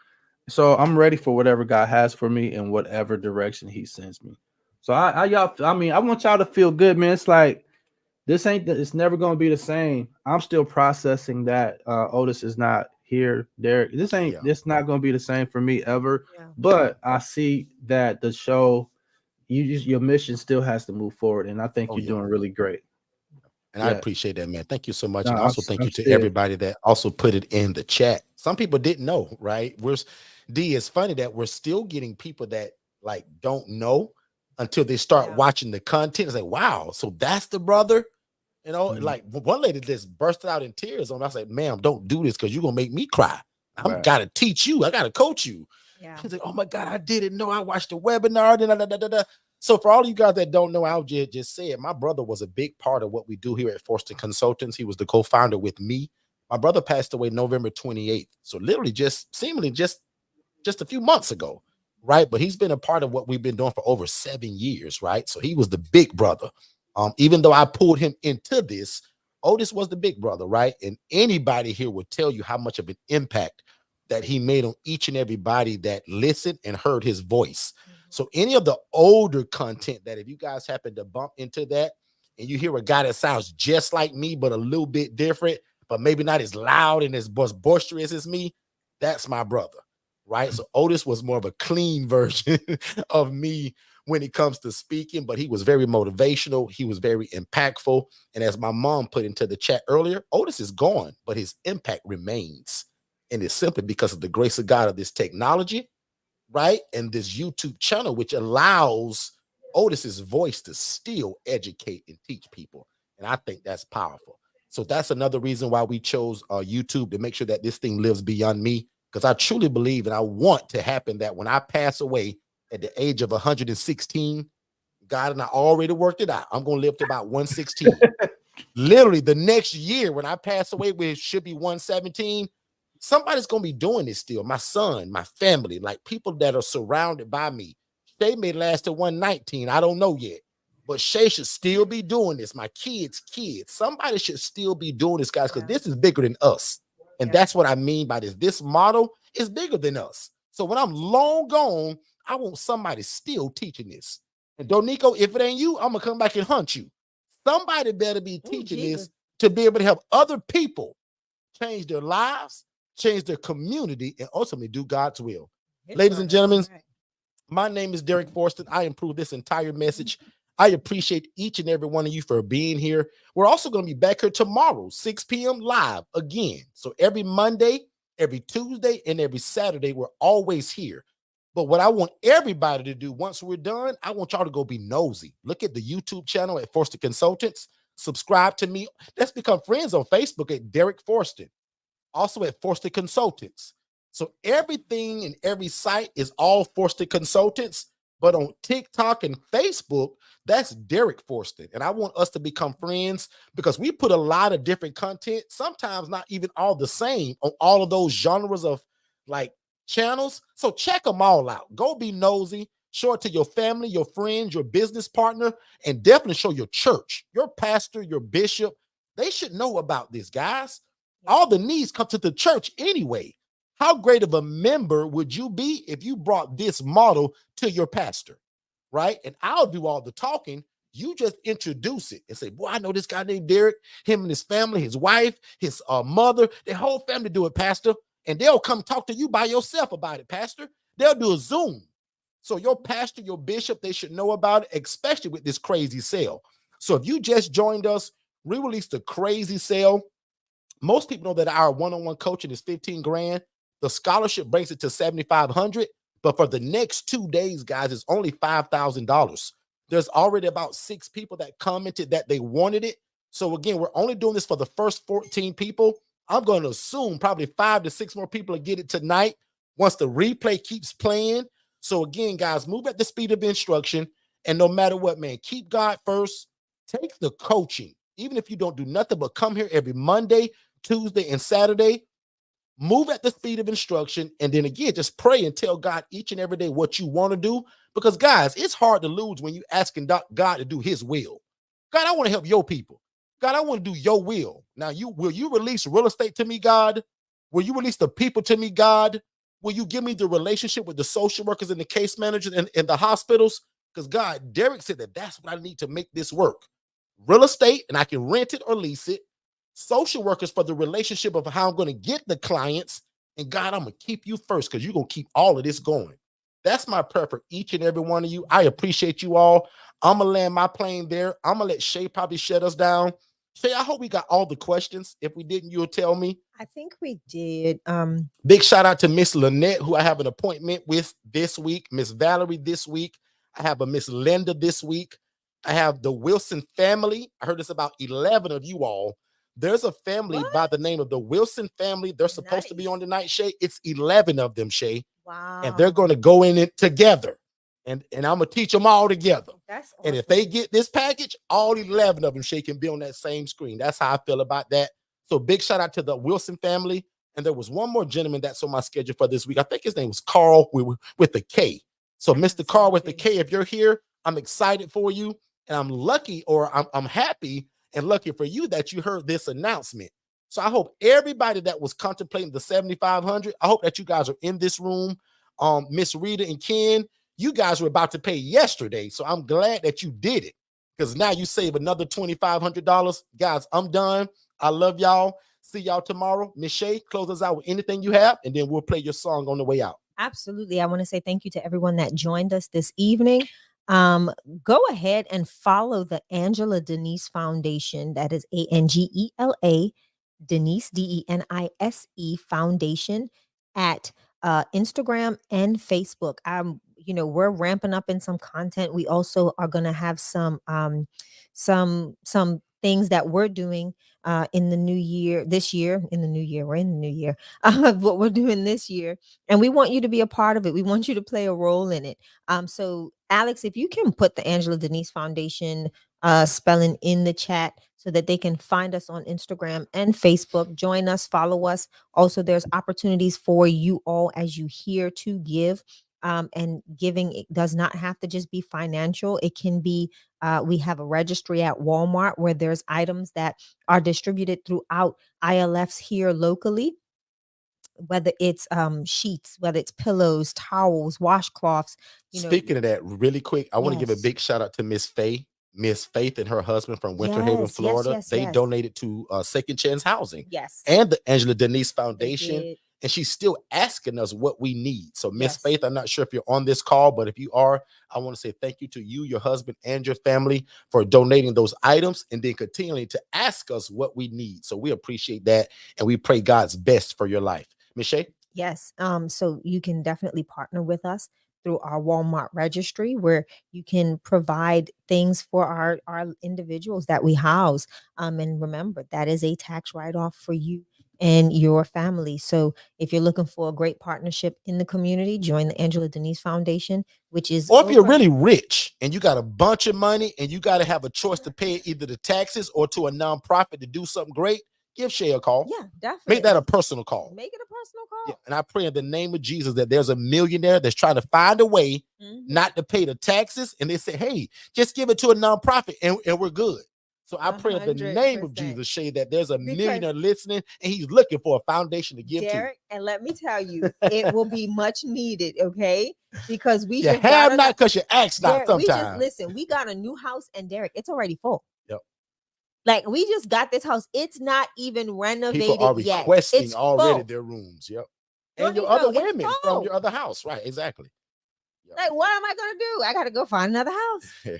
So I'm ready for whatever God has for me in whatever direction He sends me. So I want y'all to feel good, man. It's like it's never gonna be the same. I'm still processing that Otis is not here. Derek, this not gonna be the same for me ever. Yeah. But I see that the show, your mission still has to move forward, and I think you're doing really great. And I appreciate that, man. Thank you so much. No, And also thank I'm you to serious. everybody that also put it in the chat. Some people didn't know, right? It's funny that we're still getting people that like don't know until they start watching the content. It's like, wow, so that's the brother. Like one lady just bursted out in tears on. I was like, ma'am, don't do this because you're gonna make me cry. I'm gotta teach you, I gotta coach you. She's like, oh my God, I didn't know. I watched the webinar. So for all of you guys that don't know, I'll just say it. My brother was a big part of what we do here at Forston Consultants. He was the co-founder with me. My brother passed away November 28th. So literally seemingly just a few months ago, right? But he's been a part of what we've been doing for over 7 years, right? So he was the big brother. Even though I pulled him into this, Otis was the big brother, right? And anybody here will tell you how much of an impact that he made on each and everybody that listened and heard his voice. So any of the older content that if you guys happen to bump into that and you hear a guy that sounds just like me, but a little bit different, but maybe not as loud and as boisterous as me, that's my brother, right? So Otis was more of a clean version of me when it comes to speaking, but he was very motivational. He was very impactful. And as my mom put into the chat earlier, Otis is gone, but his impact remains. And it's simply because of the grace of God of this technology, right? And this YouTube channel, which allows Otis's voice to still educate and teach people. And I think that's powerful. So that's another reason why we chose YouTube, to make sure that this thing lives beyond me. Because I truly believe and I want to happen that when I pass away at the age of 116, God, and I already worked it out. I'm going to live to about 116. Literally the next year when I pass away, which should be 117, somebody's going to be doing this still. My son, my family, like people that are surrounded by me. Shay may last to 119. I don't know yet. But Shay should still be doing this. My kids. Somebody should still be doing this, guys, because this is bigger than us. And that's what I mean by this. This model is bigger than us. So when I'm long gone, I want somebody still teaching this. And Donico, if it ain't you, I'm going to come back and hunt you. Somebody better be teaching this to be able to help other people change their lives, change their community, and ultimately do God's will. Ladies and gentlemen, my name is Derek Forston. I improve this entire message. I appreciate each and every one of you for being here. We're also going to be back here tomorrow, 6 p.m. live again. So every Monday, every Tuesday, and every Saturday, we're always here. But what I want everybody to do once we're done, I want y'all to go be nosy. Look at the YouTube channel at Forston Consultants. Subscribe to me. Let's become friends on Facebook at Derek Forston. Also at Forston Consultants. So everything and every site is all Forston Consultants. But on TikTok and Facebook, that's Derek Forston. And I want us to become friends because we put a lot of different content, sometimes not even all the same, on all of those genres of like channels. So check them all out. Go be nosy. Show it to your family, your friends, your business partner, and definitely show your church, your pastor, your bishop. They should know about this, guys. All the needs come to the church anyway. How great of a member would you be if you brought this model to your pastor, right? And I'll do all the talking. You just introduce it and say, boy, I know this guy named Derek, him and his family, his wife, his mother, their whole family do it, pastor. And they'll come talk to you by yourself about it, pastor. They'll do a Zoom. So your pastor, your bishop, they should know about it, especially with this crazy sale. So if you just joined us, we released a crazy sale. Most people know that our one-on-one coaching is 15 grand. The scholarship brings it to 7,500. But for the next 2 days, guys, it's only $5,000. There's already about 6 people that commented that they wanted it. So again, we're only doing this for the first 14 people. I'm going to assume probably 5 to 6 more people will get it tonight once the replay keeps playing. So again, guys, move at the speed of instruction. And no matter what, man, keep God first. Take the coaching. Even if you don't do nothing but come here every Monday, Tuesday, and Saturday, move at the speed of instruction. And then again, just pray and tell God each and every day what you want to do. Because guys, it's hard to lose when you're asking God to do his will. God, I want to help your people. God, I want to do your will. Now, will you release real estate to me, God? Will you release the people to me, God? Will you give me the relationship with the social workers and the case managers and the hospitals? Because God, Derek said that that's what I need to make this work. Real estate, and I can rent it or lease it. Social workers for the relationship of how I'm going to get the clients. And God, I'm going to keep you first because you're going to keep all of this going. That's my prayer for each and every one of you. I appreciate you all. I'm going to land my plane there. I'm going to let Shay probably shut us down. Shay, I hope we got all the questions. If we didn't, you'll tell me. I think we did. Big shout out to Miss Lynette, who I have an appointment with this week. Miss Valerie this week. I have a Miss Linda this week. I have the Wilson family. I heard it's about 11 of you all. There's a family by the name of the Wilson family. They're supposed to be on tonight, Shay. It's 11 of them, Shay. Wow. And they're going to go in it together. And I'm going to teach them all together. That's awesome. And if they get this package, all 11 of them, Shay, can be on that same screen. That's how I feel about that. So big shout out to the Wilson family. And there was one more gentleman that's on my schedule for this week. I think his name was Carl with the K. So Mr. Carl with the K, if you're here, I'm excited for you. And I'm lucky, or I'm happy and lucky for you that you heard this announcement. So I hope everybody that was contemplating the 7,500, I hope that you guys are in this room. Miss Rita and Ken, you guys were about to pay yesterday. So I'm glad that you did it because now you save another $2,500. Guys, I'm done. I love y'all. See y'all tomorrow. Miss Shay, close us out with anything you have, and then we'll play your song on the way out. Absolutely. I want to say thank you to everyone that joined us this evening. Go ahead and follow the Angela Denise Foundation. That is ANGELA Denise DENISE Foundation at Instagram and Facebook. We're ramping up in some content. We also are going to have some things that we're doing in the new year, we're in the new year, what we're doing this year. And we want you to be a part of it. We want you to play a role in it. So Alex, if you can put the Angela Denise Foundation spelling in the chat so that they can find us on Instagram and Facebook, join us, follow us. Also, there's opportunities for you all as you hear to give. And giving, it does not have to just be financial. It can be, we have a registry at Walmart where there's items that are distributed throughout ILFs here locally, whether it's sheets, whether it's pillows, towels, washcloths. Speaking of that, really quick, I want to give a Yes. big shout out to Miss Faith and her husband from Winter Haven, Yes, Florida. yes, They yes. donated to Second Chance Housing Yes. and the Angela Denise They Foundation. did. And she's still asking us what we need. So, Miss Yes. Faith, I'm not sure if you're on this call, but if you are, I want to say thank you to you, your husband, and your family for donating those items and then continuing to ask us what we need. So we appreciate that, and we pray God's best for your life. Miss Shay? Yes. So you can definitely partner with us through our Walmart registry, where you can provide things for our individuals that we house. And remember, that is a tax write-off for you and your family. So if you're looking for a great partnership in the community, join the Angela Denise Foundation, which is, Or if you're really rich and you got a bunch of money and you got to have a choice to pay either the taxes or to a nonprofit to do something great, give Shay a call. yeah, definitely Make that a personal call. Make it a personal call. Yeah, and I pray in the name of Jesus that there's a millionaire that's trying to find a way not to pay the taxes. And they say, hey, just give it to a nonprofit and we're good. So I pray in the name of 100%. Jesus, Shay, that there's a Because- millionaire listening and he's looking for a foundation to give Derek, and let me tell you, it will be much needed, okay? Because we to. You just got have not because you ask not Derek, we just sometimes. listen. We got a new house, and Derek, it's already full. Yep. Like, we just got this house. It's not even renovated People are yet. requesting It's already full. their rooms. Yep. Don't And your you other know, it's women full. from your other house. Right, exactly. Like, what am I gonna do? I gotta go find another house.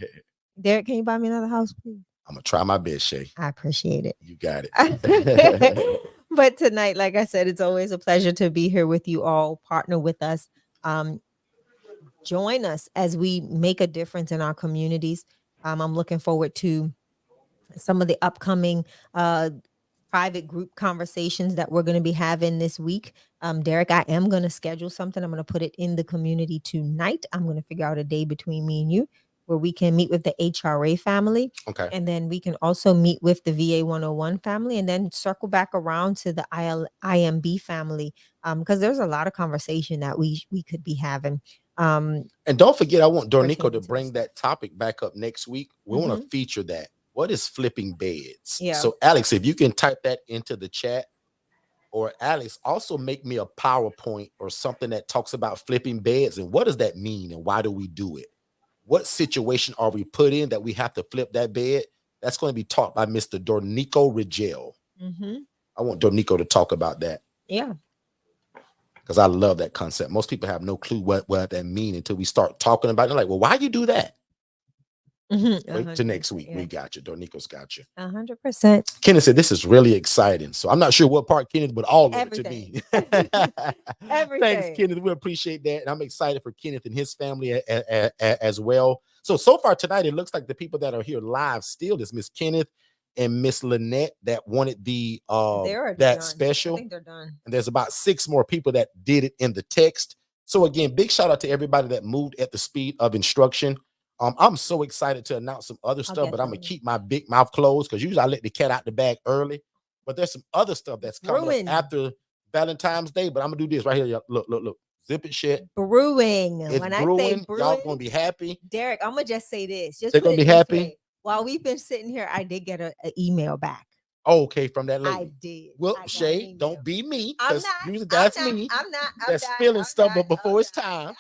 Derek, can you buy me another house, please? I'm gonna try my best, Shay. I appreciate it. You got it. But tonight, like I said, it's always a pleasure to be here with you all. Partner with us. Join us as we make a difference in our communities. I'm looking forward to some of the upcoming private group conversations that we're going to be having this week. Derek, I am going to schedule something. I'm going to put it in the community tonight. I'm going to figure out a day between me and you where we can meet with the HRA family. Okay. And then we can also meet with the VA 101 family and then circle back around to the IMB family. Because there's a lot of conversation that we could be having. And don't forget, I want Dornico to pertaining to bring this that topic back up next week. We want to feature that. What is flipping beds? Yeah. So, Alex, if you can type that into the chat, or Alex, also make me a PowerPoint or something that talks about flipping beds and what does that mean and why do we do it? What situation are we put in that we have to flip that bed? That's going to be taught by Mr. Dornico Rigel. I want Dornico to talk about that. Yeah. Because I love that concept. Most people have no clue what that means until we start talking about it. Like, well, why you do that? Wait till next week. We got you. Dornico's got you. 100%. Kenneth said this is really exciting. So I'm not sure what part, Kenneth, but all of Everything. it to me. Everything. Thanks, Kenneth. We appreciate that. And I'm excited for Kenneth and his family as well. So far tonight, it looks like the people that are here live still is Miss Kenneth and Miss Lynette that wanted the that done. special. I think they're done. And there's about 6 more people that did it in the text. So again, big shout out to everybody that moved at the speed of instruction. I'm so excited to announce some other stuff, but I'm gonna keep my big mouth closed because usually I let the cat out the bag early. But there's some other stuff that's coming up after Valentine's Day. But I'm gonna do this right here. Y'all. Look. Zip it shit. Brewing. It's when brewing. I say brewing, Y'all gonna be happy. Derek, I'm gonna just say this. Just they're gonna be happy. Way. While we've been sitting here, I did get an email back. Oh, okay, from that lady. I did. Well, Shay, don't be me. I'm Usually that's me. I'm not. That's spilling stuff before it's time.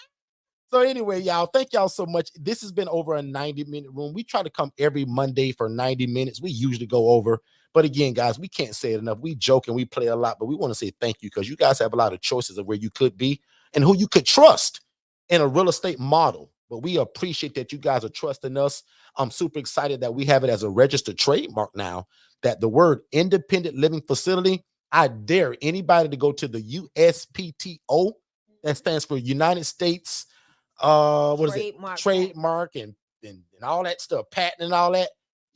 So anyway, y'all, thank y'all so much. This has been over a 90-minute room. We try to come every Monday for 90 minutes. We usually go over. But again, guys, we can't say it enough. We joke and we play a lot, but we want to say thank you because you guys have a lot of choices of where you could be and who you could trust in a real estate model. But we appreciate that you guys are trusting us. I'm super excited that we have it as a registered trademark now, that the word independent living facility, I dare anybody to go to the USPTO. That stands for United States what is it? Trademark and all that stuff, patent and all that.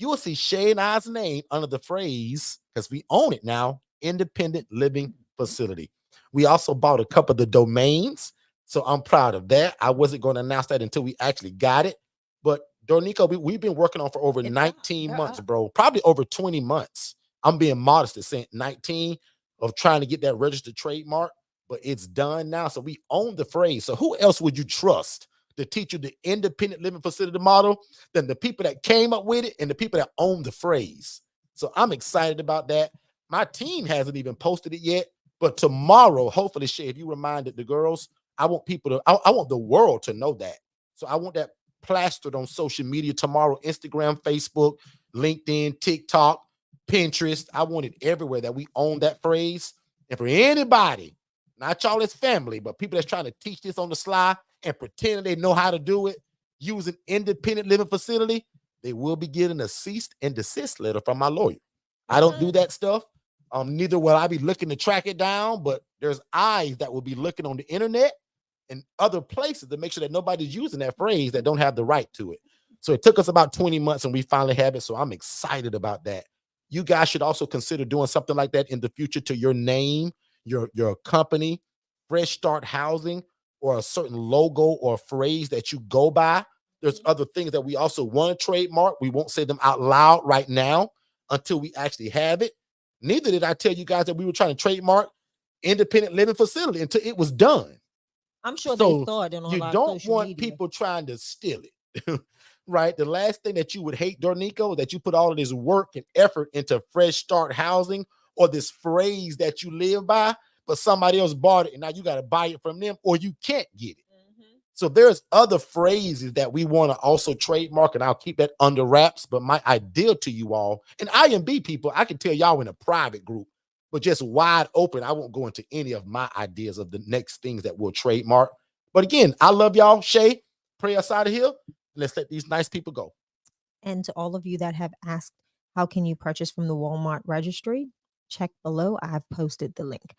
you will see Shay and I's name under the phrase, because we own it now, independent living facility. We also bought a couple of the domains, so I'm proud of that. I wasn't going to announce that until we actually got it, but Dornico, we've been working on for over It's 19 up. months, They're up. bro. Probably over 20 months. I'm being modest at saying 19 of trying to get that registered trademark, but it's done now. So we own the phrase. So who else would you trust to teach you the independent living facility model than the people that came up with it and the people that own the phrase? So I'm excited about that. My team hasn't even posted it yet, but tomorrow, hopefully, Shay, if you reminded the girls, I want people to, I want the world to know that. So I want that plastered on social media tomorrow, Instagram, Facebook, LinkedIn, TikTok, Pinterest. I want it everywhere that we own that phrase. And for anybody, not y'all as family, but people that's trying to teach this on the sly and pretend they know how to do it using independent living facility, they will be getting a cease and desist letter from my lawyer. I don't do that stuff. Neither will I be looking to track it down, but there's eyes that will be looking on the internet and other places to make sure that nobody's using that phrase that don't have the right to it. So it took us about 20 months and we finally have it. So I'm excited about that. You guys should also consider doing something like that in the future to your name, your company, Fresh Start Housing, or a certain logo or phrase that you go by. There's other things that we also want to trademark. We won't say them out loud right now until we actually have it. Neither did I tell you guys that we were trying to trademark independent living facility until it was done. I'm sure So they saw it on you all our don't social want media. people trying to steal it, right? The last thing that you would hate, Dornico, that you put all of this work and effort into Fresh Start Housing or this phrase that you live by, but somebody else bought it and now you got to buy it from them or you can't get it. So there's other phrases that we want to also trademark, and I'll keep that under wraps. But my idea to you all, and IMB people, I can tell y'all in a private group, but just wide open. I won't go into any of my ideas of the next things that we'll trademark. But again, I love y'all. Shay, pray us out of here. Let's let these nice people go. And to all of you that have asked, how can you purchase from the Walmart registry? Check below. I've posted the link.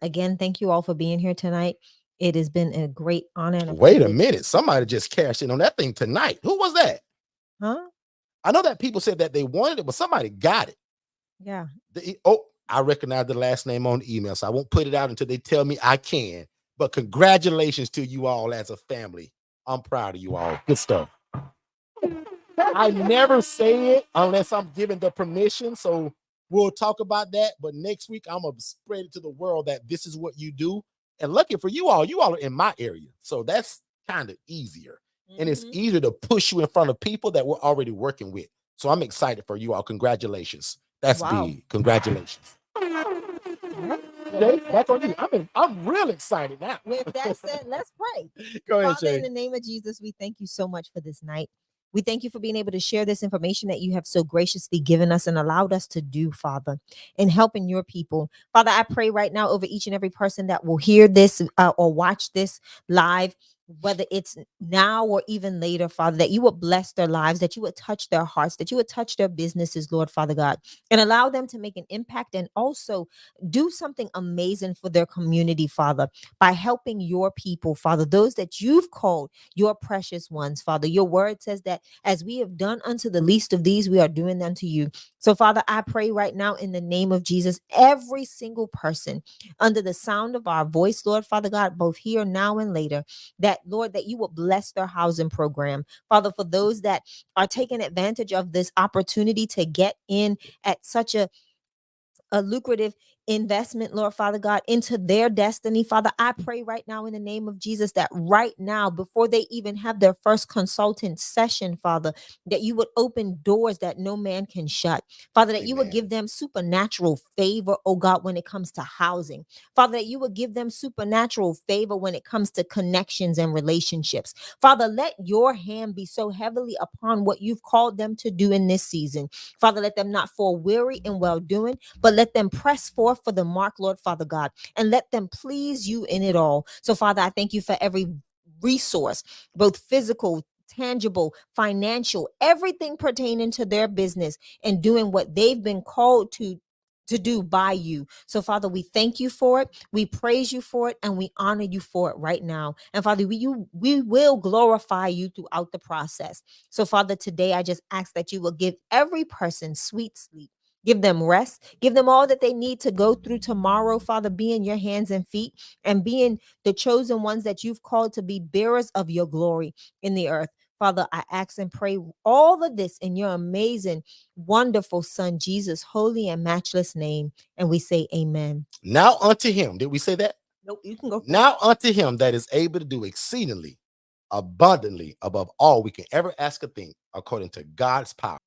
Again, thank you all for being here tonight. It has been a great honor. And Wait a minute. Somebody just cashed in on that thing tonight. Who was that? Huh? I know that people said that they wanted it, but somebody got it. Yeah. I recognize the last name on the email, so I won't put it out until they tell me I can. But congratulations to you all as a family. I'm proud of you all. Good stuff. I never say it unless I'm given the permission, so we'll talk about that. But next week, I'm going to spread it to the world that this is what you do. And lucky for you all are in my area. So that's kind of easier. And it's easier to push you in front of people that we're already working with. So I'm excited for you all. Congratulations. That's big. Congratulations. Shay, back on you. I'm real excited now. With that said, let's pray. Go ahead, Father, Shay. in the name of Jesus, we thank you so much for this night. We thank you for being able to share this information that you have so graciously given us and allowed us to do, Father, in helping your people. Father, I pray right now over each and every person that will hear this or watch this live, whether it's now or even later, Father, that you would bless their lives, that you would touch their hearts, that you would touch their businesses, Lord, Father God, and allow them to make an impact and also do something amazing for their community, Father, by helping your people, Father, those that you've called your precious ones, Father. Your word says that as we have done unto the least of these, we are doing unto you. So, Father, I pray right now in the name of Jesus, every single person under the sound of our voice, Lord, Father God, both here, now, and later, that, Lord, that you will bless their housing program. Father, for those that are taking advantage of this opportunity to get in at such a lucrative investment, Lord Father God, into their destiny, Father, I pray right now in the name of Jesus that right now, before they even have their first consultant session, Father, that you would open doors that no man can shut. Father, that you would give them supernatural favor, oh God, when it comes to housing. Father, that you would give them supernatural favor when it comes to connections and relationships. Father, let your hand be so heavily upon what you've called them to do in this season. Father, let them not fall weary in well doing, but let them press forth for the mark, Lord Father God, and let them please you in it all. So, Father, I thank you for every resource, both physical, tangible, financial, everything pertaining to their business and doing what they've been called to to do by you. So, Father, we thank you for it. We praise you for it, and we honor you for it right now. And Father, we will glorify you throughout the process. So, Father, today I just ask that you will give every person sweet sleep. Give them rest. Give them all that they need to go through tomorrow, Father, being your hands and feet and being the chosen ones that you've called to be bearers of your glory in the earth. Father, I ask and pray all of this in your amazing, wonderful Son, Jesus' holy and matchless name. And we say amen. Now unto him, did we say that? Nope, you can go. Now unto him that is able to do exceedingly abundantly above all we can ever ask a thing, according to God's power